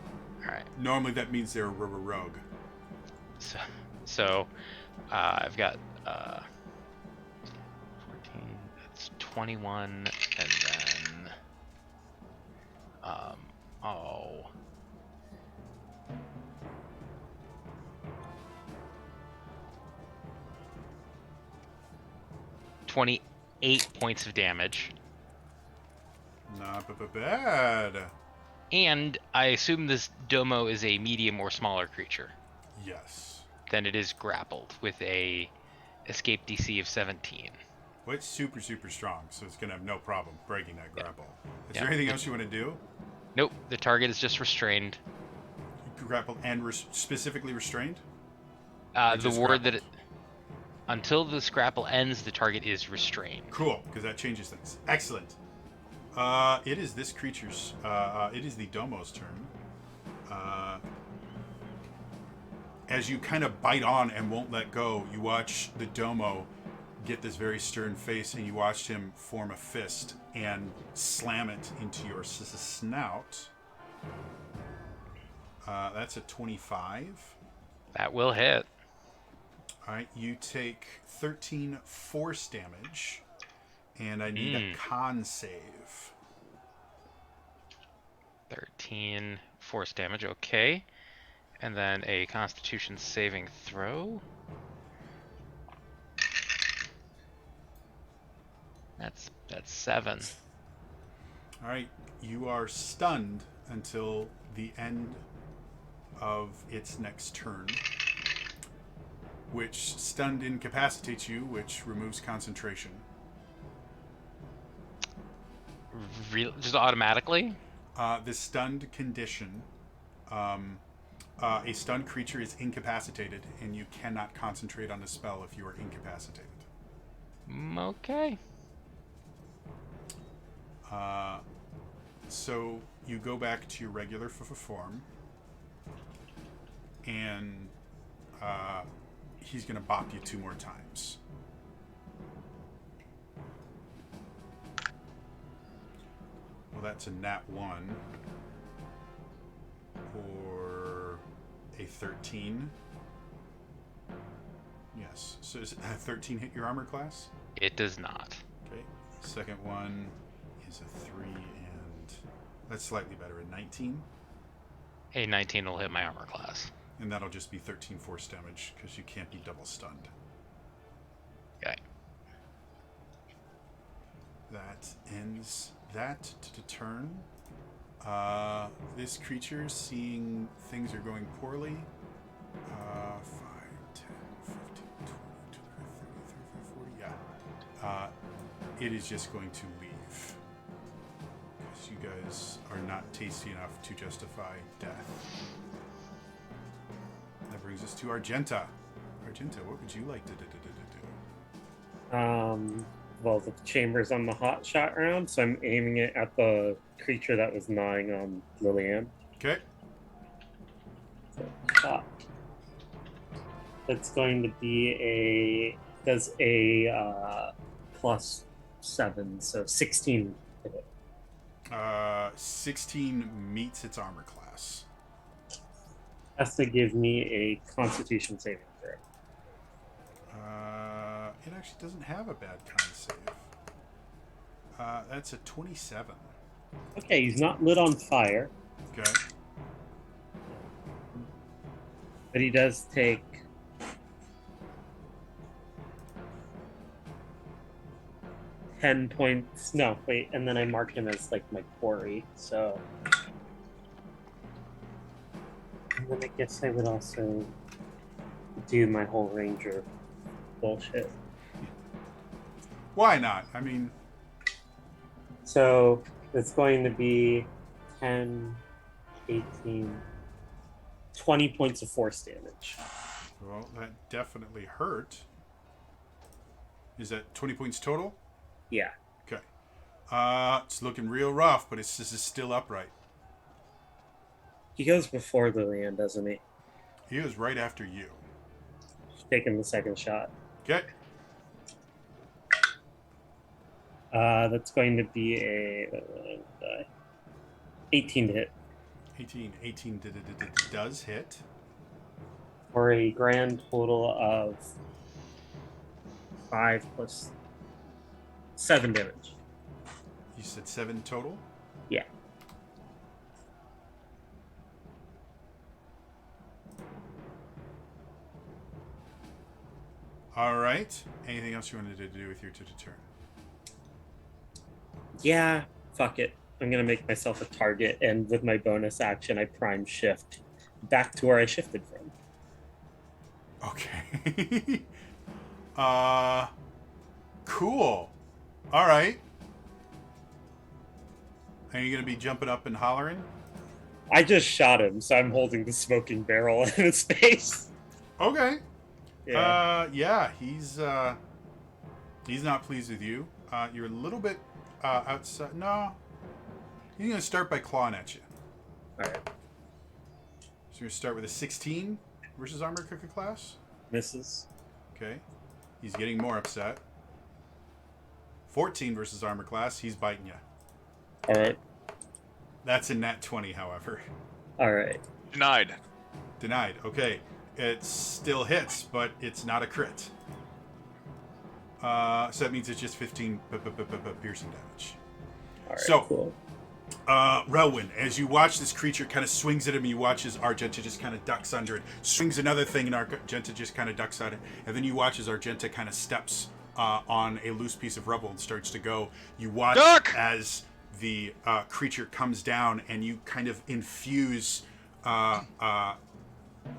Alright. normally that means they're a rogue. So I've got 14, that's 21, and then oh. $28 points of damage. Not bad. And I assume this Domo is a medium or smaller creature. Yes. Then it is grappled with a escape DC of 17. Well, it's super strong, so it's going to have no problem breaking that grapple. Is Yeah. there anything else you want to do? Nope, the target is just restrained. Grappled and specifically restrained? The just word that grappled? until this grapple ends, the target is restrained. Cool, because that changes things. Excellent. It is this creature's, it is the Domo's turn. As you kind of bite on and won't let go, you watch the Domo get this very stern face, and you watch him form a fist and slam it into your snout. That's a 25. That will hit. All right, you take 13 force damage, and I need a con save. 13 force damage, okay. And then a Constitution saving throw. That's 7. All right, you are stunned until the end of its next turn, which stunned incapacitates you, which removes concentration. Just automatically? The stunned condition, a stunned creature is incapacitated, and you cannot concentrate on a spell if you are incapacitated. Okay. So you go back to your regular form. and he's going to bop you 2 more times. Well, that's a nat 1 or a 13. Yes. So is 13 hit your armor class? It does not. Okay. Second one is a 3, and that's slightly better. A 19, A 19 will hit my armor class. and that'll just be 13 force damage because you can't be double stunned. Okay. That ends that turn. This creature, seeing things are going poorly, 5, 10, 15, 20, 25, 30, 35, 40, yeah. It is just going to leave. Because you guys are not tasty enough to justify death. That brings us to Argenta. Argenta, what would you like to do? Well, the chamber's on the hot shot round, so I'm aiming it at the creature that was gnawing on Lillian. Okay. So, shot. That's going to be does a +7, so 16 hit it. 16 meets its armor class. Has to give me a Constitution saving throw. It actually doesn't have a bad con save. That's a 27. Okay, he's not lit on fire, Okay. but he does take 10 points. No, wait, and then I mark him as like my quarry, so. And then I guess I would also do my whole ranger bullshit. Why not? I mean, So it's going to be 10, 18, 20 points of force damage. well, that definitely hurt. Is that 20 points total? Yeah. Okay. It's looking real rough, but this is still upright. He goes before Lillian, doesn't he? He was right after you. Taking the second shot. Okay. That's going to be a 18 to hit 18 does hit. for a grand total of 5 plus 7 damage. You said 7 total? Yeah. All right. Anything else you wanted to do with your turn? Yeah, fuck it. I'm gonna make myself a target, and with my bonus action, I prime shift back to where I shifted from. Okay. Cool. All right. Are you gonna be jumping up and hollering? I just shot him, so I'm holding the smoking barrel in his face. Okay. Yeah. He's not pleased with you. You're a little bit outside. No. He's gonna start by clawing at you. Alright. So you're gonna start with a 16 versus armor class. Misses. Okay. He's getting more upset. 14 versus armor class. He's biting you. Alright. That's a nat 20, however. Alright. Denied. Denied. Okay. It still hits, but it's not a crit. So that means it's just 15 piercing damage. Alright. So- Cool. Relwyn, as you watch this creature kind of swings at him, you watch as Argenta just kind of ducks under it. Swings another thing, and Argenta just kind of ducks at it. And then you watch as Argenta kind of steps on a loose piece of rubble and starts to go. You watch Duck! as the creature comes down, and you kind of infuse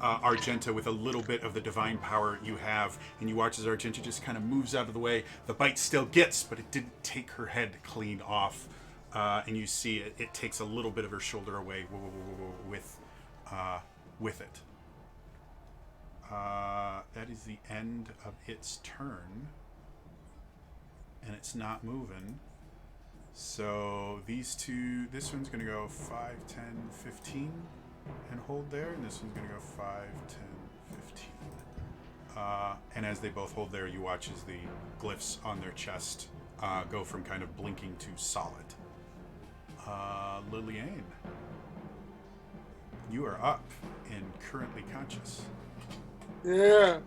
Argenta with a little bit of the divine power you have. And you watch as Argenta just kind of moves out of the way. The bite still gets, but it didn't take her head clean off. And you see it takes a little bit of her shoulder away with it. That is the end of its turn. And it's not moving. So these two, this one's going to go 5, 10, 15. and hold there, and this one's going to go 5, 10, 15. And as they both hold there, you watch as the glyphs on their chest go from kind of blinking to solid. Lillian, you are up and currently conscious. Yeah.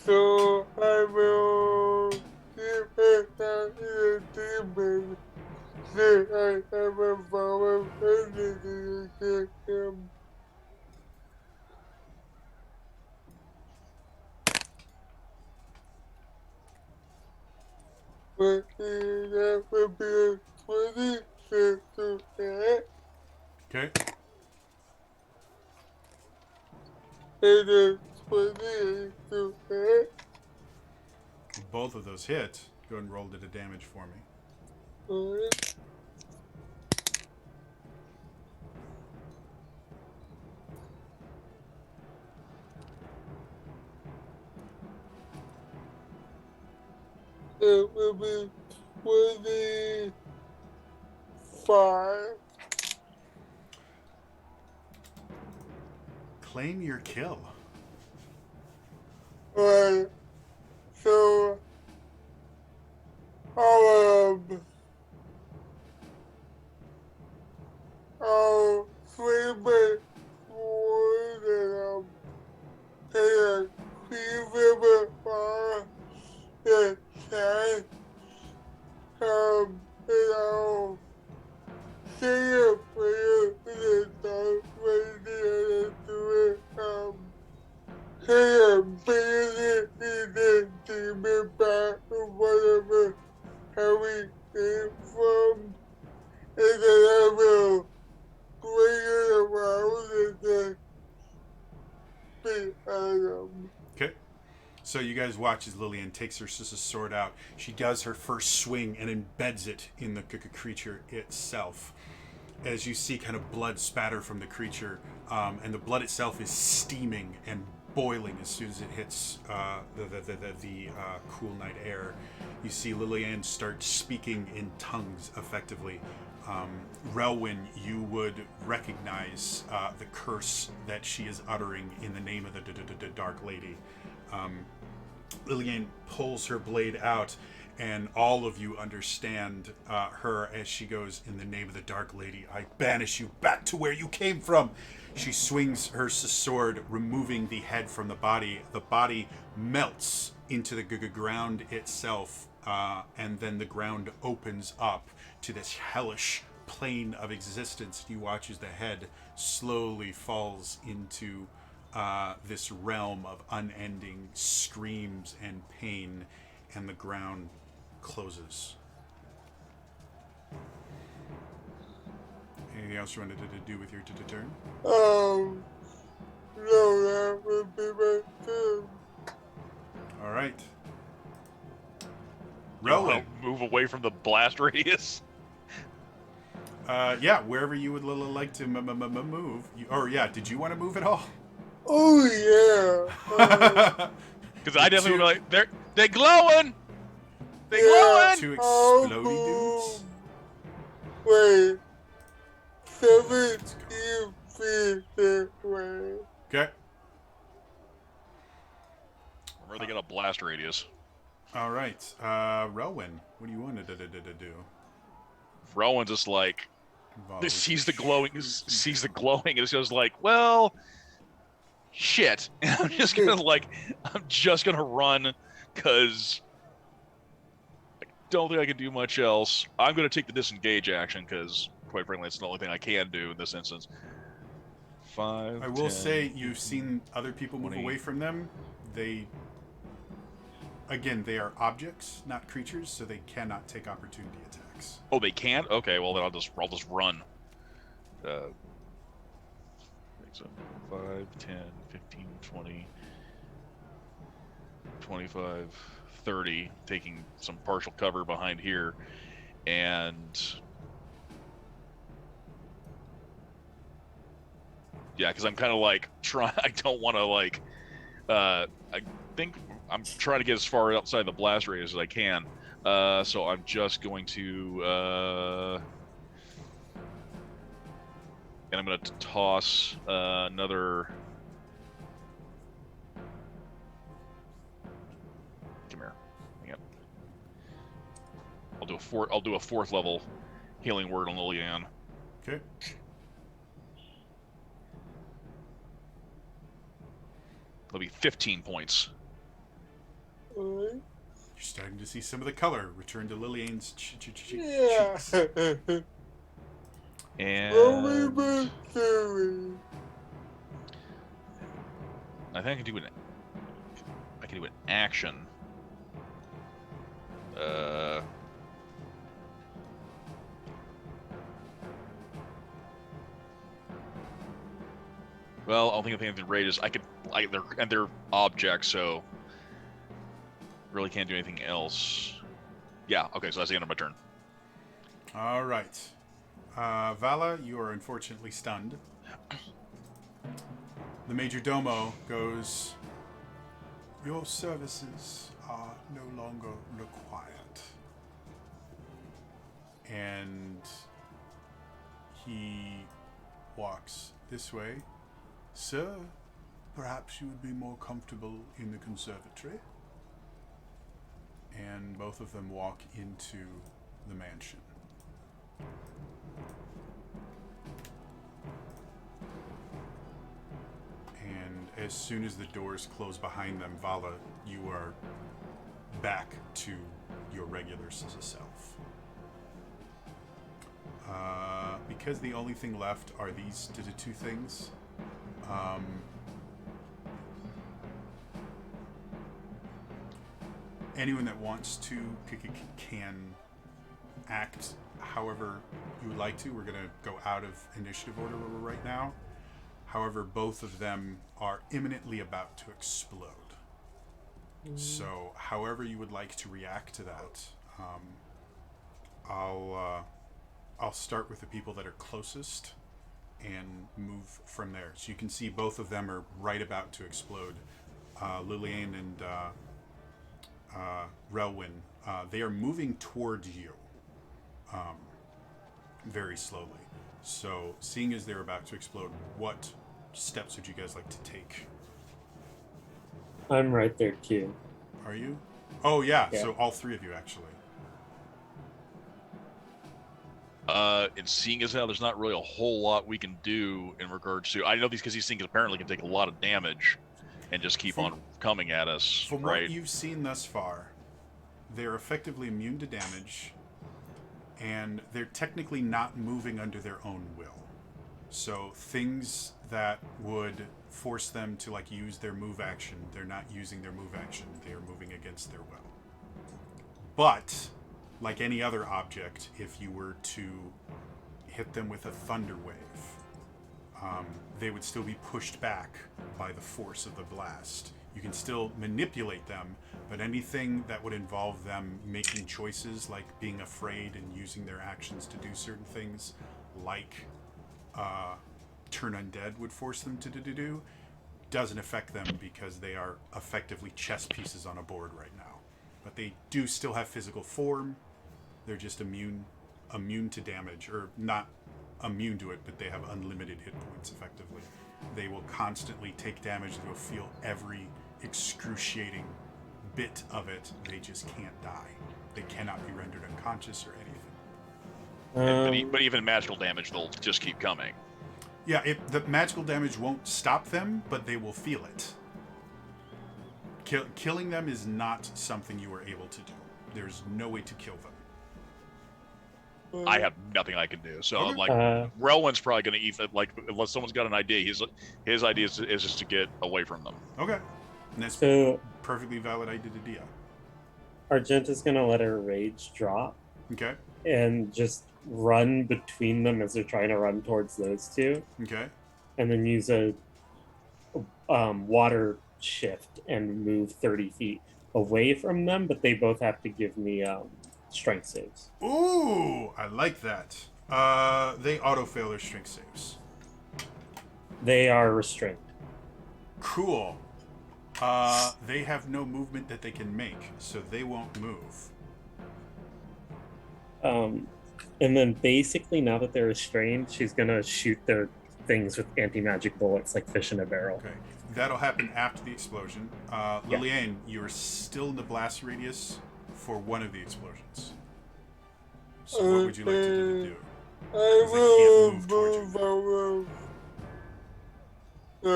So I will keep it out in the demon. Say I have a power anything against him. But that would be a 26 to hit. Okay. And a 28 to hit. Both of those hit. Go ahead and roll to the damage for me. Alright. It will be 25. Claim your kill. Alright. So I'll swing my sword and take a fever far the chest. And I'll say a prayer to the dark lady and do it. Say a prayer in the demon back or whatever how we came from. And then I will bring it around and then beat Adam. Okay. So you guys watch as Lillian takes her sister's sword out. She does her first swing and embeds it in the creature itself. As you see kind of blood spatter from the creature, and the blood itself is steaming and boiling as soon as it hits the cool night air. You see Lillian start speaking in tongues effectively. Relwyn, you would recognize the curse that she is uttering in the name of the Dark Lady. Lillian pulls her blade out, and all of you understand her as she goes, "In the name of the Dark Lady, I banish you back to where you came from." She swings her sword, removing the head from the body. The body melts into the ground itself, and then the ground opens up to this hellish plane of existence. You watch as the head slowly falls into this realm of unending screams and pain, and the ground closes. Anything else you wanted to do with your turn? No, that would be my turn. All right. Rowan, Relwyn. move away from the blast radius. Yeah, wherever you would like to move. Did you want to move at all? Oh, yeah. Because I definitely would be like, they're glowing! They glowing! Two I'll explodey move. dudes. Wait. 17 feet this way. Okay. Or they got a blast radius. All right. Relwyn, what do you want to do? Rowan's just like, Volley. sees the glowing, and it's just like, well, shit. And I'm just gonna run, because I don't think I can do much else. I'm gonna take the disengage action, because quite frankly, it's the only thing I can do in this instance. 5. I will 10, say you've seen other people move 20. away from them. They are objects, not creatures, so they cannot take opportunity attacks. Oh, they can't? Okay, well then I'll just run. So 5, 10, 15, 20, 25, 30, taking some partial cover behind here, and yeah, because I'm kind of like I don't want to I think I'm trying to get as far outside the blast radius as I can. So I'm just going to And I'm going to toss another. Come here. Hang on. I'll do a fourth level healing word on Liliane. Okay. It'll be 15 points. Alright. You're starting to see some of the color return to Lillian's cheeks. Yeah. And Remember Siri. I think I can do an action. Well, I don't think anything rate is they're objects, so really can't do anything else. Yeah, okay, so that's the end of my turn. All right. Vala, you are unfortunately stunned. The Major Domo goes, "Your services are no longer required." And he walks this way. "Sir, perhaps you would be more comfortable in the conservatory." And both of them walk into the mansion. And as soon as the doors close behind them, Vala, you are back to your regular self. Because the only thing left are these two things. Anyone that wants to can act however you would like to. We're going to go out of initiative order where we're right now. However, both of them are imminently about to explode. So, however you would like to react to that, I'll start with the people that are closest and move from there. So you can see both of them are right about to explode. Liliane and Relwyn, they are moving towards you very slowly. So, seeing as they're about to explode, what steps would you guys like to take? I'm right there too. Are you? Oh, yeah. Yeah. So all three of you, actually. And seeing as how there's not really a whole lot we can do in regards to, I know these because these things apparently can take a lot of damage and just keep on coming at us, From right? what you've seen thus far, they're effectively immune to damage, and they're technically not moving under their own will. So things that would force them to use their move action, they're not using their move action. They are moving against their will. But like any other object, if you were to hit them with a thunder wave, they would still be pushed back by the force of the blast. You can still manipulate them, but anything that would involve them making choices like being afraid and using their actions to do certain things, like turn undead would force them to do, doesn't affect them because they are effectively chess pieces on a board right now. But they do still have physical form. They're just immune to damage, or not immune to it, but they have unlimited hit points effectively. They will constantly take damage. They will feel every excruciating bit of it. They just can't die. They cannot be rendered unconscious or anything. But even magical damage, they'll just keep coming. Yeah, the magical damage won't stop them, but they will feel it. Killing them is not something you are able to do. There's no way to kill them. I have nothing I can do. So Okay. I'm like, Relwyn's probably going to eat it. Like, unless someone's got an idea, his idea is just to get away from them. Okay. And that's So perfectly valid idea. Argenta's gonna let her rage drop Okay. and just run between them as they're trying to run towards those two, Okay. and then use a water shift and move 30 feet away from them, but they both have to give me strength saves. Ooh, I like that. They auto-fail their strength saves. They are restrained. Cool. They have no movement that they can make, so they won't move. And then basically, now that they're restrained, she's gonna shoot their things with anti-magic bullets like fish in a barrel. Okay. That'll happen after the explosion. Yeah. Liliane, you are still in the blast radius for one of the explosions. So what would you like to do? I 'Cause they can't will move towards you. move out of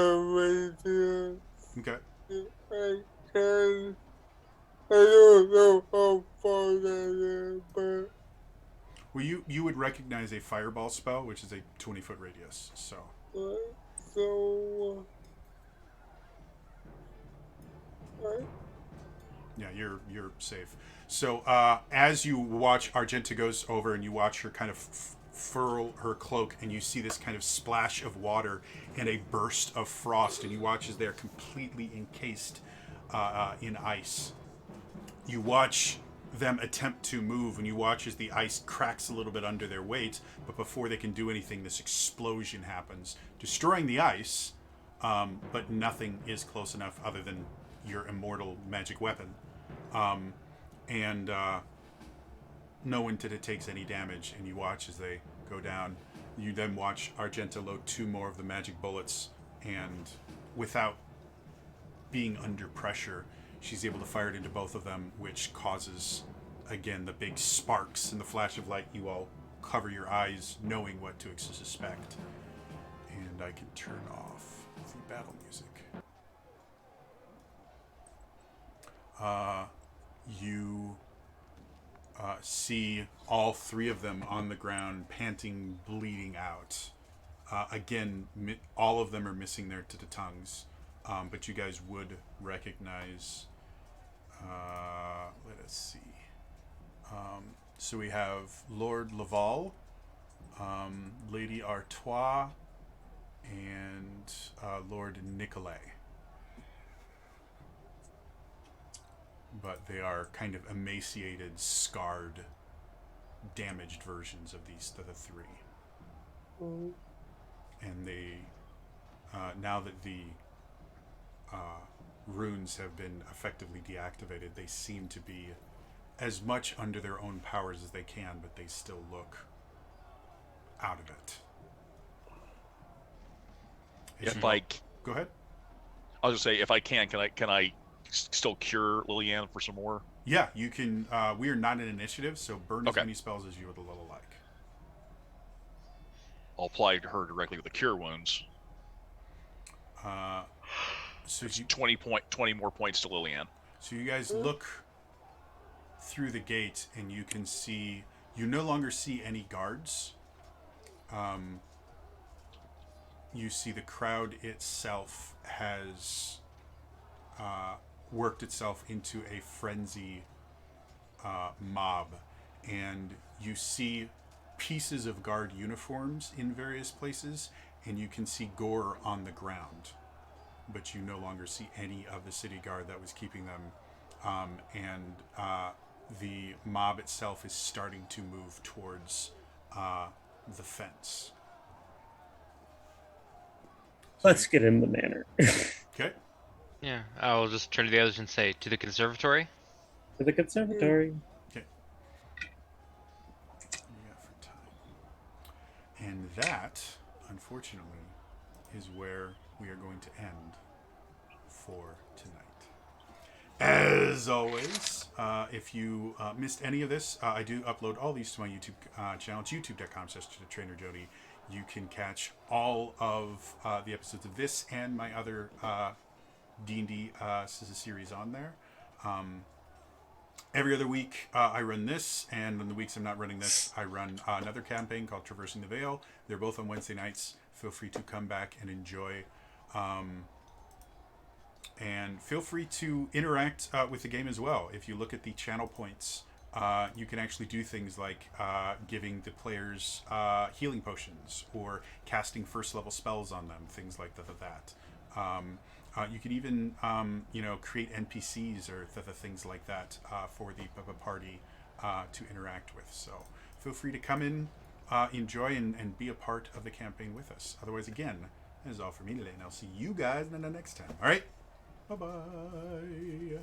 the radius. Okay. I can. I don't know how far that is, but Well, you would recognize a fireball spell, which is a 20-foot radius. So so. Right? yeah, you're safe. So as you watch, Argenta goes over and you watch her kind of furl her cloak, and you see this kind of splash of water and a burst of frost, and you watch as they're completely encased in ice. You watch them attempt to move, and you watch as the ice cracks a little bit under their weight, but before they can do anything, this explosion happens, destroying the ice, but nothing is close enough other than your immortal magic weapon. And no one takes any damage, and you watch as they go down. You then watch Argenta load 2 more of the magic bullets, and without being under pressure, she's able to fire it into both of them, which causes, again, the big sparks and the flash of light. You all cover your eyes, knowing what to suspect. And I can turn off the battle music. You see all 3 of them on the ground, panting, bleeding out. Again, all of them are missing their tongues, but you guys would recognize. Let us see. So we have Lord Laval, Lady Artois, and Lord Nicolay. But they are kind of emaciated, scarred, damaged versions of the 3. And they, now that the runes have been effectively deactivated, they seem to be as much under their own powers as they can, but they still look out of it. Go ahead. I was just say, if I can I still cure Liliane for some more? Yeah, you can. We are not an initiative, so burn as Okay. many spells as you would like. I'll apply to her directly with the cure wounds. So It's 20 more points to Liliane. So you guys look through the gate, and you can see. You no longer see any guards. You see the crowd itself has worked itself into a frenzy mob, and you see pieces of guard uniforms in various places, and you can see gore on the ground, but you no longer see any of the city guard that was keeping them, and the mob itself is starting to move towards the fence. Let's get in the manor. Okay. Yeah, I'll just turn to the others and say, to the conservatory? To the conservatory. Okay. What do we got for time? And that, unfortunately, is where we are going to end for tonight. As always, if you missed any of this, I do upload all these to my YouTube channel. It's youtube.com/TrainerJody. You can catch all of the episodes of this and my other D&D series on there. Every other week, I run this, and on the weeks I'm not running this, I run another campaign called Traversing the Veil. They're both on Wednesday nights. Feel free to come back and enjoy. And feel free to interact with the game as well. If you look at the channel points, you can actually do things like giving the players healing potions or casting first level spells on them, things like that. You can even create NPCs or things like that for the party to interact with. So feel free to come in, enjoy, and be a part of the campaign with us. Otherwise, again, that is all for me today, and I'll see you guys next time. All right? Bye-bye.